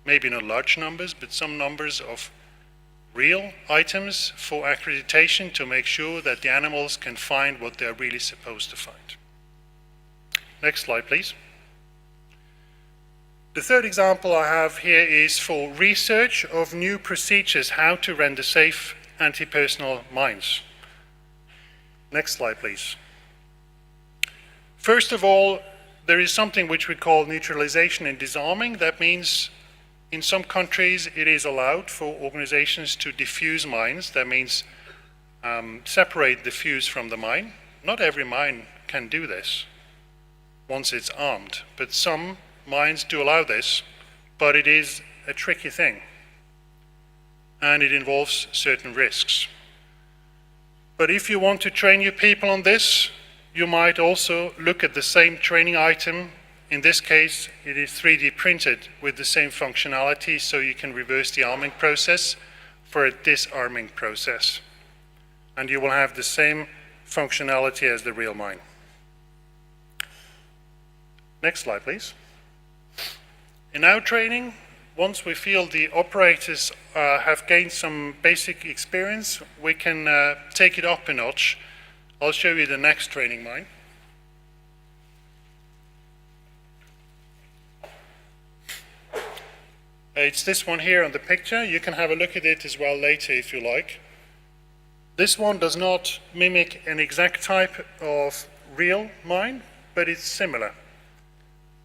maybe not large numbers, but some numbers of real items for accreditation to make sure that the animals can find what they're really supposed to find. Next slide, please. The third example I have here is for research of new procedures how to render safe anti-personnel mines. Next slide, please. First of all, there is something which we call neutralization and disarming. That means in some countries it is allowed for organizations to defuse mines. That means separate the fuse from the mine. Not every mine can do this once it's armed, but some mines do allow this, but it is a tricky thing and it involves certain risks. But if you want to train your people on this, you might also look at the same training item. In this case, it is 3D printed with the same functionality, so you can reverse the arming process for a disarming process. And you will have the same functionality as the real mine. Next slide, please. In our training, once we feel the operators have gained some basic experience, we can take it up a notch. I'll show you the next training mine. It's this one here on the picture. You can have a look at it as well later if you like. This one does not mimic an exact type of real mine, but it's similar.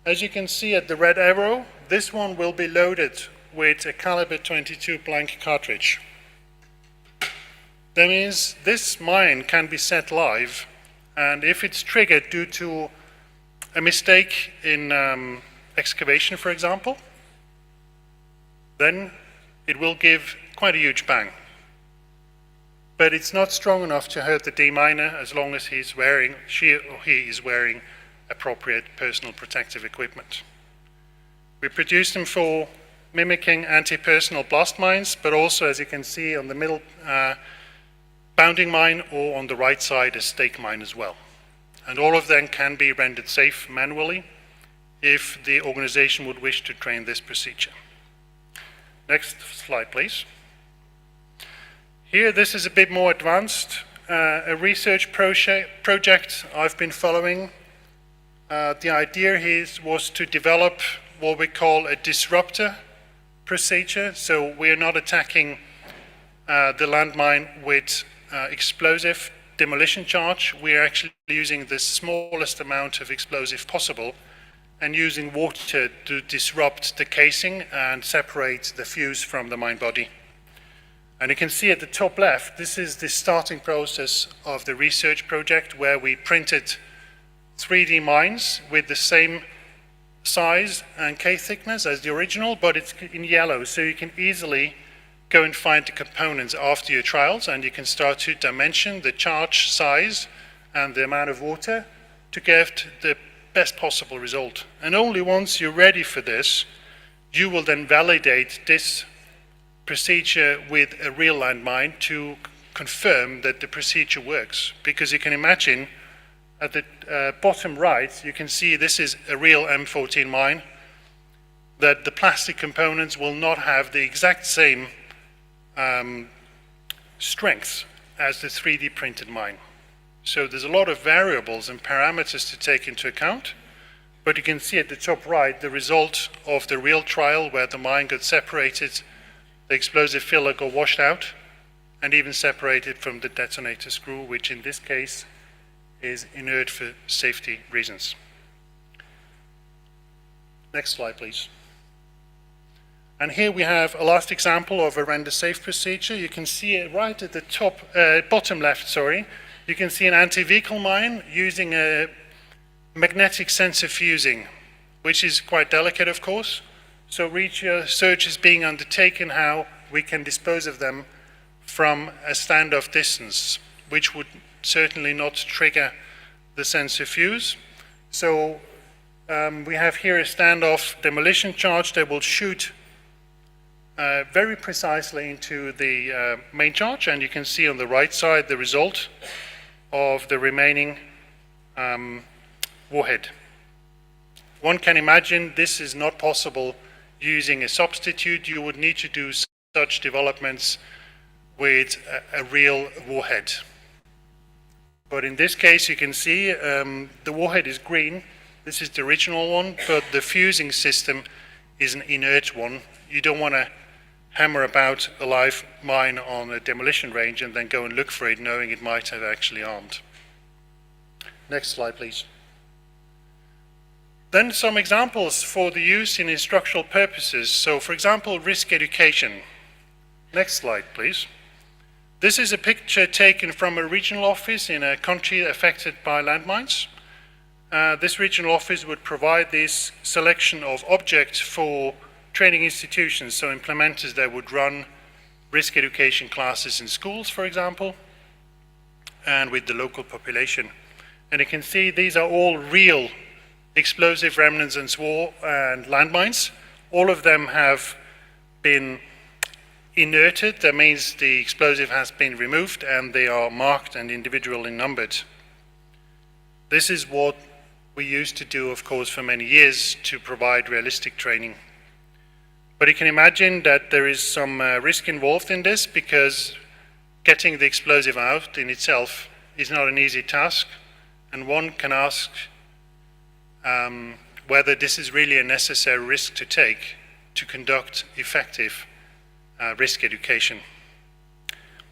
As you can see at the red arrow, this one will be loaded with a caliber 22 blank cartridge. That means this mine can be set live, and if it's triggered due to a mistake in excavation, for example, then it will give quite a huge bang. But it's not strong enough to hurt the deminer as long as she or he is wearing appropriate personal protective equipment. We produce them for mimicking anti-personnel blast mines, but also, as you can see on the middle, bounding mine, or on the right side, a stake mine as well. And all of them can be rendered safe manually if the organization would wish to train this procedure. Next slide, please. Here, this is a bit more advanced, a research project I've been following. The idea here was to develop what we call a disruptor procedure. So we are not attacking the landmine with explosive demolition charge. We are actually using the smallest amount of explosive possible and using water to disrupt the casing and separate the fuse from the mine body. And you can see at the top left, this is the starting process of the research project, where we printed 3D mines with the same size and K thickness as the original, but it's in yellow, so you can easily go and find the components after your trials, and you can start to dimension the charge size and the amount of water to get the best possible result. And only once you're ready for this, you will then validate this procedure with a real landmine to confirm that the procedure works. Because you can imagine at the bottom right, you can see this is a real M14 mine, that the plastic components will not have the exact same strength as the 3D printed mine. So there's a lot of variables and parameters to take into account, but you can see at the top right the result of the real trial where the mine got separated, the explosive filler got washed out, and even separated from the detonator screw, which in this case is inert for safety reasons. Next slide, please. And here we have a last example of a render safe procedure. You can see it right at the top, bottom left, sorry. You can see an anti-vehicle mine using a magnetic sensor fusing, which is quite delicate, of course. So research is being undertaken how we can dispose of them from a standoff distance, which would certainly not trigger the sensor fuse. So we have here a standoff demolition charge that will shoot very precisely into the main charge, and you can see on the right side the result of the remaining warhead. One can imagine this is not possible using a substitute. You would need to do such developments with a real warhead. But in this case, you can see the warhead is green. This is the original one, but the fusing system is an inert one. You don't want to hammer about a live mine on a demolition range and then go and look for it knowing it might have actually armed. Next slide, please. Then some examples for the use in instructional purposes. So for example, risk education. Next slide, please. This is a picture taken from a regional office in a country affected by landmines. This regional office would provide this selection of objects for training institutions, so implementers that would run risk education classes in schools, for example, and with the local population. And you can see these are all real explosive remnants and landmines. All of them have been inerted. That means the explosive has been removed and they are marked and individually numbered. This is what we used to do, of course, for many years to provide realistic training. But you can imagine that there is some risk involved in this, because getting the explosive out in itself is not an easy task, and one can ask whether this is really a necessary risk to take to conduct effective risk education.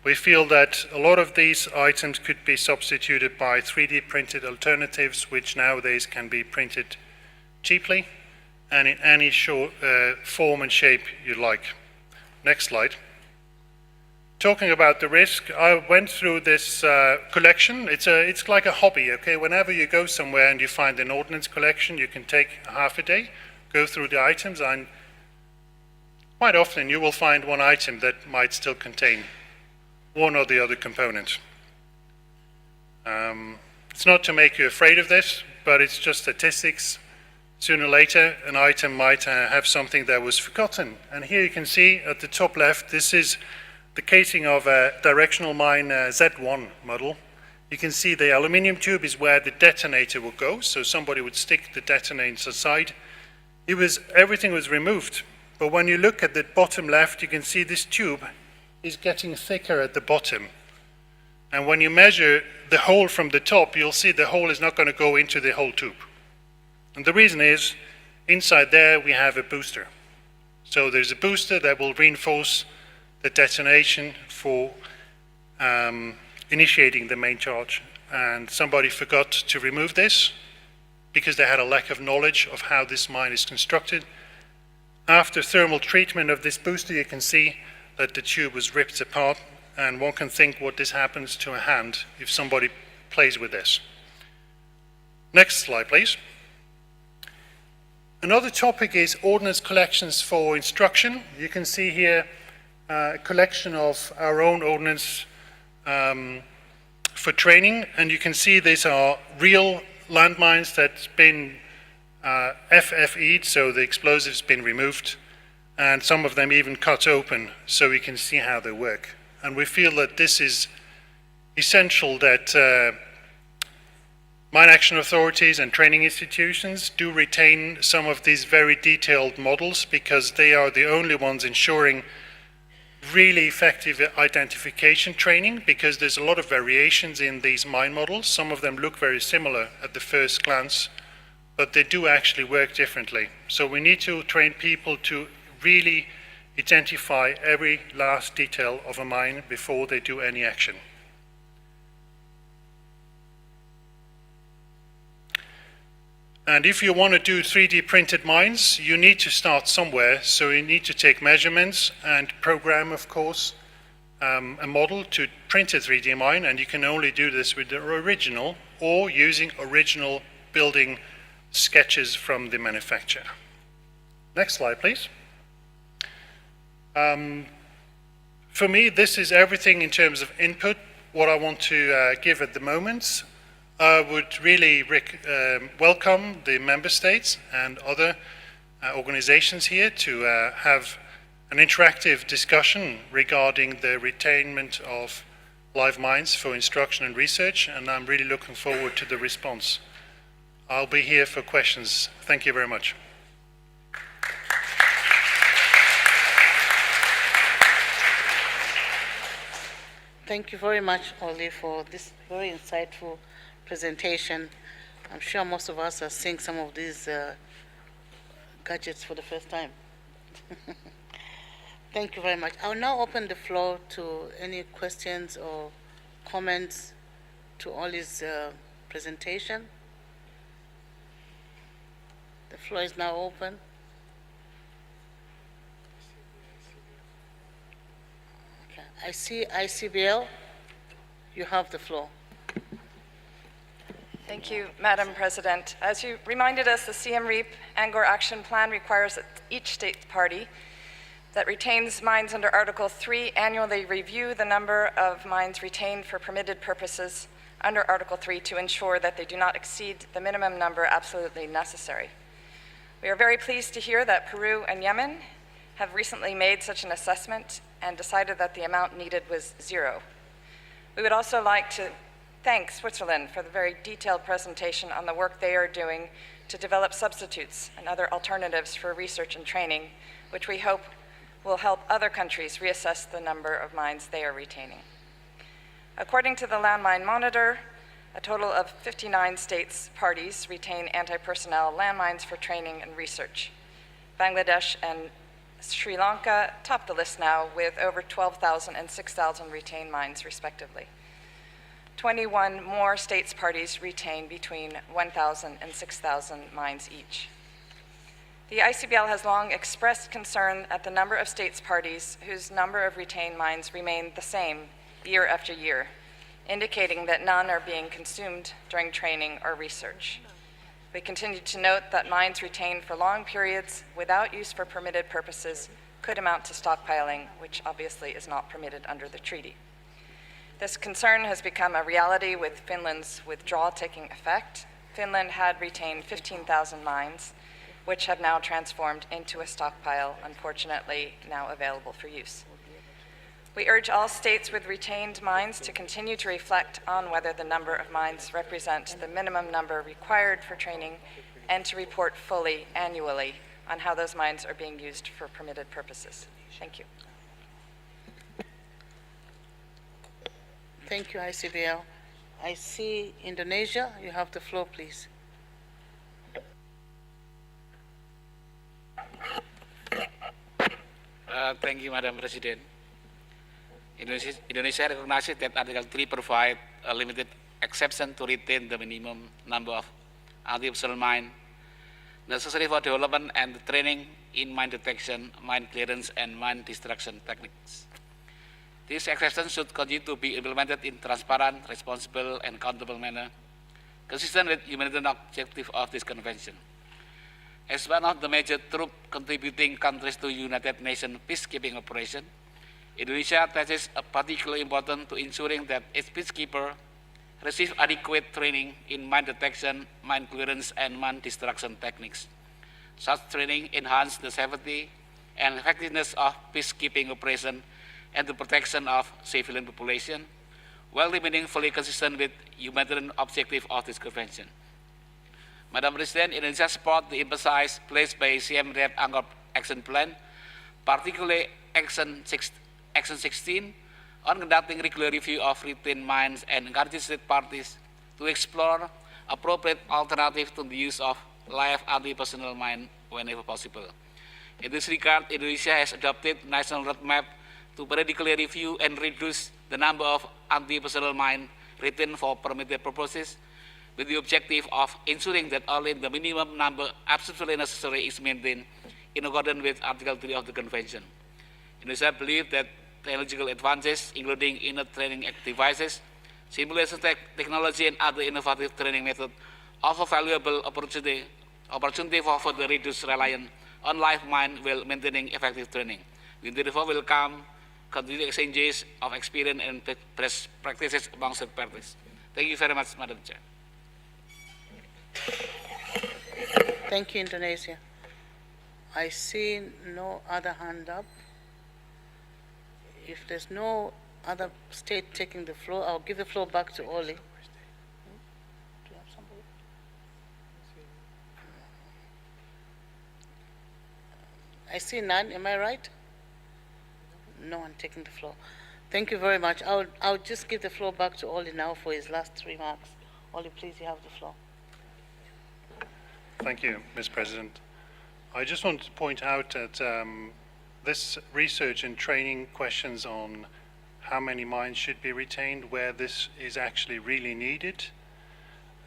We feel that a lot of these items could be substituted by 3D printed alternatives, which nowadays can be printed cheaply and in any form and shape you like. Next slide. Talking about the risk, I went through this collection. It's like a hobby, okay? Whenever you go somewhere and you find an ordnance collection, you can take half a day, go through the items, and quite often you will find one item that might still contain one or the other component. It's not to make you afraid of this, but it's just statistics. Sooner or later, an item might have something that was forgotten. And here you can see at the top left, this is the casing of a directional mine Z1 model. You can see the aluminium tube is where the detonator will go, so somebody would stick the detonator aside. Everything was removed, but when you look at the bottom left, you can see this tube is getting thicker at the bottom. And when you measure the hole from the top, you'll see the hole is not going to go into the whole tube. And the reason is, inside there we have a booster. So there's a booster that will reinforce the detonation for initiating the main charge. And somebody forgot to remove this because they had a lack of knowledge of how this mine is constructed. After thermal treatment of this booster, you can see that the tube was ripped apart, and one can think what this happens to a hand if somebody plays with this. Next slide, please. Another topic is ordnance collections for instruction. You can see here a collection of our own ordnance for training, and you can see these are real landmines that's been FFE'd, so the explosive's been removed, and some of them even cut open so we can see how they work. And we feel that this is essential, that mine action authorities and training institutions do retain some of these very detailed models, because they are the only ones ensuring really effective identification training, because there's a lot of variations in these mine models. Some of them look very similar at the first glance, but they do actually work differently. So we need to train people to really identify every last detail of a mine before they do any action. And if you want to do 3D printed mines, you need to start somewhere. So you need to take measurements and program, of course, a model to print a 3D mine. And you can only do this with the original or using original building sketches from the manufacturer. Next slide, please. For me, this is everything in terms of input, what I want to give at the moment. I would really welcome the member states and other organizations here to have an interactive discussion regarding the retainment of live mines for instruction and research, and I'm really looking forward to the response. I'll be here for questions. Thank you very much. Thank you very much, Oli, for this very insightful presentation. I'm sure most of us are seeing some of these gadgets for the first time. Thank you very much. I'll now open the floor to any questions or comments to Oli's presentation. The floor is now open. Okay. I see ICBL. You have the floor. Thank you, Madam President. As you reminded us, the Siem Reap Angkor Action Plan requires that each state party that retains mines under Article 3 annually review the number of mines retained for permitted purposes under Article 3 to ensure that they do not exceed the minimum number absolutely necessary. We are very pleased to hear that Peru and Yemen have recently made such an assessment and decided that the amount needed was 0. We would also like to thank Switzerland for the very detailed presentation on the work they are doing to develop substitutes and other alternatives for research and training, which we hope will help other countries reassess the number of mines they are retaining. According to the Landmine Monitor, a total of 59 states parties retain anti-personnel landmines for training and research. Bangladesh and Sri Lanka top the list now with over 12,000 and 6,000 retained mines, respectively. 21 more states parties retain between 1,000 and 6,000 mines each. The ICBL has long expressed concern at the number of states parties whose number of retained mines remain the same year after year, indicating that none are being consumed during training or research. We continue to note that mines retained for long periods without use for permitted purposes could amount to stockpiling, which obviously is not permitted under the treaty. This concern has become a reality with Finland's withdrawal taking effect. Finland had retained 15,000 mines, which have now transformed into a stockpile, unfortunately now available for use. We urge all states with retained mines to continue to reflect on whether the number of mines represent the minimum number required for training and to report fully annually on how those mines are being used for permitted purposes. Thank you. Thank you, ICBL. I see Indonesia. You have the floor, please. Thank you, Madam President. Indonesia recognizes that Article 3 provides a limited exception to retain the minimum number of anti-personnel mines necessary for development and training in mine detection, mine clearance, and mine destruction techniques. This exception should continue to be implemented in transparent, responsible, and accountable manner, consistent with humanitarian objective of this convention. As one of the major troop contributing countries to United Nations peacekeeping operation, Indonesia attaches a particular importance to ensuring that its peacekeepers receive adequate training in mine detection, mine clearance, and mine destruction techniques. Such training enhances the safety and effectiveness of peacekeeping operation and the protection of civilian population, while remaining fully consistent with humanitarian objective of this convention. Madam President, Indonesia supports the emphasis placed by Siem Reap Angkor Action Plan, particularly Action 16, on conducting regular review of retained mines and encourages state parties to explore appropriate alternatives to the use of live anti-personnel mine whenever possible. In this regard, Indonesia has adopted national roadmap to periodically review and reduce the number of anti-personnel mines written for permitted purposes, with the objective of ensuring that only the minimum number absolutely necessary is maintained in accordance with Article 3 of the Convention. Indonesia believes that technological advances, including inert training devices, simulation technology, and other innovative training methods, offer valuable opportunity for further reduced reliance on live mine while maintaining effective training. We therefore welcome continued exchanges of experience and best practices among third parties. Thank you very much, Madam Chair. Thank you, Indonesia. I see no other hand up. If there's no other state taking the floor, I'll give the floor back to Oli. Do you have somebody? I see none, am I right? No one taking the floor. Thank you very much. I'll just give the floor back to Oli now for his last remarks. Oli, please, you have the floor. Thank you, Ms. President. I just want to point out that this research and training questions on how many mines should be retained, where this is actually really needed,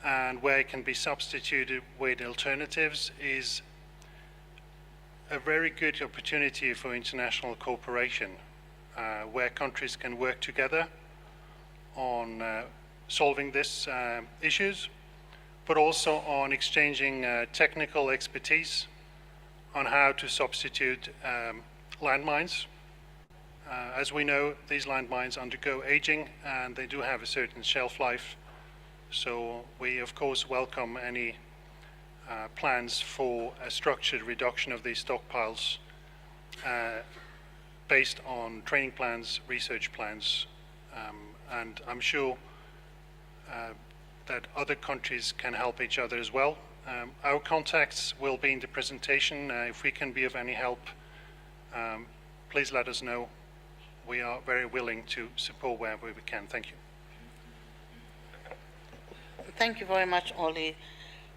and where it can be substituted with alternatives is a very good opportunity for international cooperation, where countries can work together on solving these issues, but also on exchanging technical expertise on how to substitute landmines. As we know, these landmines undergo aging and they do have a certain shelf life. So we, of course, welcome any plans for a structured reduction of these stockpiles based on training plans, research plans, and I'm sure that other countries can help each other as well. Our contacts will be in the presentation. If we can be of any help, please let us know. We are very willing to support wherever we can. Thank you. Thank you very much, Oli,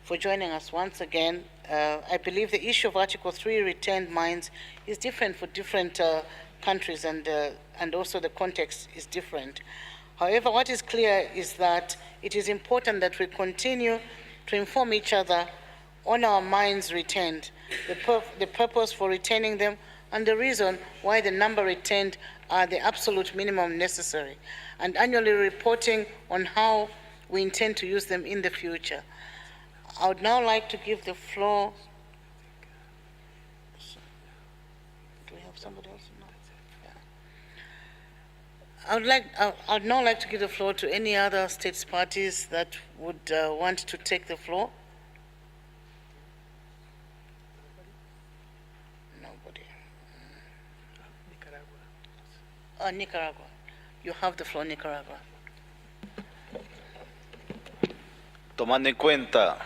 for joining us once again. I believe the issue of Article 3 retained mines is different for different countries, and also the context is different. However, what is clear is that it is important that we continue to inform each other on our mines retained, the purpose for retaining them, and the reason why the number retained are the absolute minimum necessary, and annually reporting on how we intend to use them in the future. I would now like to give the floor. Do we have somebody else? No. Yeah. I'd now like to give the floor to any other states parties that would want to take the floor. Nobody. Nicaragua. You have the floor, Nicaragua. Tomando en cuenta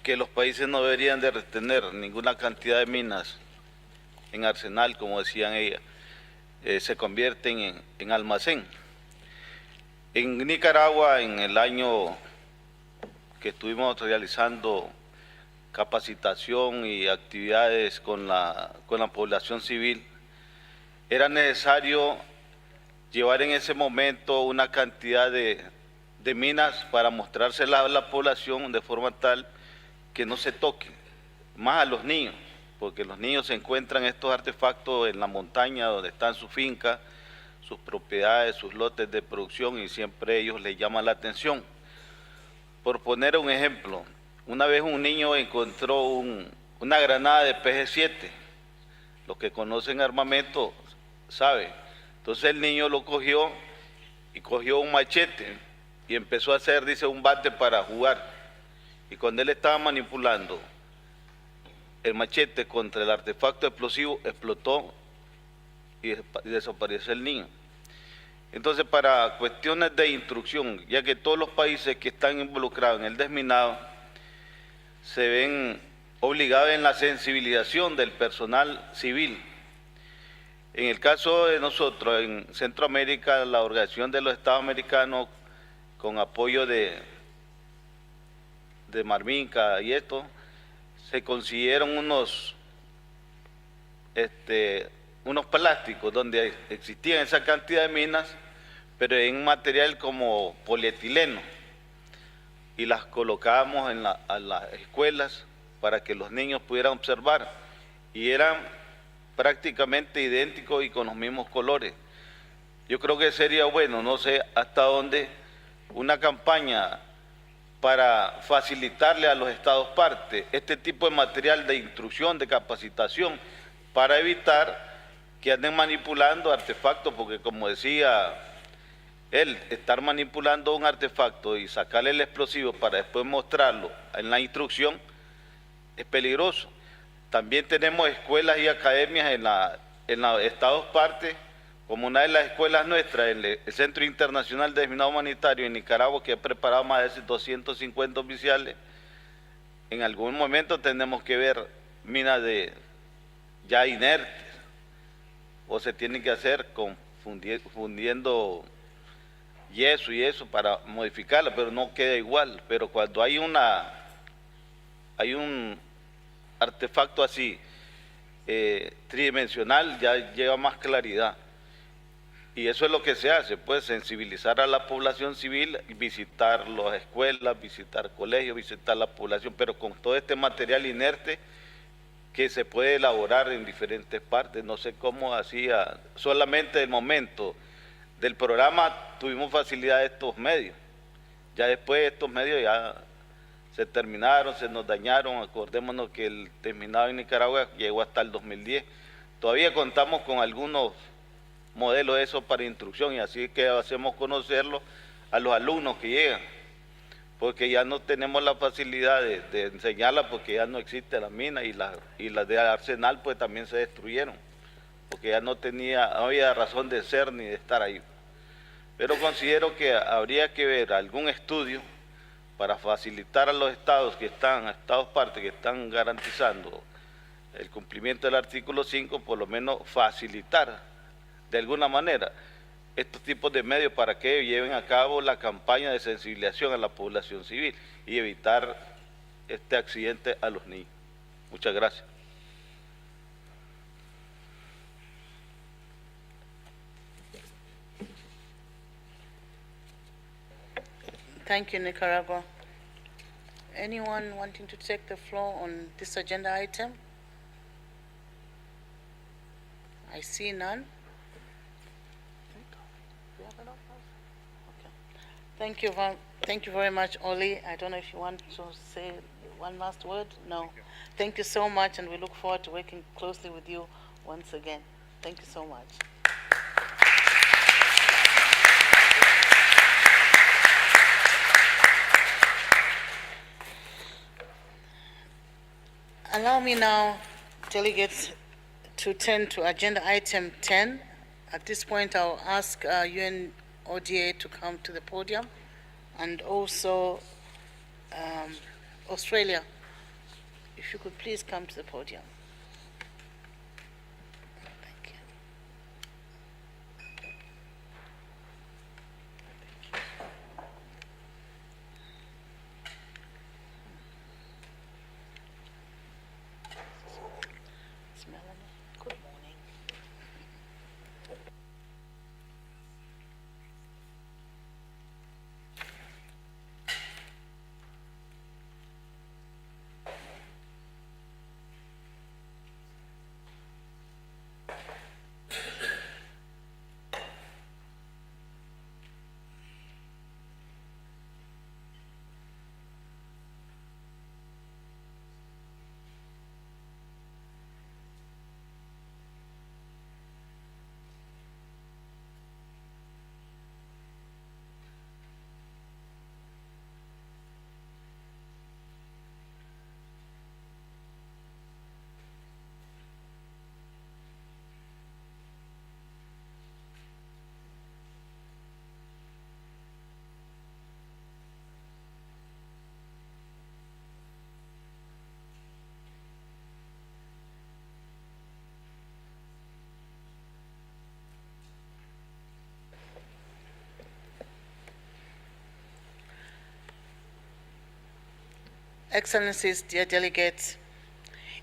que los países no deberían de retener ninguna cantidad de minas en arsenal, como decían ellas, se convierten en almacén. En Nicaragua, en el año que estuvimos realizando capacitación y actividades con la población civil, era necesario llevar en ese momento una cantidad de minas para mostrárselas a la población de forma tal que no se toquen, más a los niños, porque los niños se encuentran estos artefactos en la montaña donde están sus fincas, sus propiedades, sus lotes de producción, y siempre ellos les llaman la atención. Por poner un ejemplo, una vez un niño encontró una granada de PG-7, los que conocen armamento saben. Entonces el niño lo cogió y cogió un machete y empezó a hacer, dice, un bate para jugar. Y cuando él estaba manipulando el machete contra el artefacto explosivo, explotó y desapareció el niño. Entonces, para cuestiones de instrucción, ya que todos los países que están involucrados en el desminado se ven obligados en la sensibilización del personal civil. En el caso de nosotros, en Centroamérica, la Organización de los Estados Americanos, con apoyo de Marminca y esto, se consiguieron unos unos plásticos donde existían esa cantidad de minas, pero en un material como polietileno, y las colocábamos a las escuelas para que los niños pudieran observar, y eran prácticamente idénticos y con los mismos colores. Yo creo que sería bueno, no sé hasta dónde, una campaña para facilitarle a los estados partes este tipo de material de instrucción, de capacitación, para evitar que anden manipulando artefactos, porque como decía él, estar manipulando un artefacto y sacarle el explosivo para después mostrarlo en la instrucción es peligroso. También tenemos escuelas y academias en los estados partes, como una de las escuelas nuestras, el Centro Internacional de Desminado Humanitario en Nicaragua, que ha preparado más de 250 oficiales. En algún momento tenemos que ver minas ya inertes, o se tiene que hacer fundiendo yeso y eso para modificarla, pero no queda igual. Pero cuando hay un artefacto así, tridimensional, ya lleva más claridad. Y eso es lo que se hace, pues sensibilizar a la población civil, visitar las escuelas, visitar colegios, visitar la población, pero con todo este material inerte que se puede elaborar en diferentes partes. No sé cómo hacía, solamente el momento del programa tuvimos facilidad de estos medios. Ya después estos medios ya se terminaron, se nos dañaron. Acordémonos que el terminado en Nicaragua llegó hasta el 2010. Todavía contamos con algunos modelos de eso para instrucción, y así que hacemos conocerlo a los alumnos que llegan, porque ya no tenemos la facilidad de enseñarla, porque ya no existe la mina, y las de Arsenal pues también se destruyeron, porque ya no había razón de ser ni de estar ahí. Pero considero que habría que ver algún estudio para facilitar a los estados partes que están garantizando el cumplimiento del artículo 5, por lo menos facilitar de alguna manera estos tipos de medios para que lleven a cabo la campaña de sensibilización a la población civil y evitar este accidente a los niños. Muchas gracias. Thank you, Nicaragua. Anyone wanting to take the floor on this agenda item? I see none. Thank you very much, Oli. I don't know if you want to say one last word? No. Thank you so much, and we look forward to working closely with you once again. Thank you so much. Allow me now, delegates, to turn to agenda item 10. At this point, I'll ask UNODA to come to the podium, and also Australia, if you could please come to the podium. Thank you. It's Melanie. Good morning. Excellencies, dear delegates,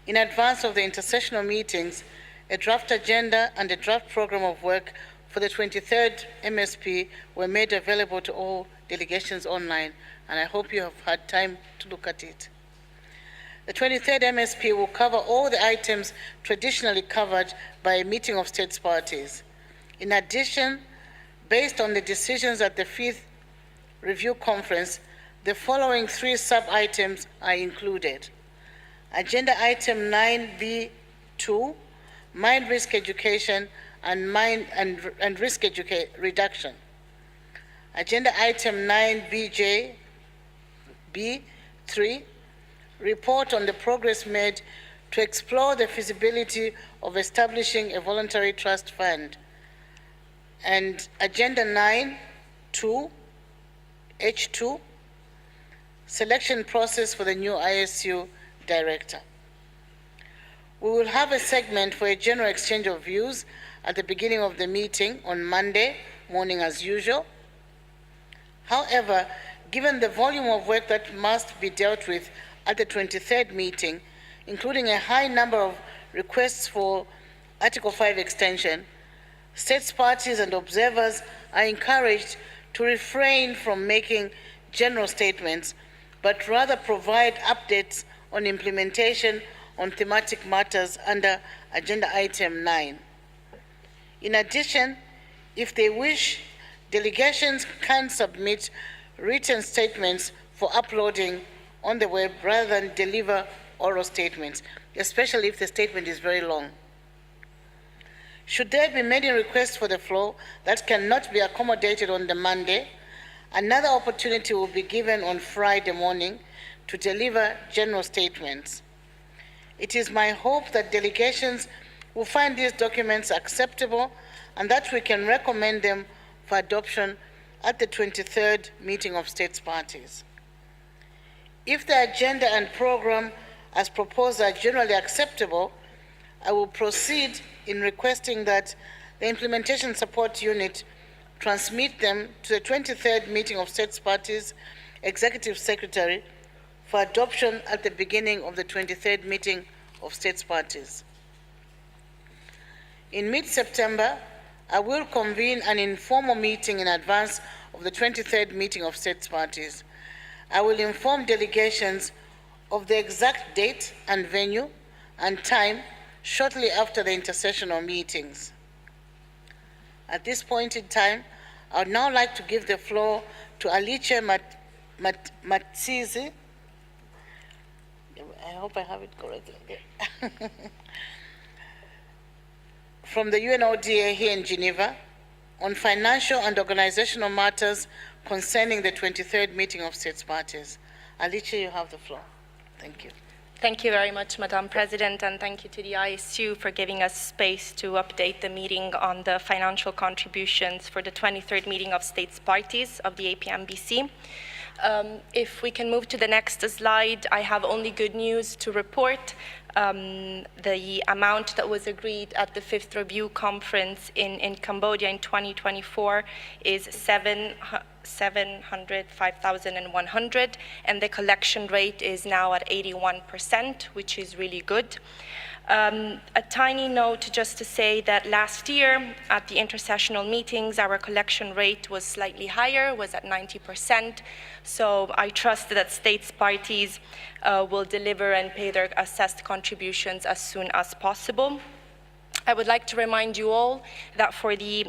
in advance of the intersessional meetings a draft agenda and a draft program of work for the 23rd MSP were made available to all delegations online, and I hope you have had time to look at it. The 23rd MSP will cover all the items traditionally covered by a meeting of states parties. In addition, based on the decisions at the 5th Review Conference, the following 3 sub-items are included. Agenda item 9B2, Mind Risk Education and Risk Reduction. Agenda item 9BJ, B3, Report on the progress made to explore the feasibility of establishing a voluntary trust fund. And Agenda 9.2, H2, Selection process for the new ISU director. We will have a segment for a general exchange of views at the beginning of the meeting on Monday morning as usual. However, given the volume of work that must be dealt with at the 23rd meeting, including a high number of requests for Article 5 extension, states parties and observers are encouraged to refrain from making general statements, but rather provide updates on implementation on thematic matters under Agenda Item 9. In addition, if they wish, delegations can submit written statements for uploading on the web rather than deliver oral statements, especially if the statement is very long. Should there be many requests for the floor that cannot be accommodated on the Monday, another opportunity will be given on Friday morning to deliver general statements. It is my hope that delegations will find these documents acceptable and that we can recommend them for adoption at the 23rd meeting of states parties. If the agenda and program as proposed are generally acceptable, I will proceed in requesting that the Implementation Support Unit transmit them to the 23rd meeting of states parties Executive Secretary for adoption at the beginning of the 23rd meeting of states parties. In mid-September, I will convene an informal meeting in advance of the 23rd meeting of states parties. I will inform delegations of the exact date and venue and time shortly after the intersessional meetings. At this point in time, I would now like to give the floor to Alice Matsizi. I hope I have it correctly. From the UNODA here in Geneva on financial and organizational matters concerning the 23rd meeting of states parties. Alice, you have the floor. Thank you. Thank you very much, Madam President, and thank you to the ISU for giving us space to update the meeting on the financial contributions for the 23rd meeting of states parties of the APMBC. If we can move to the next slide, I have only good news to report. The amount that was agreed at the 5th Review Conference in Cambodia in 2024 is 705,100, and the collection rate is now at 81%, which is really good. A tiny note just to say that last year at the intersessional meetings, our collection rate was slightly higher, was at 90%. So I trust that states parties will deliver and pay their assessed contributions as soon as possible. I would like to remind you all that for the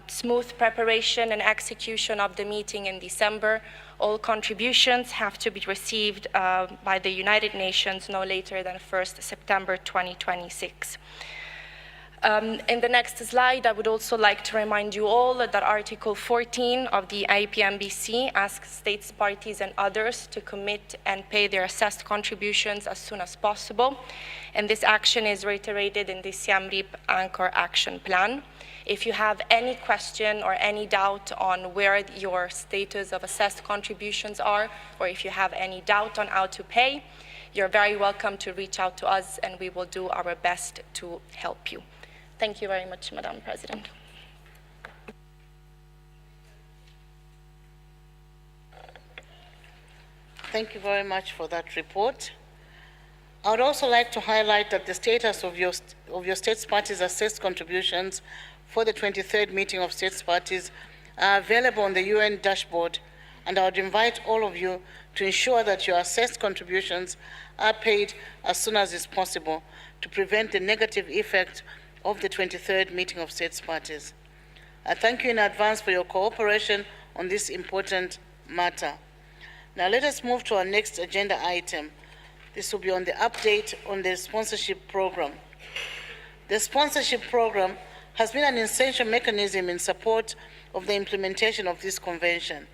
smooth preparation and execution of the meeting in December, all contributions have to be received by the United Nations no later than 1st September 2026. In the next slide, I would also like to remind you all that Article 14 of the IPMBC asks states parties and others to commit and pay their assessed contributions as soon as possible. And this action is reiterated in the Siem Reap Anchor Action Plan. If you have any question or any doubt on where your status of assessed contributions are, or if you have any doubt on how to pay, you're very welcome to reach out to us and we will do our best to help you. Thank you very much, Madam President. Thank you very much for that report. I would also like to highlight that the status of your states parties' assessed contributions for the 23rd meeting of states parties are available on the UN dashboard, and I would invite all of you to ensure that your assessed contributions are paid as soon as is possible to prevent the negative effect of the 23rd meeting of states parties. I thank you in advance for your cooperation on this important matter. Now let us move to our next agenda item. This will be on the update on the sponsorship program. The sponsorship program has been an essential mechanism in support of the implementation of this convention.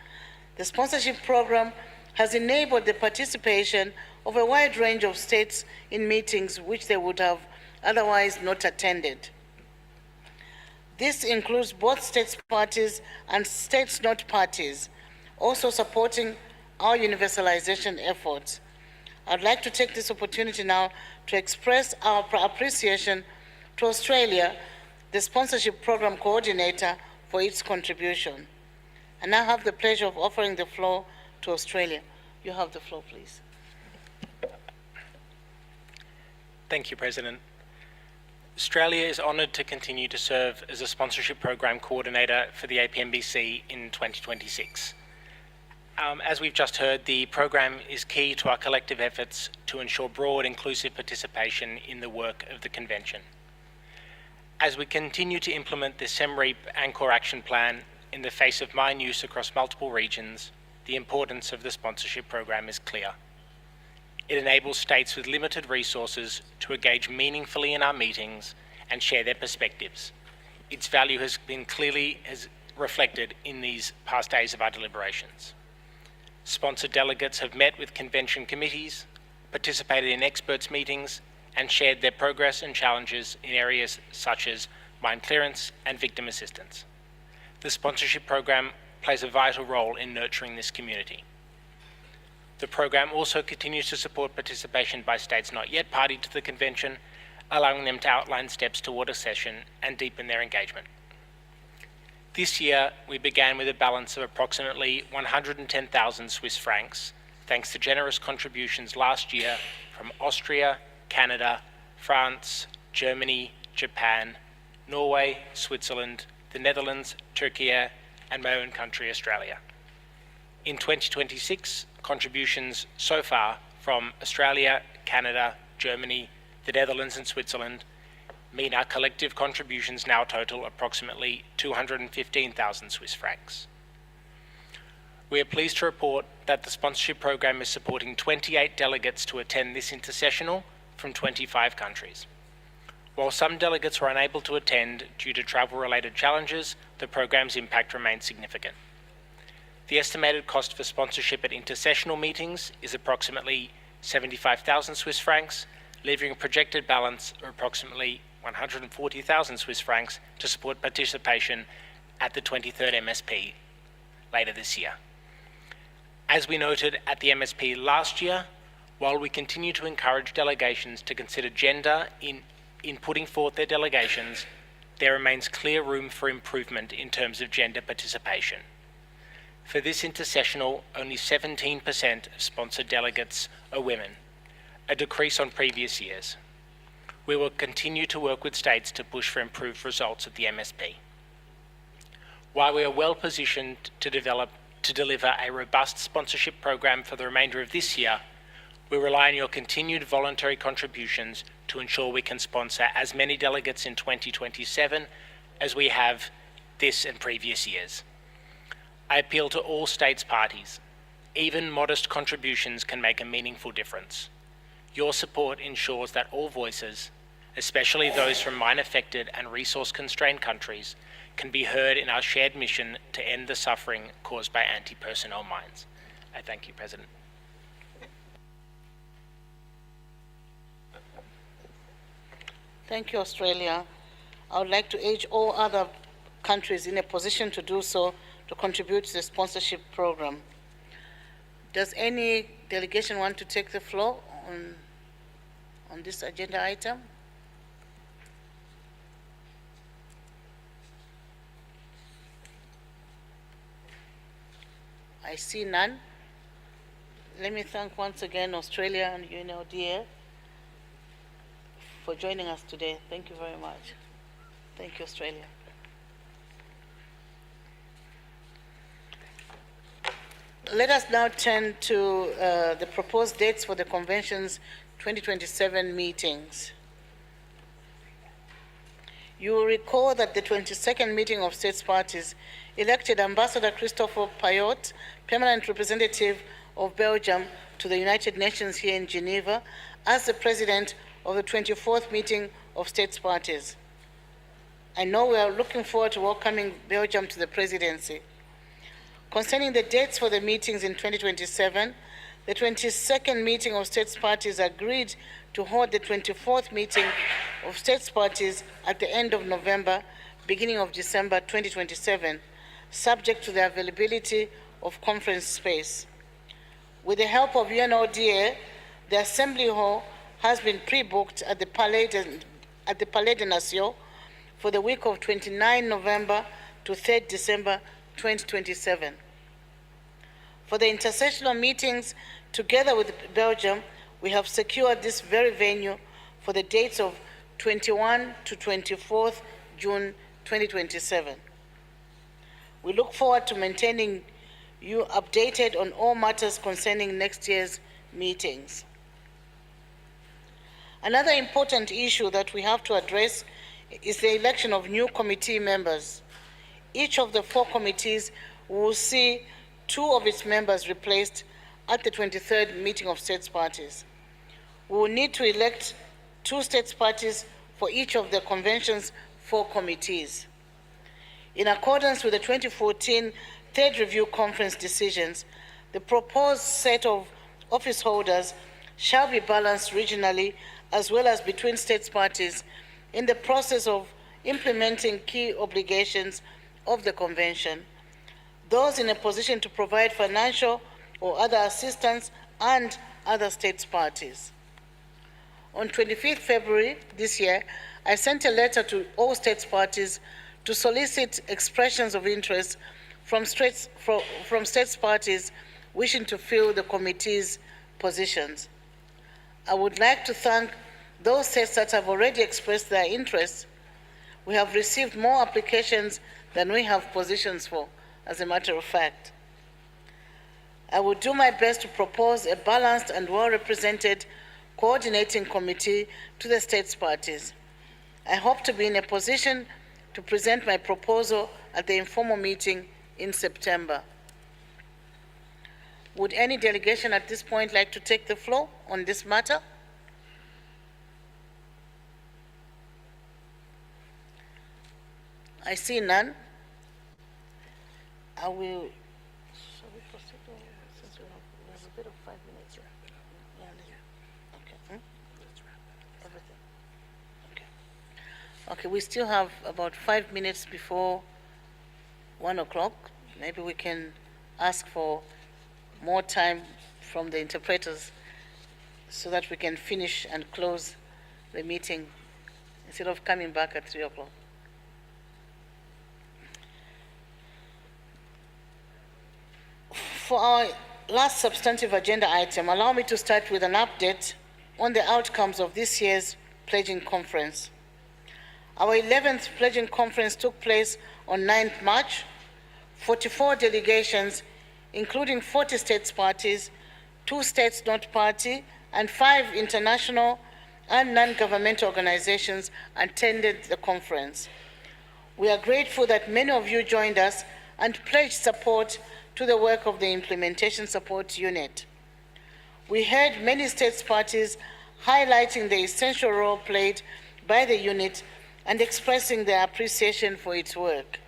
The sponsorship program has enabled the participation of a wide range of states in meetings which they would have otherwise not attended. This includes both states parties and states not parties, also supporting our universalization efforts. I'd like to take this opportunity now to express our appreciation to Australia, the sponsorship program coordinator, for its contribution. I now have the pleasure of offering the floor to Australia. You have the floor, please. Thank you, President. Australia is honoured to continue to serve as a sponsorship program coordinator for the APMBC in 2026. As we've just heard, the program is key to our collective efforts to ensure broad, inclusive participation in the work of the convention. As we continue to implement the SEMREAP Anchor Action Plan in the face of mine use across multiple regions, the importance of the sponsorship program is clear. It enables states with limited resources to engage meaningfully in our meetings and share their perspectives. Its value has been clearly reflected in these past days of our deliberations. Sponsored delegates have met with convention committees, participated in experts meetings, and shared their progress and challenges in areas such as mine clearance and victim assistance. The sponsorship program plays a vital role in nurturing this community. The program also continues to support participation by states not yet party to the convention, allowing them to outline steps toward accession and deepen their engagement. This year, we began with a balance of approximately 110,000 Swiss francs, thanks to generous contributions last year from Austria, Canada, France, Germany, Japan, Norway, Switzerland, the Netherlands, Turkey, and my own country, Australia. In 2026, contributions so far from Australia, Canada, Germany, the Netherlands, and Switzerland mean our collective contributions now total approximately 215,000 Swiss francs. We are pleased to report that the sponsorship program is supporting 28 delegates to attend this intersessional from 25 countries. While some delegates were unable to attend due to travel-related challenges, the program's impact remains significant. The estimated cost for sponsorship at intersessional meetings is approximately 75,000 Swiss francs, leaving a projected balance of approximately 140,000 Swiss francs to support participation at the 23rd MSP later this year. As we noted at the MSP last year, while we continue to encourage delegations to consider gender in putting forth their delegations, there remains clear room for improvement in terms of gender participation. For this intersessional, only 17% of sponsored delegates are women, a decrease on previous years. We will continue to work with states to push for improved results at the MSP. While we are well positioned to deliver a robust sponsorship program for the remainder of this year, we rely on your continued voluntary contributions to ensure we can sponsor as many delegates in 2027 as we have this and previous years. I appeal to all states parties. Even modest contributions can make a meaningful difference. Your support ensures that all voices, especially those from mine-affected and resource-constrained countries, can be heard in our shared mission to end the suffering caused by anti-personnel mines. I thank you, President. Thank you, Australia. I would like to urge all other countries in a position to do so to contribute to the sponsorship program. Does any delegation want to take the floor on this agenda item? I see none. Let me thank once again Australia and UNODA for joining us today. Thank you very much. Thank you, Australia. Let us now turn to the proposed dates for the Convention's 2027 meetings. You will recall that the 22nd meeting of States Parties elected Ambassador Christopher Payot, permanent representative of Belgium to the United Nations here in Geneva, as the president of the 24th meeting of States Parties. I know we are looking forward to welcoming Belgium to the presidency. Concerning the dates for the meetings in 2027, the 22nd meeting of States Parties agreed to hold the 24th meeting of States Parties at the end of November, beginning of December 2027, subject to the availability of conference space. With the help of UNODA, the Assembly Hall has been pre-booked at the Palais des Nations for the week of 29 November to 3rd December 2027. For the intersessional meetings, together with Belgium, we have secured this very venue for the dates of 21 to 24th June 2027. We look forward to maintaining you updated on all matters concerning next year's meetings. Another important issue that we have to address is the election of new committee members. Each of the 4 committees will see 2 of its members replaced at the 23rd meeting of States Parties. We will need to elect 2 States Parties for each of the Convention's 4 committees. In accordance with the 2014 Third Review Conference decisions, the proposed set of office holders shall be balanced regionally as well as between States Parties in the process of implementing key obligations of the Convention, those in a position to provide financial or other assistance, and other States Parties. On 25th February this year, I sent a letter to all States Parties to solicit expressions of interest from States Parties wishing to fill the committee's positions. I would like to thank those states that have already expressed their interest. We have received more applications than we have positions for, as a matter of fact. I will do my best to propose a balanced and well-represented coordinating committee to the States Parties. I hope to be in a position to present my proposal at the informal meeting in September. Would any delegation at this point like to take the floor on this matter? I see none. I will. Shall we proceed since we have a bit of 5 minutes? Yeah. Okay. Everything. Okay. Okay, we still have about 5 minutes before 1 o'clock. Maybe we can ask for more time from the interpreters so that we can finish and close the meeting instead of coming back at 3 o'clock. For our last substantive agenda item, allow me to start with an update on the outcomes of this year's pledging conference. Our 11th pledging conference took place on 9th March. 44 delegations, including 40 States Parties, 2 States Not Party, and 5 international and non-governmental organizations attended the conference. We are grateful that many of you joined us and pledged support to the work of the Implementation Support Unit. We heard many States Parties highlighting the essential role played by the unit and expressing their appreciation for its work.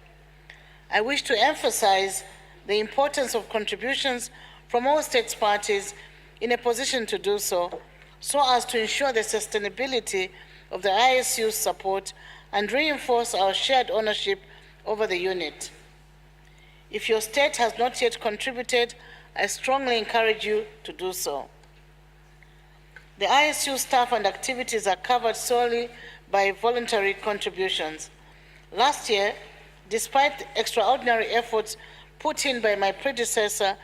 I wish to emphasize the importance of contributions from all States Parties in a position to do so as to ensure the sustainability of the ISU's support and reinforce our shared ownership over the unit. If your state has not yet contributed, I strongly encourage you to do so. The ISU staff and activities are covered solely by voluntary contributions. Last year, despite the extraordinary efforts put in by my predecessor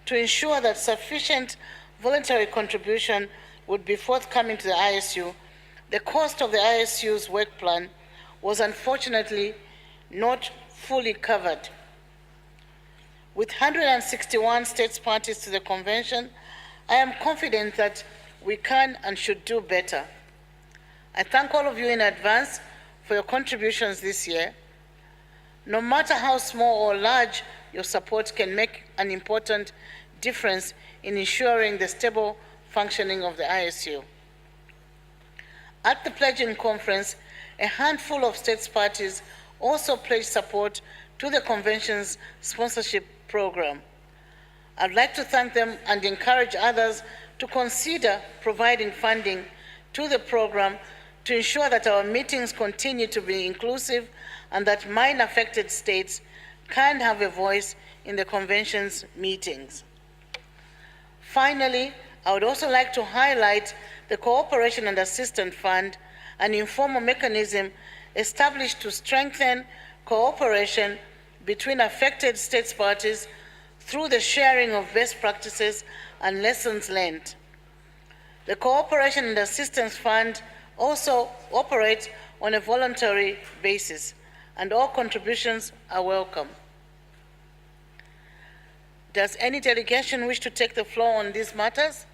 to ensure that sufficient voluntary contribution would be forthcoming to the ISU, the cost of the ISU's work plan was unfortunately not fully covered. With 161 states parties to the convention, I am confident that we can and should do better. I thank all of you in advance for your contributions this year. No matter how small or large, your support can make an important difference in ensuring the stable functioning of the ISU. At the pledging conference, a handful of states parties also pledged support to the convention's sponsorship program. I'd like to thank them and encourage others to consider providing funding to the program to ensure that our meetings continue to be inclusive and that mine-affected states can have a voice in the convention's meetings. Finally, I would also like to highlight the Cooperation and Assistance Fund, an informal mechanism established to strengthen cooperation between affected states parties through the sharing of best practices and lessons learned. The Cooperation and Assistance Fund also operates on a voluntary basis, and all contributions are welcome. Does any delegation wish to take the floor on these matters?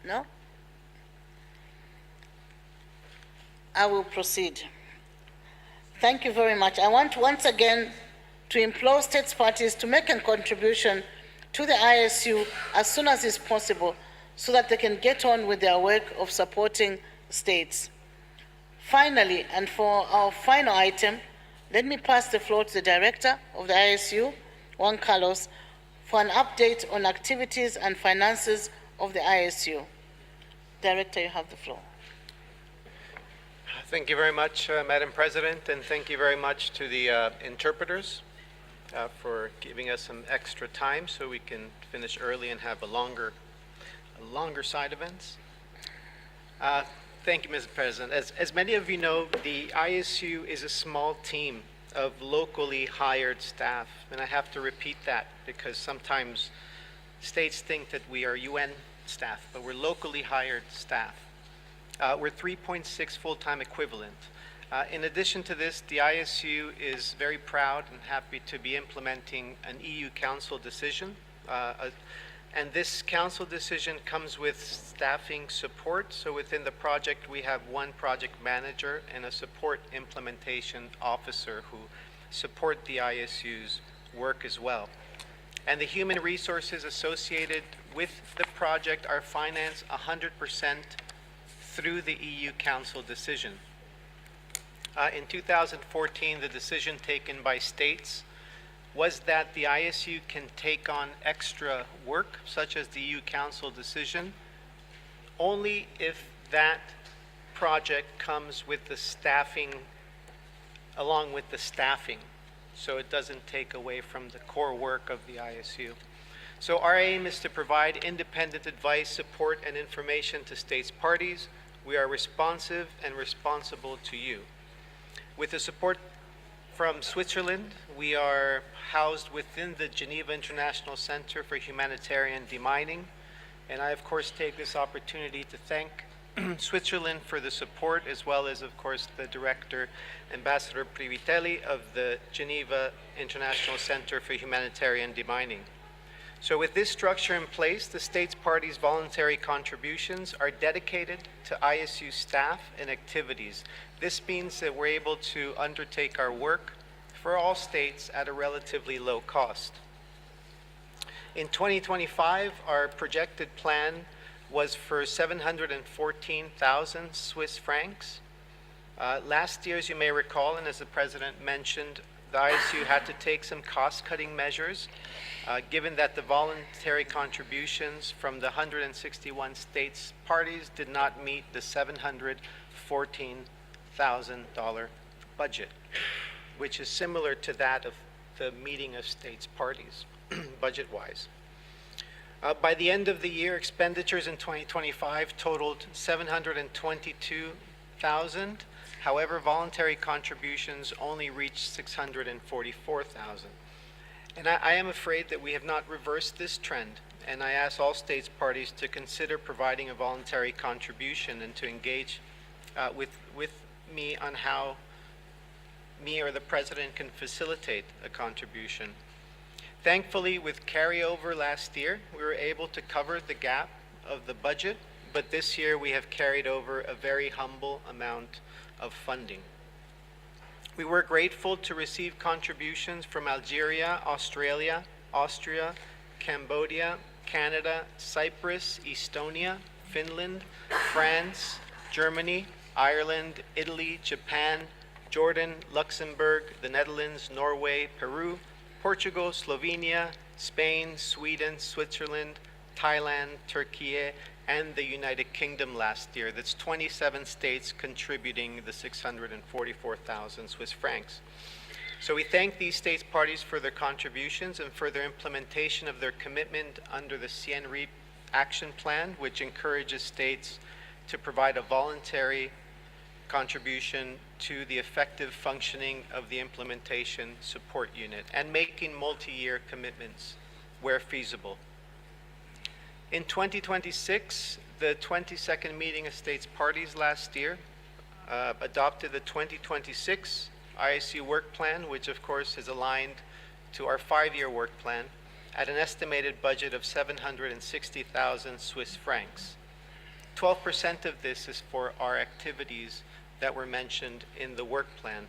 No? I will proceed. Thank you very much. I want once again to implore states parties to make a contribution to the ISU as soon as is possible so that they can get on with their work of supporting states. Finally, and for our final item, let me pass the floor to the Director of the ISU, Juan Carlos, for an update on activities and finances of the ISU. Director, you have the floor. Thank you very much, Madam President, and thank you very much to the interpreters for giving us some extra time so we can finish early and have a longer side events. Thank you, Mr. President. As many of you know, the ISU is a small team of locally hired staff, and I have to repeat that because sometimes states think that we are UN staff, but we're locally hired staff. We're 3.6 full-time equivalent. In addition to this, the ISU is very proud and happy to be implementing an EU Council decision. And this Council decision comes with staffing support. So within the project, we have one project manager and a support implementation officer who support the ISU's work as well. And the human resources associated with the project are financed 100% through the EU Council decision. In 2014, the decision taken by states was that the ISU can take on extra work, such as the EU Council decision, only if that project comes with the staffing, along with the staffing, so it doesn't take away from the core work of the ISU. So our aim is to provide independent advice, support, and information to states parties. We are responsive and responsible to you. With the support from Switzerland, we are housed within the Geneva International Center for Humanitarian Demining. And I, of course, take this opportunity to thank Switzerland for the support, as well as, of course, the Director, Ambassador Privitelli of the Geneva International Center for Humanitarian Demining. So with this structure in place, the states parties' voluntary contributions are dedicated to ISU staff and activities. This means that we're able to undertake our work for all states at a relatively low cost. In 2025, our projected plan was for 714,000 Swiss francs. Last year, as you may recall, and as the President mentioned, the ISU had to take some cost-cutting measures, given that the voluntary contributions from the 161 states parties did not meet the $714,000 budget, which is similar to that of the meeting of states parties, budget-wise. By the end of the year, expenditures in 2025 totaled $722,000. However, voluntary contributions only reached $644,000. And I am afraid that we have not reversed this trend. and I ask all states parties to consider providing a voluntary contribution and to engage with me on how me or the President can facilitate a contribution. Thankfully, with carryover last year, we were able to cover the gap of the budget, but this year we have carried over a very humble amount of funding. We were grateful to receive contributions from Algeria, Australia, Austria, Cambodia, Canada, Cyprus, Estonia, Finland, France, Germany, Ireland, Italy, Japan, Jordan, Luxembourg, the Netherlands, Norway, Peru, Portugal, Slovenia, Spain, Sweden, Switzerland, Thailand, Turkey, and the United Kingdom last year. That's 27 states contributing the 644,000 Swiss francs. So we thank these states parties for their contributions and for their implementation of their commitment under the Siem Reap Action Plan, which encourages states to provide a voluntary contribution to the effective functioning of the implementation support unit and making multi-year commitments where feasible. In 2026, the 22nd meeting of states parties last year adopted the 2026 ISU work plan, which of course is aligned to our 5-year work plan at an estimated budget of 760,000 Swiss francs. 12% of this is for our activities that were mentioned in the work plan.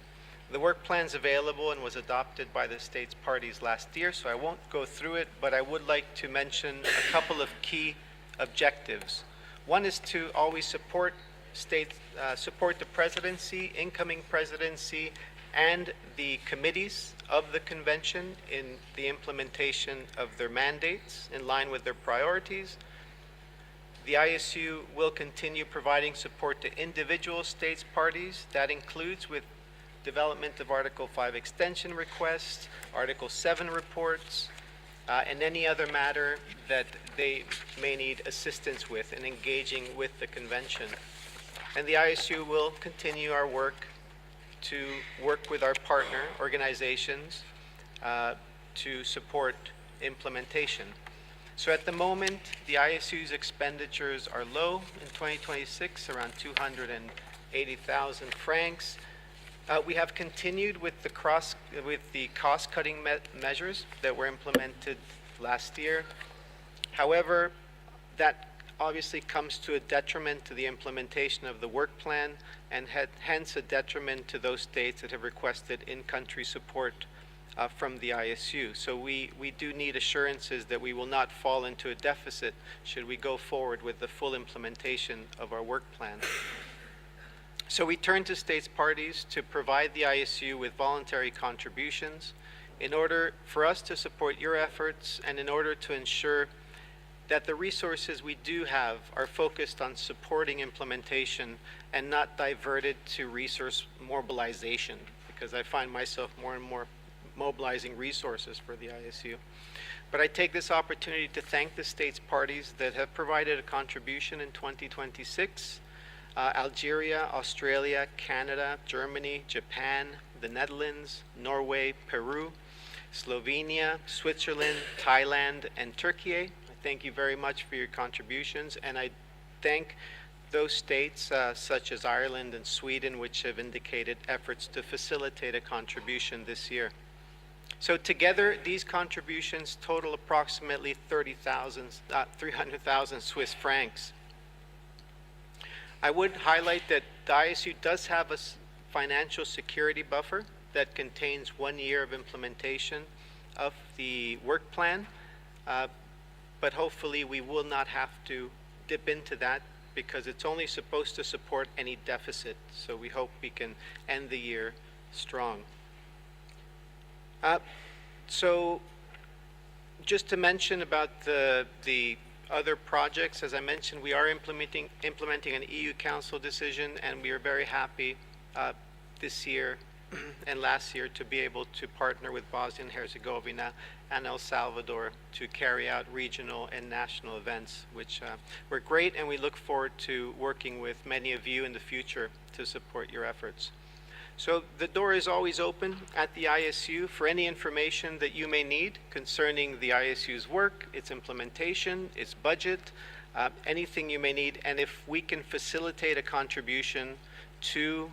The work plan is available and was adopted by the states parties last year, so I won't go through it, but I would like to mention a couple of key objectives. One is to always support the presidency, incoming presidency, and the committees of the convention in the implementation of their mandates in line with their priorities. The ISU will continue providing support to individual states parties. That includes with development of Article 5 extension requests, Article 7 reports, and any other matter that they may need assistance with in engaging with the convention. And the ISU will continue our work to work with our partner organizations to support implementation. So at the moment, the ISU's expenditures are low in 2026, around 280,000 francs. We have continued with the cost-cutting measures that were implemented last year. However, that obviously comes to a detriment to the implementation of the work plan and hence a detriment to those states that have requested in-country support from the ISU. So we do need assurances that we will not fall into a deficit should we go forward with the full implementation of our work plan. So we turn to states parties to provide the ISU with voluntary contributions in order for us to support your efforts and in order to ensure that the resources we do have are focused on supporting implementation and not diverted to resource mobilization, because I find myself more and more mobilizing resources for the ISU. But I take this opportunity to thank the states parties that have provided a contribution in 2026. Algeria, Australia, Canada, Germany, Japan, the Netherlands, Norway, Peru, Slovenia, Switzerland, Thailand, and Turkey. I thank you very much for your contributions, and I thank those states such as Ireland and Sweden which have indicated efforts to facilitate a contribution this year. So together, these contributions total approximately 300,000 Swiss francs. I would highlight that the ISU does have a financial security buffer that contains 1 year of implementation of the work plan, but hopefully we will not have to dip into that because it's only supposed to support any deficit. So we hope we can end the year strong. So just to mention about the other projects, as I mentioned, we are implementing an EU Council decision, and we are very happy this year and last year to be able to partner with Bosnia and Herzegovina and El Salvador to carry out regional and national events, which were great, and we look forward to working with many of you in the future to support your efforts. So the door is always open at the ISU for any information that you may need concerning the ISU's work, its implementation, its budget, anything you may need. And if we can facilitate a contribution to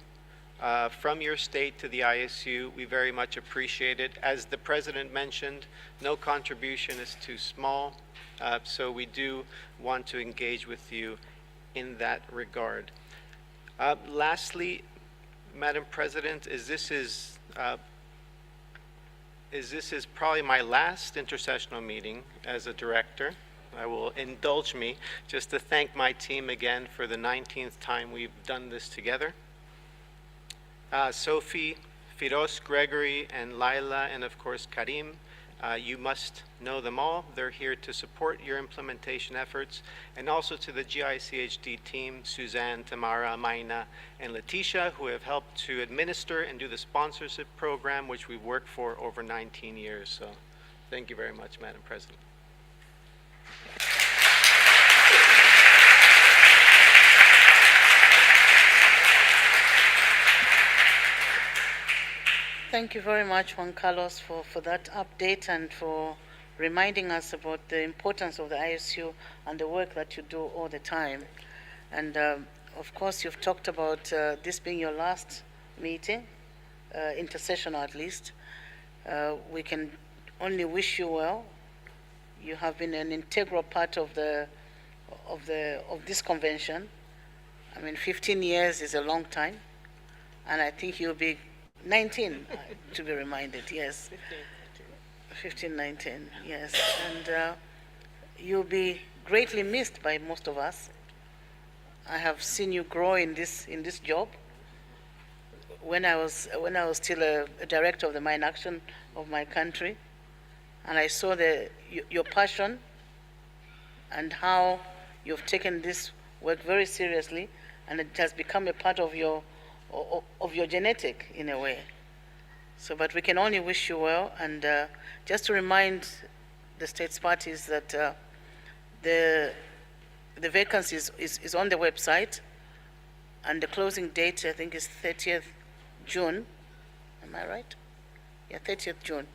from your state to the ISU, we very much appreciate it. As the President mentioned, no contribution is too small, so we do want to engage with you in that regard. Lastly, Madam President, this is probably my last intersessional meeting as a director. I will indulge me just to thank my team again for the 19th time we've done this together. Sophie, Firoz, Gregory, and Laila, and of course Karim, you must know them all. They're here to support your implementation efforts. And also to the GICHD team, Suzanne, Tamara, Maina, and Letitia, who have helped to administer and do the sponsorship program, which we've worked for over 19 years. So thank you very much, Madam President. Thank you very much, Juan Carlos, for that update and for reminding us about the importance of the ISU and the work that you do all the time. And of course, you've talked about this being your last meeting, intersessional at least. We can only wish you well. You have been an integral part of this convention. I mean, 15 years is a long time, and I think you'll be 19, to be reminded, yes. 15, 19, yes. And you'll be greatly missed by most of us. I have seen you grow in this job. When I was still a director of the mine action of my country, and I saw your passion and how you've taken this work very seriously, and it has become a part of your genetic, in a way. So, but we can only wish you well, and just to remind the states parties that the vacancy is on the website, and the closing date, I think, is 30th June. Am I right? Yeah, 30th June.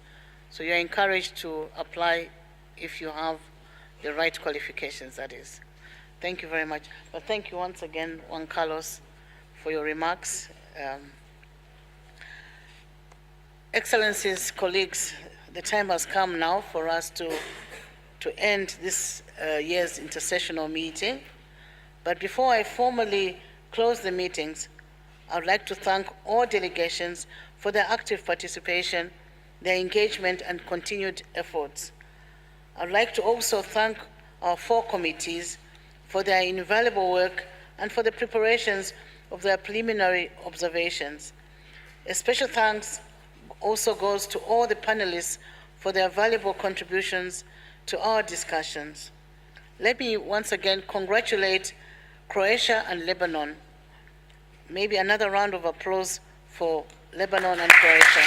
So you're encouraged to apply if you have the right qualifications, that is. Thank you very much. But thank you once again, Juan Carlos, for your remarks. Excellencies, colleagues, the time has come now for us to end this year's intersessional meeting. But before I formally close the meetings, I would like to thank all delegations for their active participation, their engagement, and continued efforts. I would like to also thank our 4 committees for their invaluable work and for the preparations of their preliminary observations. A special thanks also goes to all the panelists for their valuable contributions to our discussions. Let me once again congratulate Croatia and Lebanon. Maybe another round of applause for Lebanon and Croatia.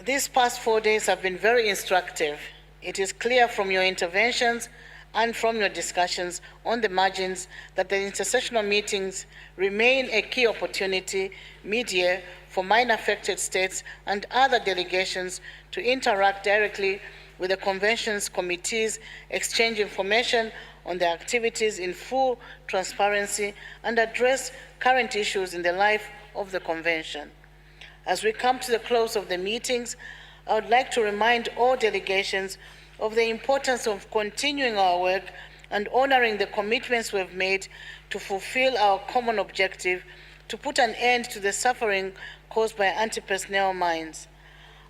These past 4 days have been very instructive. It is clear from your interventions and from your discussions on the margins that the intersessional meetings remain a key opportunity mid-year for mine-affected states and other delegations to interact directly with the Convention's committees, exchange information on their activities in full transparency, and address current issues in the life of the Convention. As we come to the close of the meetings, I would like to remind all delegations of the importance of continuing our work and honoring the commitments we've made to fulfill our common objective to put an end to the suffering caused by anti-personnel mines.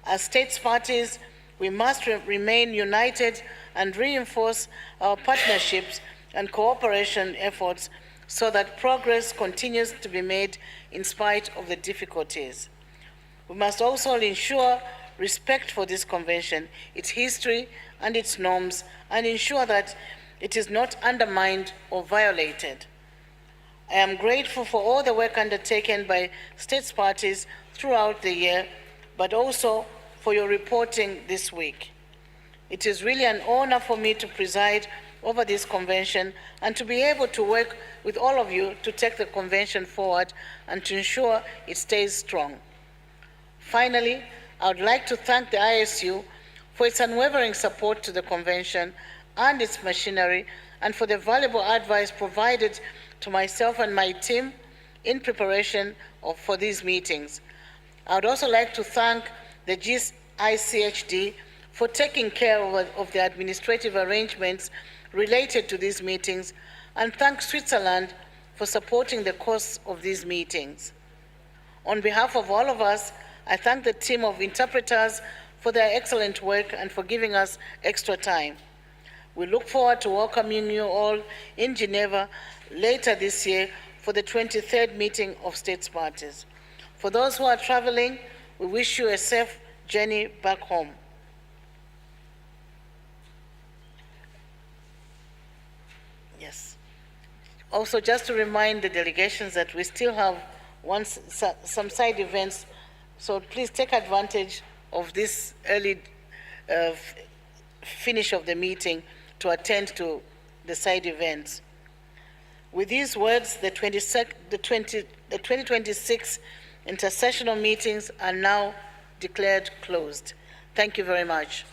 As states parties, we must remain united and reinforce our partnerships and cooperation efforts so that progress continues to be made in spite of the difficulties. We must also ensure respect for this convention, its history and its norms, and ensure that it is not undermined or violated. I am grateful for all the work undertaken by states parties throughout the year, but also for your reporting this week. It is really an honor for me to preside over this convention and to be able to work with all of you to take the convention forward and to ensure it stays strong. Finally, I would like to thank the ISU for its unwavering support to the convention and its machinery, and for the valuable advice provided to myself and my team in preparation for these meetings. I would also like to thank the GICHD for taking care of the administrative arrangements related to these meetings, and thank Switzerland for supporting the course of these meetings. On behalf of all of us, I thank the team of interpreters for their excellent work and for giving us extra time. We look forward to welcoming you all in Geneva later this year for the 23rd meeting of states parties. For those who are traveling, we wish you a safe journey back home. Yes. Also, just to remind the delegations that we still have some side events, so please take advantage of this early finish of the meeting to attend to the side events. With these words, the 2026 intersessional meetings are now declared closed. Thank you very much.